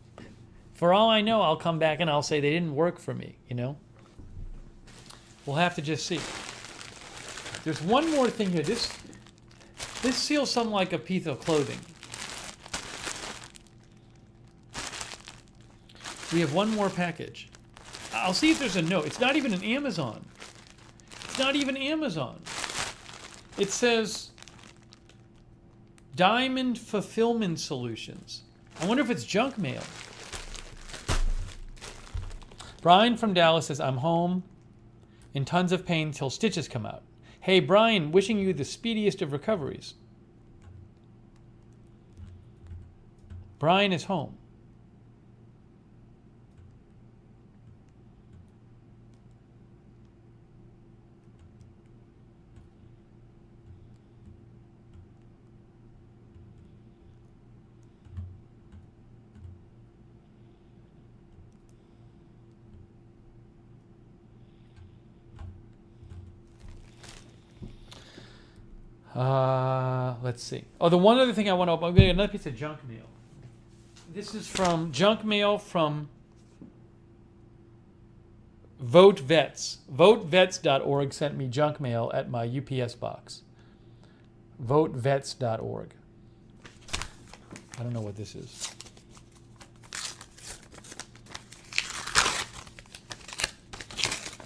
Speaker 1: For all I know, I'll come back and I'll say they didn't work for me, you know? We'll have to just see. There's one more thing here. This feels something like a piece of clothing. We have one more package. I'll see if there's a note. It's not even an Amazon. It's not even Amazon. It says Diamond Fulfillment Solutions. I wonder if it's junk mail. Brian from Dallas says, I'm home in tons of pain till stitches come out. Hey, Brian, wishing you the speediest of recoveries. Brian is home. Let's see. Oh, the one other thing I want to open, I'm getting another piece of junk mail. This is from junk mail from Vote Vets. VoteVets.org sent me junk mail at my UPS box. VoteVets.org. I don't know what this is.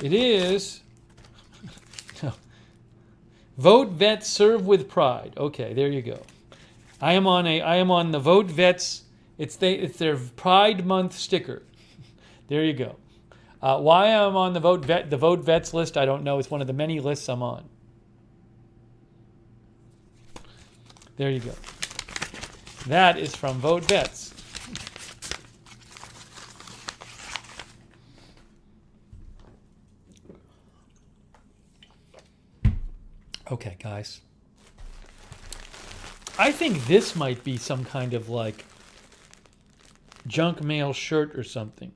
Speaker 1: It is... Vote Vets, serve with pride. Okay, there you go. I am on the Vote Vets. It's their Pride Month sticker. There you go. Why I'm on the Vote Vets list, I don't know. It's one of the many lists I'm on. There you go. That is from Vote Vets. Okay, guys. I think this might be some kind of like junk mail shirt or something.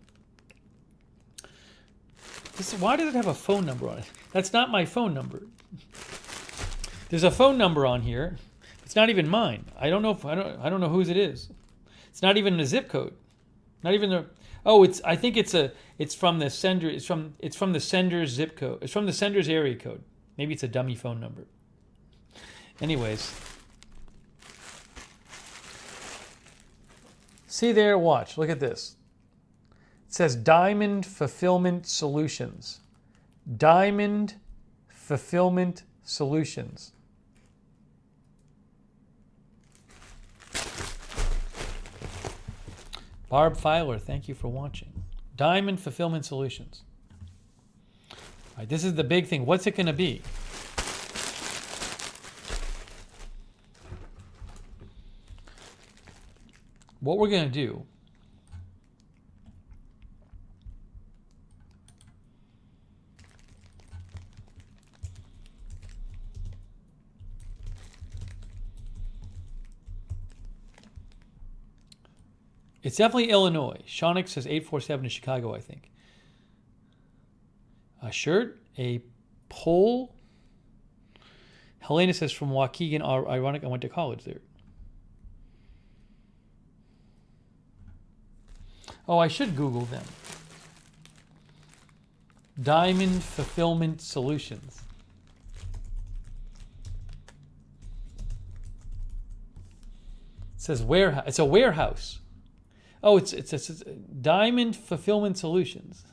Speaker 1: Why does it have a phone number on it? That's not my phone number. There's a phone number on here. It's not even mine. I don't know whose it is. It's not even a zip code. Not even the. Oh, I think it's from the sender. It's from the sender's zip code. It's from the sender's area code. Maybe it's a dummy phone number. Anyways. See there, watch. Look at this. It says Diamond Fulfillment Solutions. Diamond Fulfillment Solutions. Barb Filer, thank you for watching. Diamond Fulfillment Solutions. All right, this is the big thing. What's it going to be? What we're going to do it's definitely Illinois. Shonix says 847 to Chicago, I think. A shirt, a pole. Helena says from Waukegan. Ironic, I went to college there. Oh, I should Google them. Diamond Fulfillment Solutions. It says warehouse. It's a warehouse. Oh, it's Diamond Fulfillment Solutions.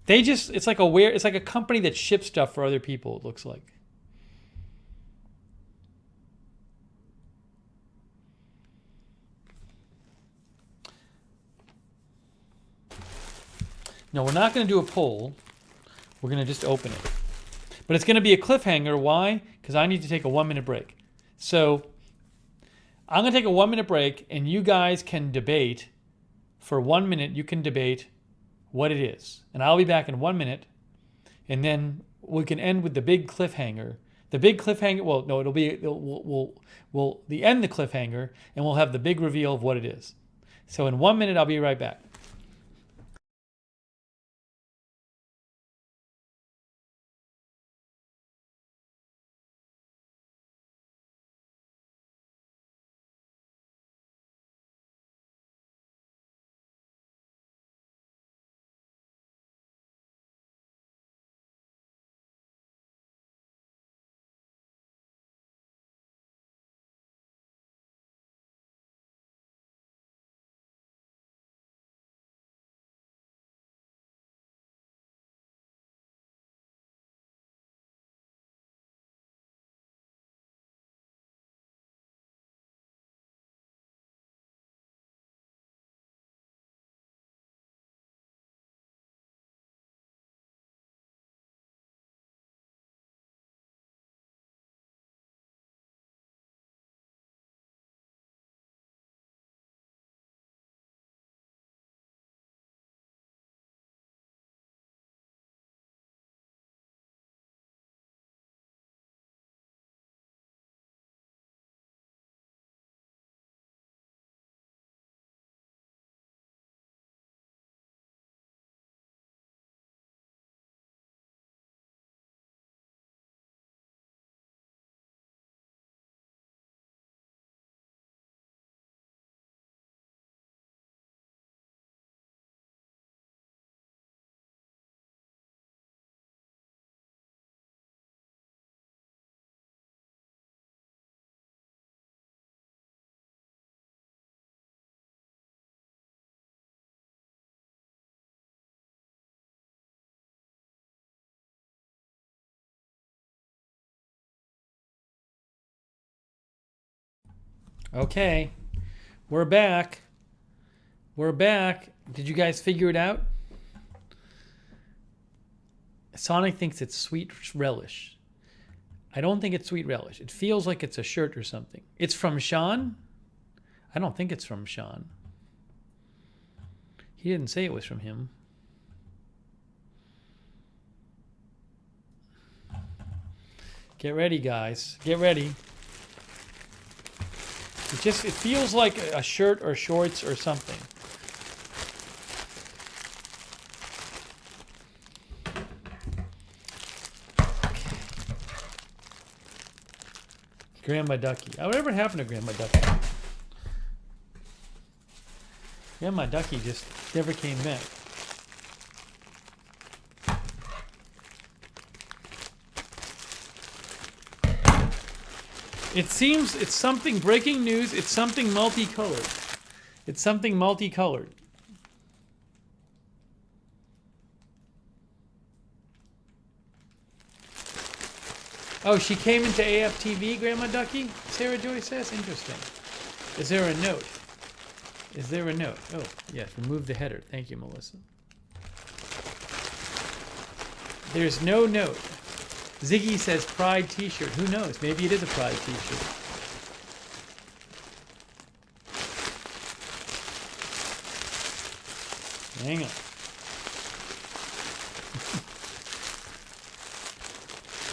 Speaker 1: It's like a company that ships stuff for other people, it looks like. No, we're not going to do a poll. We're going to just open it. But it's going to be a cliffhanger. Why? Because I need to take a 1-minute break. So I'm going to take a 1-minute break, and you guys can debate for 1 minute. You can debate what it is. And I'll be back in 1 minute. And then we can end with the big cliffhanger. The big cliffhanger, well, no, we'll end the cliffhanger, and we'll have the big reveal of what it is. So in 1 minute, I'll be right back. Okay, we're back. We're back. Did you guys figure it out? Sonic thinks it's sweet relish. I don't think it's sweet relish. It feels like it's a shirt or something. It's from Sean? I don't think it's from Sean. He didn't say it was from him. Get ready, guys. Get ready. It feels like a shirt or shorts or something. Okay. Grandma Ducky. Whatever happened to Grandma Ducky? Grandma Ducky just never came back. It seems it's something breaking news. It's something multicolored. It's something multicolored. Oh, she came into AFTV, Grandma Ducky? Sarah Joy says. Interesting. Is there a note? Is there a note? Oh, yes. Remove the header. Thank you, Melissa. There's no note. Ziggy says Pride t-shirt. Who knows? Maybe it is a Pride t-shirt. Hang on.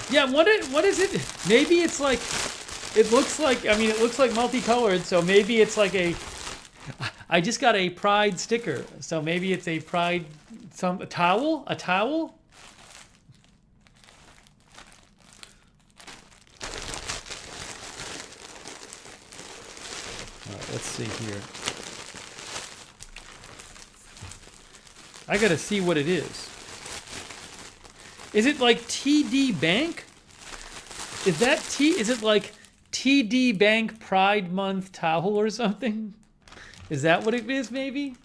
Speaker 1: Yeah, what is it? Maybe it's like, it looks like multicolored, so maybe it's like I just got a Pride sticker, so maybe it's a Pride, a towel? A towel? Let's see here. I gotta see what it is. Is it like TD Bank? Is it like TD Bank Pride Month towel or something? Is that what it is, maybe?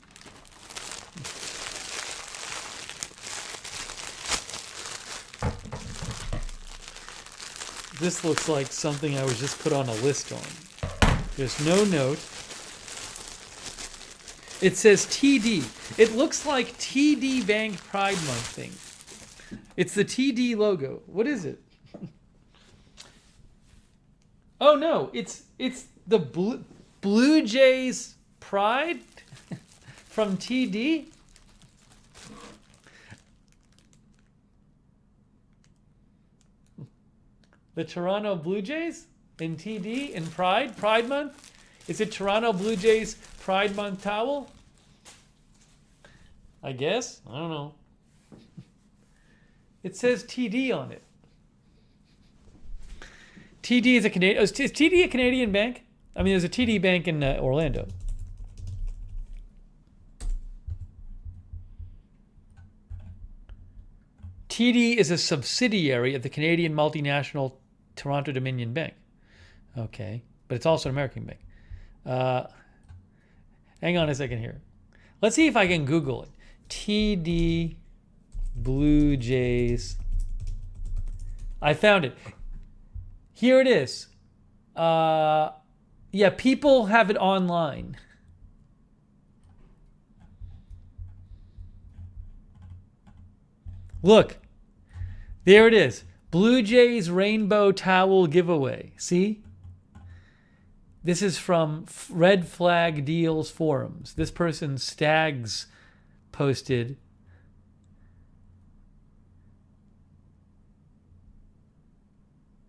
Speaker 1: This looks like something I was just put on a list on. There's no note. It says TD. It looks like TD Bank Pride Month thing. It's the TD logo. What is it? Oh no, it's the Blue Jays Pride from TD. The Toronto Blue Jays in TD in Pride Month? Is it Toronto Blue Jays Pride Month towel? I guess. I don't know. It says TD on it. TD is a Canadian. Is TD a Canadian bank? I mean, there's a TD bank in Orlando. TD is a subsidiary of the Canadian multinational Toronto Dominion Bank. Okay, but it's also an American bank. Hang on a second here. Let's see if I can Google it. TD Blue Jays. I found it. Here it is. Yeah, people have it online. Look. There it is. Blue Jays Rainbow Towel Giveaway. See? This is from Red Flag Deals forums. This person, Stags, posted.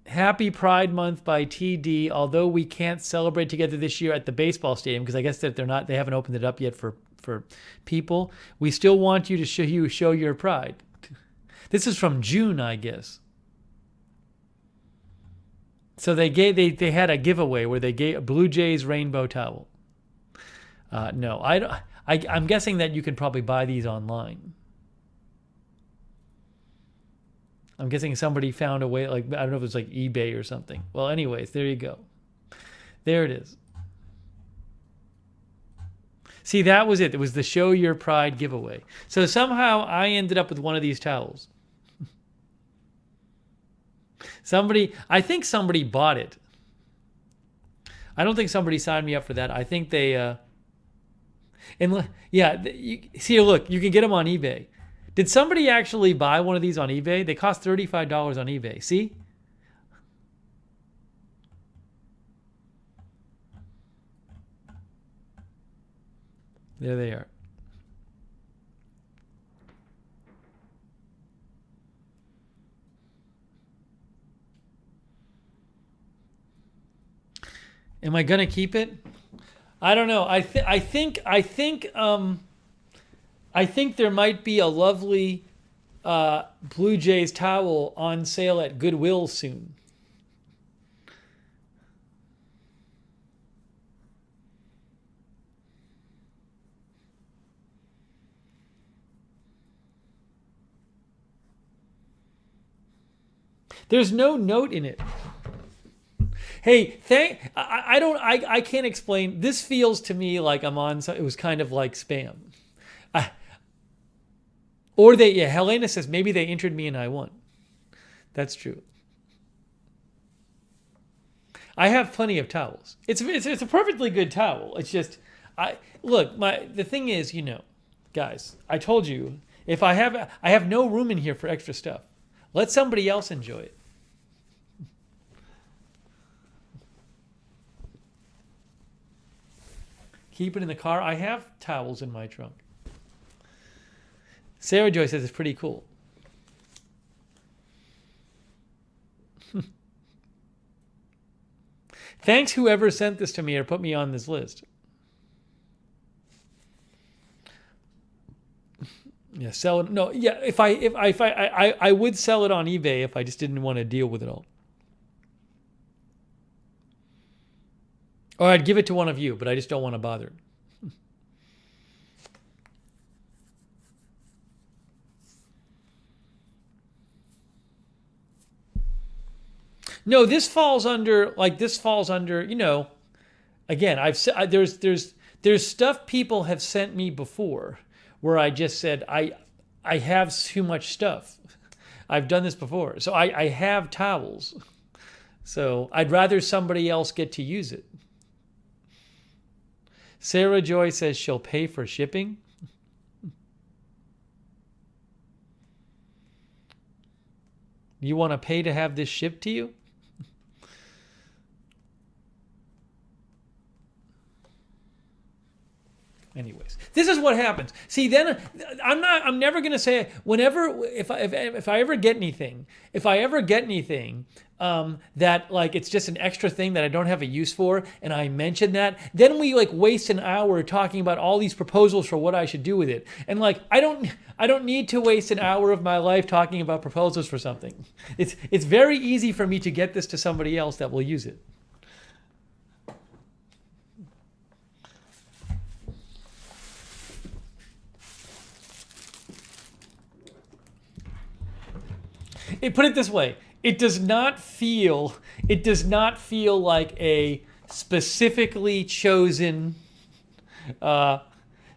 Speaker 1: Happy Pride Month by TD. Although we can't celebrate together this year at the baseball stadium, because I guess that they haven't opened it up yet for people, we still want you to show your pride. This is from June, I guess. So they had a giveaway where they gave a Blue Jays rainbow towel. No, I'm guessing that you can probably buy these online. I'm guessing somebody found a way, like, I don't know if it's like eBay or something. Well, anyways, there you go. There it is. See, that was it. It was the Show Your Pride giveaway. So somehow I ended up with one of these towels. I think somebody bought it. I don't think somebody signed me up for that. I think they, see, look, you can get them on eBay. Did somebody actually buy one of these on eBay? They cost $35 on eBay. See? There they are. Am I gonna keep it? I don't know. I think there might be a lovely Blue Jays towel on sale at Goodwill soon. There's no note in it. Hey, I can't explain. This feels to me like I'm on. It was kind of like spam. Helena says maybe they entered me and I won. That's true. I have plenty of towels. It's a perfectly good towel. It's just, the thing is, guys, I told you, if I have no room in here for extra stuff. Let somebody else enjoy it. Keep it in the car. I have towels in my trunk. Sarah Joy says it's pretty cool. Thanks whoever sent this to me or put me on this list. Yeah, sell it. No, yeah. If I would sell it on eBay if I just didn't want to deal with it all. Or I'd give it to one of you, but I just don't want to bother. No, this falls under, again, there's stuff people have sent me before where I just said, I have too much stuff. I've done this before. So I have towels. So I'd rather somebody else get to use it. Sarah Joy says she'll pay for shipping. You want to pay to have this shipped to you? Anyways, this is what happens. See, then I'm never going to say, if I ever get anything, that like it's just an extra thing that I don't have a use for, and I mention that, then we like waste an hour talking about all these proposals for what I should do with it. And like I don't need to waste an hour of my life talking about proposals for something. It's very easy for me to get this to somebody else that will use it. Put it this way, it does not feel like a specifically chosen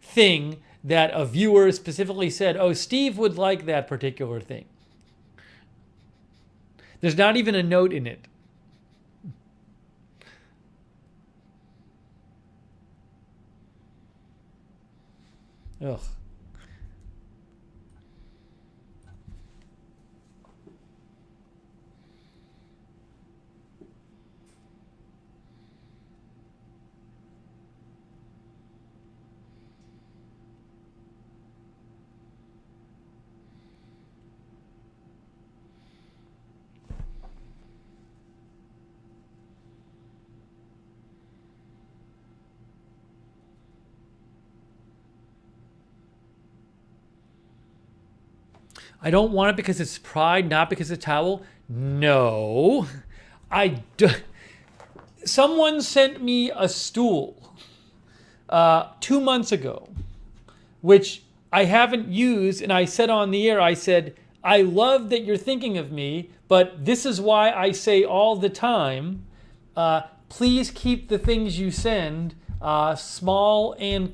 Speaker 1: thing that a viewer specifically said, oh, Steve would like that particular thing. There's not even a note in it. Ugh. I don't want it because it's pride, not because it's towel. No. Someone sent me a stool 2 months ago, which I haven't used, and I said on the air, I said, I love that you're thinking of me, but this is why I say all the time, please keep the things you send small and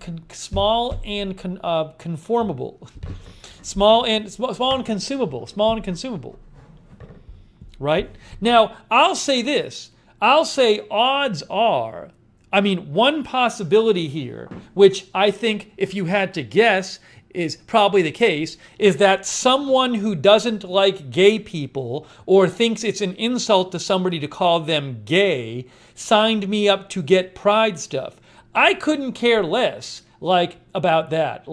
Speaker 1: conformable. Small and consumable. Right? Now, I'll say this. I'll say odds are, one possibility here, which I think if you had to guess is probably the case, is that someone who doesn't like gay people or thinks it's an insult to somebody to call them gay signed me up to get pride stuff. I couldn't care less about that.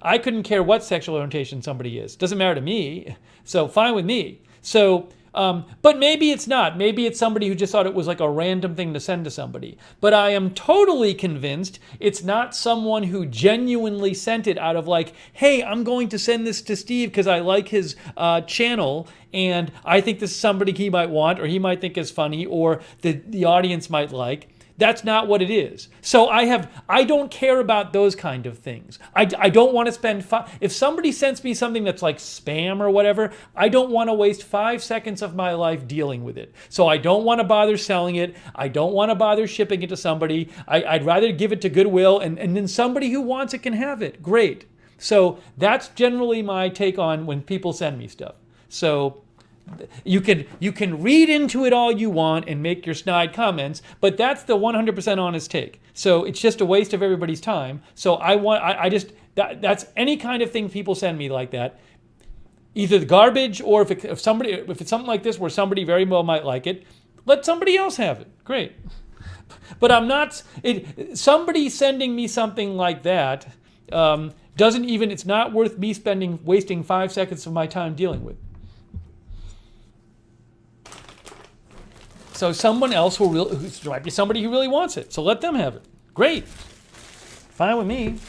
Speaker 1: I couldn't care what sexual orientation somebody is. Doesn't matter to me. So fine with me. So, but maybe it's not. Maybe it's somebody who just thought it was like a random thing to send to somebody. But I am totally convinced it's not someone who genuinely sent it out of hey, I'm going to send this to Steve because I like his channel and I think this is somebody he might want or he might think is funny or the audience might like. That's not what it is. So I don't care about those kind of things. I don't want to spend if somebody sends me something that's like spam or whatever, I don't want to waste 5 seconds of my life dealing with it. So I don't want to bother selling it. I don't want to bother shipping it to somebody. I'd rather give it to Goodwill and then somebody who wants it can have it. Great. So that's generally my take on when people send me stuff. So you can read into it all you want and make your snide comments, but that's the 100% honest take. So it's just a waste of everybody's time. So that's any kind of thing people send me like that, either the garbage or if it's something like this where somebody very well might like it, let somebody else have it. Great. But somebody sending me something like that it's not worth me wasting 5 seconds of my time dealing with. So someone else who might be somebody who really wants it. So let them have it. Great. Fine with me.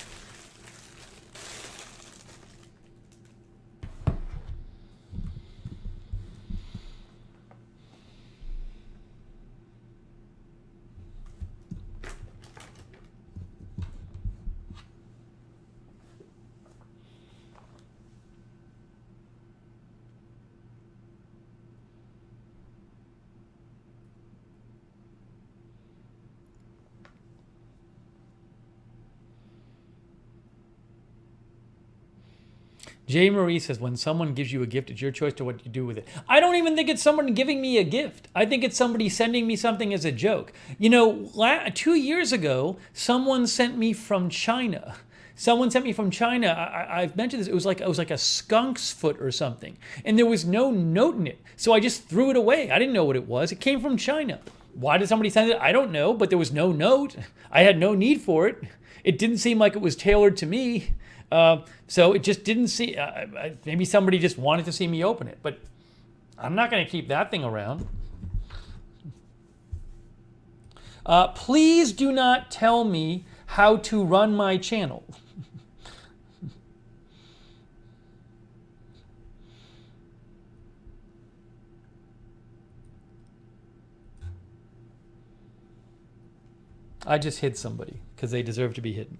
Speaker 1: J. Marie says, when someone gives you a gift, it's your choice to what you do with it. I don't even think it's someone giving me a gift. I think it's somebody sending me something as a joke. 2 years ago, someone sent me from China. I've mentioned this. It was like a skunk's foot or something. And there was no note in it. So I just threw it away. I didn't know what it was. It came from China. Why did somebody send it? I don't know, but there was no note. I had no need for it. it didn't seem like it was tailored to me. So it just didn't see. Maybe somebody just wanted to see me open it, but I'm not going to keep that thing around. Please do not tell me how to run my channel. I just hid somebody because they deserve to be hidden.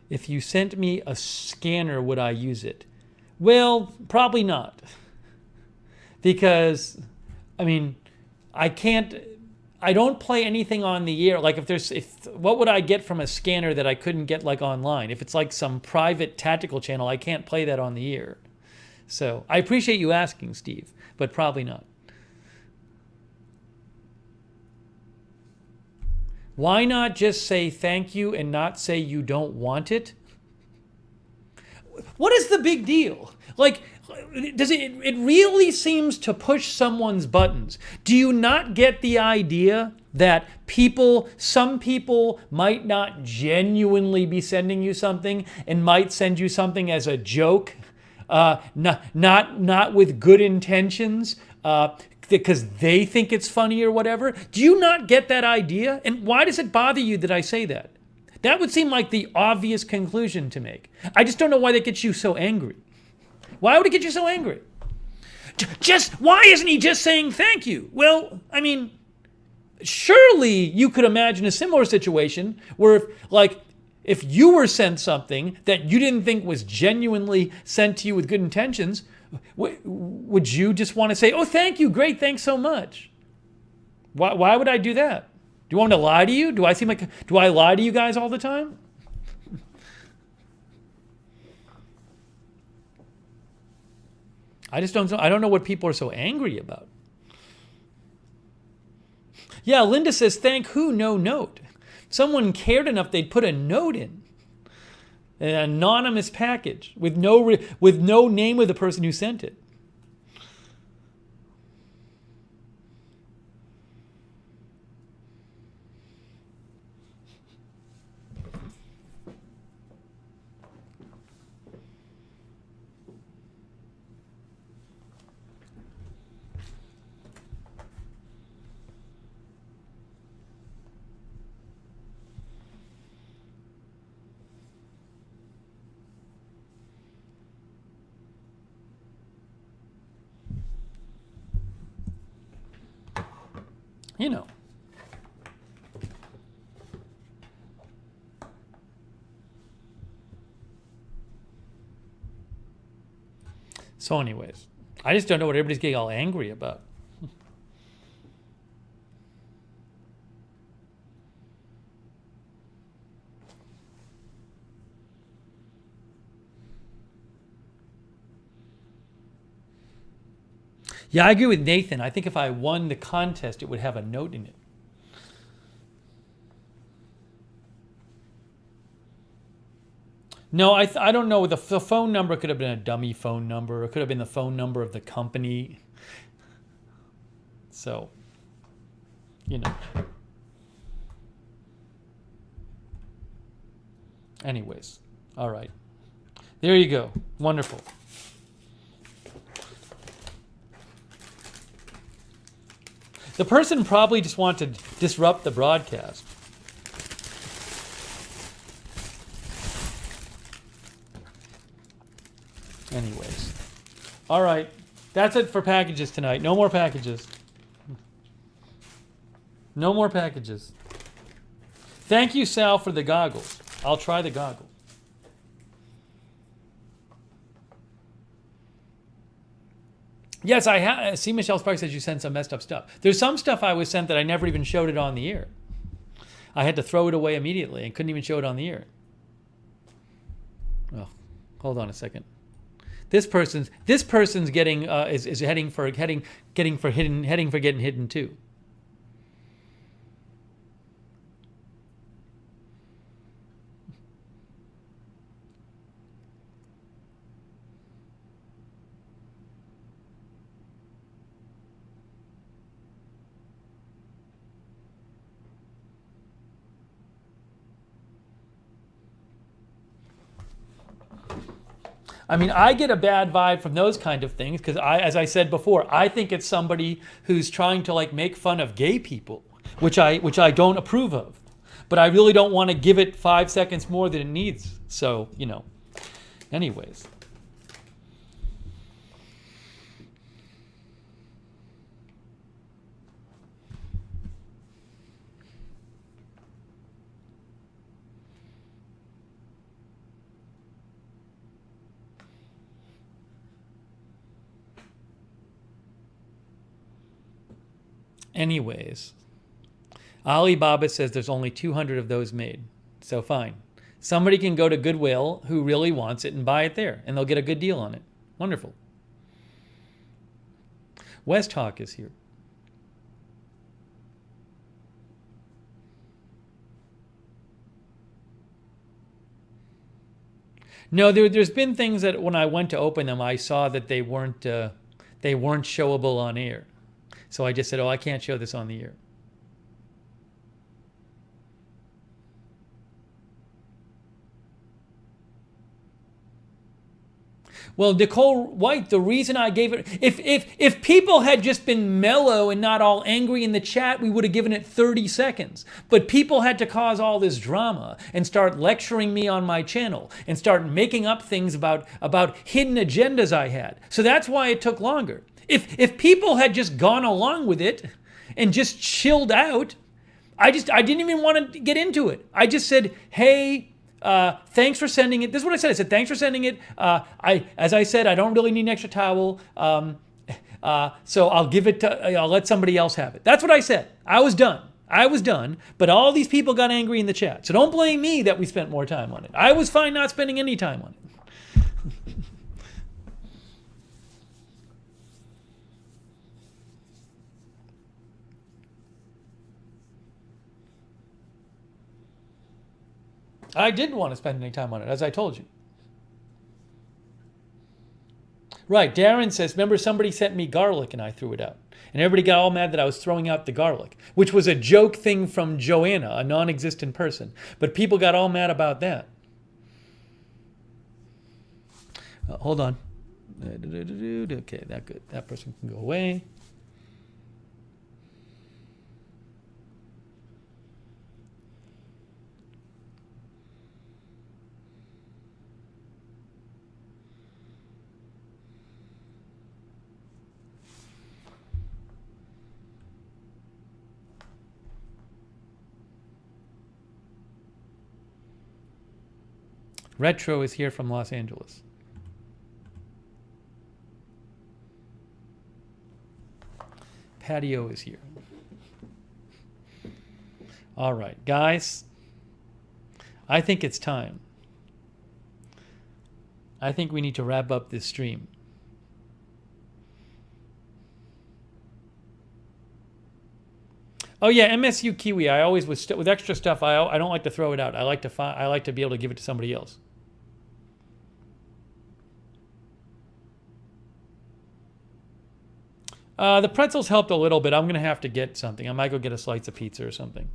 Speaker 1: If you sent me a scanner, would I use it? Well, probably not. Because, I mean, I don't play anything on the air. Like what would I get from a scanner that I couldn't get like online? If it's like some private tactical channel, I can't play that on the air. So I appreciate you asking, Steve, but probably not. Why not just say thank you and not say you don't want it? What is the big deal? Like, it really seems to push someone's buttons. Do you not get the idea that some people might not genuinely be sending you something and might send you something as a joke, not with good intentions, because they think it's funny or whatever? Do you not get that idea? And why does it bother you that I say that? That would seem like the obvious conclusion to make. I just don't know why that gets you so angry. Why would it get you so angry? Why isn't he just saying thank you? Well, I mean, surely you could imagine a similar situation where if you were sent something that you didn't think was genuinely sent to you with good intentions, would you just want to say, oh, thank you, great, thanks so much? Why would I do that? Do you want me to lie to you? Do I lie to you guys all the time? I don't know what people are so angry about. Yeah, Linda says, thank who? No note. Someone cared enough they'd put a note in. An anonymous package with no name of the person who sent it. You know. So anyways, I just don't know what everybody's getting all angry about. Yeah, I agree with Nathan. I think if I won the contest, it would have a note in it. No, I don't know. The phone number could have been a dummy phone number. It could have been the phone number of the company. So, you know. Anyways, all right. There you go. Wonderful. The person probably just wanted to disrupt the broadcast. Anyways. All right. That's it for packages tonight. No more packages. No more packages. Thank you, Sal, for the goggles. I'll try the goggles. Yes, I have. See, Michelle Sparks says you sent some messed up stuff. There's some stuff I was sent that I never even showed it on the air. I had to throw it away immediately and couldn't even show it on the air. Oh, hold on a second. This person's getting is heading for getting hidden too. I mean, I get a bad vibe from those kind of things because as I said before, I think it's somebody who's trying to like make fun of gay people, which I don't approve of. But I really don't want to give it 5 seconds more than it needs. So, anyways. Alibaba says there's only 200 of those made. So fine. Somebody can go to Goodwill who really wants it and buy it there, and they'll get a good deal on it. Wonderful. West Hawk is here. No, there's been things that when I went to open them, I saw that they weren't showable on air. So I just said, I can't show this on the air. Well, Nicole White, the reason I gave it, if people had just been mellow and not all angry in the chat, we would have given it 30 seconds. But people had to cause all this drama and start lecturing me on my channel and start making up things about hidden agendas I had. So that's why it took longer. If people had just gone along with it and just chilled out, I didn't even want to get into it. I just said, hey, thanks for sending it. This is what I said. I said, thanks for sending it. As I said, I don't really need an extra towel. So I'll let somebody else have it. That's what I said. I was done. But all these people got angry in the chat. So don't blame me that we spent more time on it. I was fine not spending any time on it. I didn't want to spend any time on it, as I told you. Right, Darren says, remember somebody sent me garlic and I threw it out. And everybody got all mad that I was throwing out the garlic, which was a joke thing from Joanna, a non-existent person. But people got all mad about that. Hold on. Okay, that good. That person can go away. Retro is here from Los Angeles. Patio is here. All right, guys. I think it's time. I think we need to wrap up this stream. Oh yeah, MSU Kiwi. I always with extra stuff. I don't like to throw it out. I like to be able to give it to somebody else. The pretzels helped a little bit. I'm going to have to get something. I might go get a slice of pizza or something.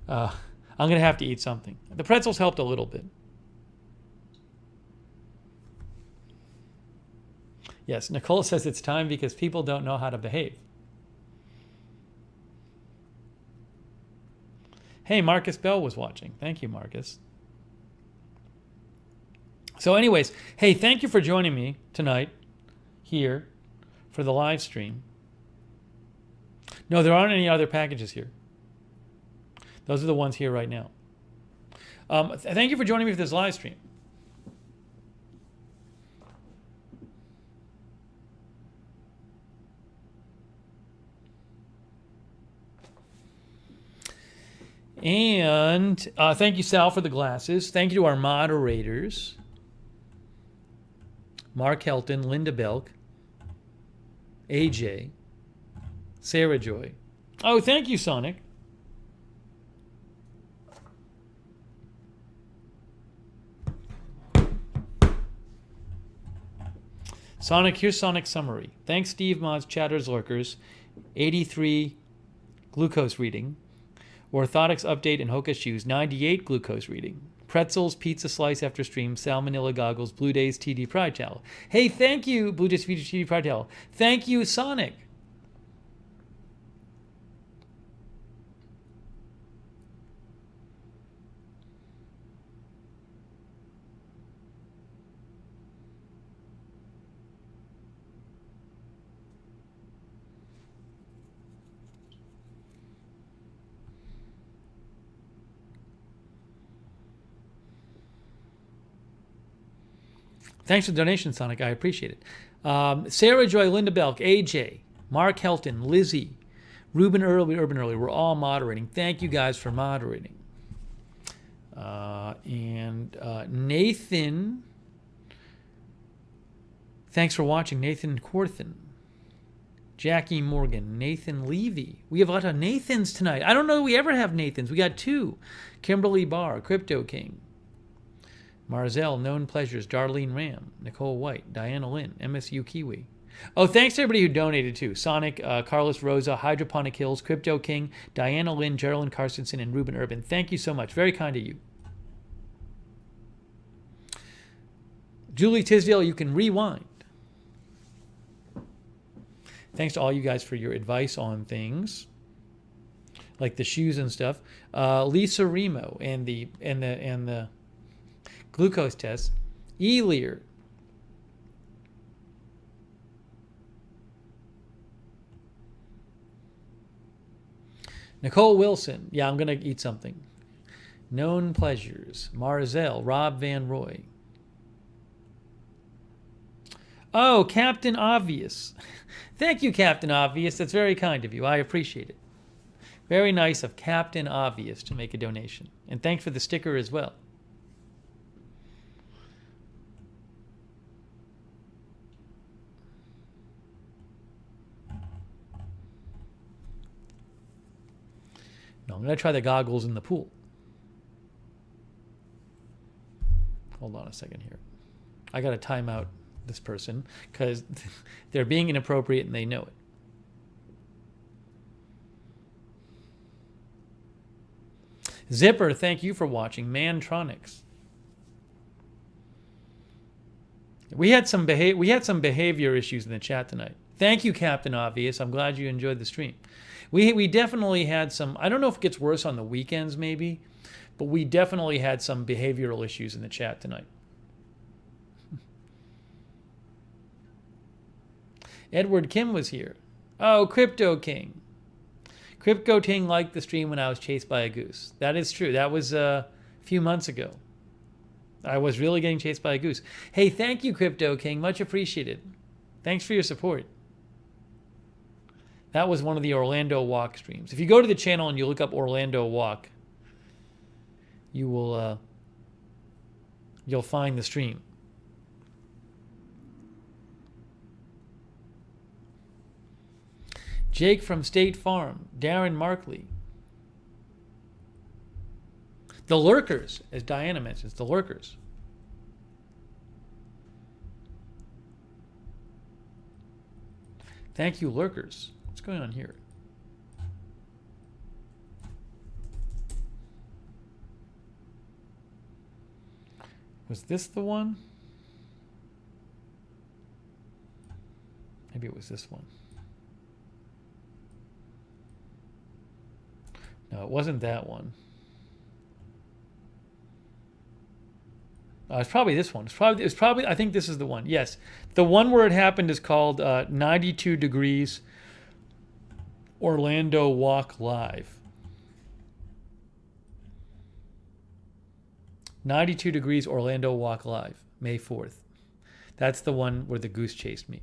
Speaker 1: I'm going to have to eat something. The pretzels helped a little bit. Yes, Nicole says it's time because people don't know how to behave. Hey, Marcus Bell was watching. Thank you, Marcus. So anyways, hey, thank you for joining me tonight here for the live stream. No, there aren't any other packages here. Those are the ones here right now. Thank you for joining me for this live stream. And thank you, Sal, for the glasses. Thank you to our moderators. Mark Helton, Linda Belk, AJ, Sarah Joy. Oh, thank you, Sonic. Sonic, here's Sonic's summary. Thanks, Steve, Mods, Chatters, Lurkers. 83 glucose reading. Orthotics update and Hoka shoes. 98 glucose reading. Pretzels, pizza slice after stream, salmonella goggles, Blue Days TD Pride Towel. Hey, thank you, Blue Days TD Pride Towel. Thank you, Sonic. Thanks for the donation, Sonic. I appreciate it. Sarah Joy, Linda Belk, AJ, Mark Helton, Lizzie, Ruben Early, Urban Early. We're all moderating. Thank you guys for moderating. And Nathan, thanks for watching. Nathan Corthan, Jackie Morgan, Nathan Levy. We have a lot of Nathans tonight. I don't know if we ever have Nathans. We got 2. Kimberly Barr, Crypto King. Marzell, Known Pleasures, Darlene Ram, Nicole White, Diana Lynn, MSU Kiwi. Oh, thanks to everybody who donated too. Sonic, Carlos Rosa, Hydroponic Hills, Crypto King, Diana Lynn, Geraldine Carstensen, and Ruben Urban. Thank you so much. Very kind of you. Julie Tisdale, you can rewind. Thanks to all you guys for your advice on things like the shoes and stuff. Lisa Remo and the glucose test. Elier. Nicole Wilson. Yeah, I'm going to eat something. Known Pleasures. Marzell. Rob Van Roy. Oh, Captain Obvious. Thank you, Captain Obvious. That's very kind of you. I appreciate it. Very nice of Captain Obvious to make a donation. And thanks for the sticker as well. No, I'm going to try the goggles in the pool. Hold on a second here. I got to time out this person because they're being inappropriate and they know it. Zipper, thank you for watching. Mantronics. We had some behavior issues in the chat tonight. Thank you, Captain Obvious. I'm glad you enjoyed the stream. We definitely had some, I don't know if it gets worse on the weekends maybe, but we definitely had some behavioral issues in the chat tonight. Edward Kim was here. Oh, Crypto King. Crypto King liked the stream when I was chased by a goose. That is true. That was a few months ago. I was really getting chased by a goose. Hey, thank you, Crypto King. Much appreciated. Thanks for your support. That was one of the Orlando Walk streams. If you go to the channel and you look up Orlando Walk, you will you'll find the stream. Jake from State Farm, Darren Markley. The Lurkers, as Diana mentions, the Lurkers. Thank you, Lurkers. What's going on here? Was this the one? Maybe it was this one. No, it wasn't that one. It's probably this one. It's probably. I think this is the one. Yes, the one where it happened is called 92 Degrees Orlando Walk Live. 92 Degrees Orlando Walk Live, May 4th. That's the one where the goose chased me.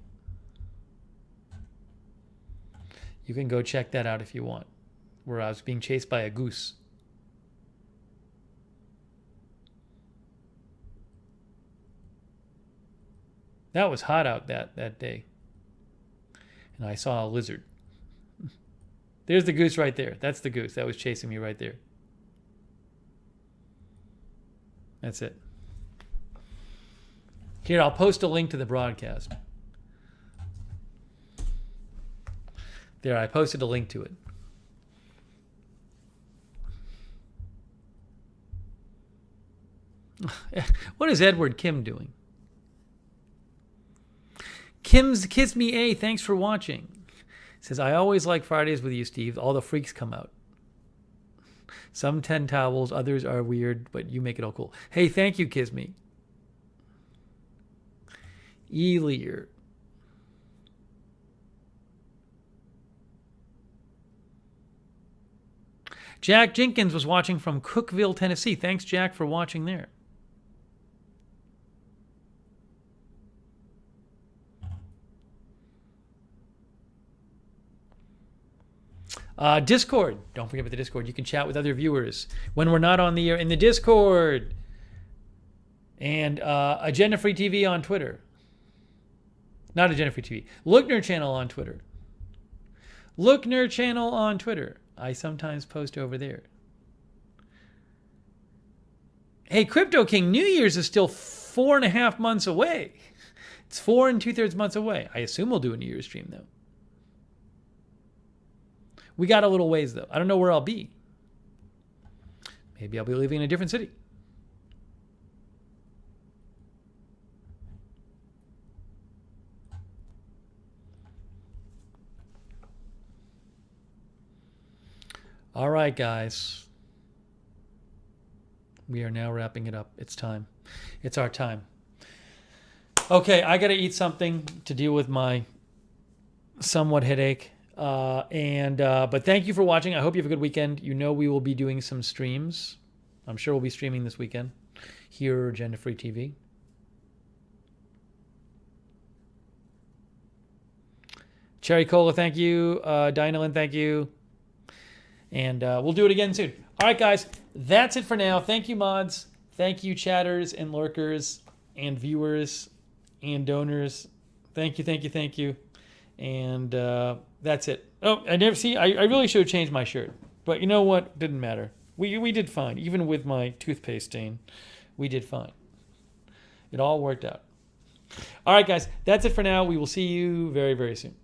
Speaker 1: You can go check that out if you want, where I was being chased by a goose. That was hot out that day. And I saw a lizard. There's the goose right there. That's the goose that was chasing me right there. That's it. Here, I'll post a link to the broadcast. There, I posted a link to it. What is Edward Kim doing? Kim's Kiss Me A, thanks for watching. Says, I always like Fridays with you, Steve. All the freaks come out. Some 10 towels, others are weird, but you make it all cool. Hey, thank you, Kiss Me. Elier. Jack Jenkins was watching from Cookeville, Tennessee. Thanks, Jack, for watching there. Discord. Don't forget about the Discord. You can chat with other viewers when we're not on the air in the Discord. And Agenda Free TV on Twitter. Not Agenda Free TV. Lookner channel on Twitter. Lookner channel on Twitter. I sometimes post over there. Hey, Crypto King, New Year's is still 4.5 months away. It's 4 2/3 months away. I assume we'll do a New Year's stream, though. We got a little ways, though. I don't know where I'll be. Maybe I'll be living in a different city. All right, guys. We are now wrapping it up. It's time. It's our time. Okay, I got to eat something to deal with my somewhat headache. But thank you for watching. I hope you have a good weekend. You know we will be doing some streams. I'm sure we'll be streaming this weekend here at Agenda Free TV. Cherry Cola, thank you. Dynalyn, thank you. And we'll do it again soon. All right, guys. That's it for now. Thank you, mods. Thank you, chatters and lurkers and viewers and donors. Thank you, thank you, thank you. And that's it. Oh, I really should have changed my shirt. But you know what? Didn't matter. We did fine. Even with my toothpaste stain, we did fine. It all worked out. All right, guys. That's it for now. We will see you very, very soon.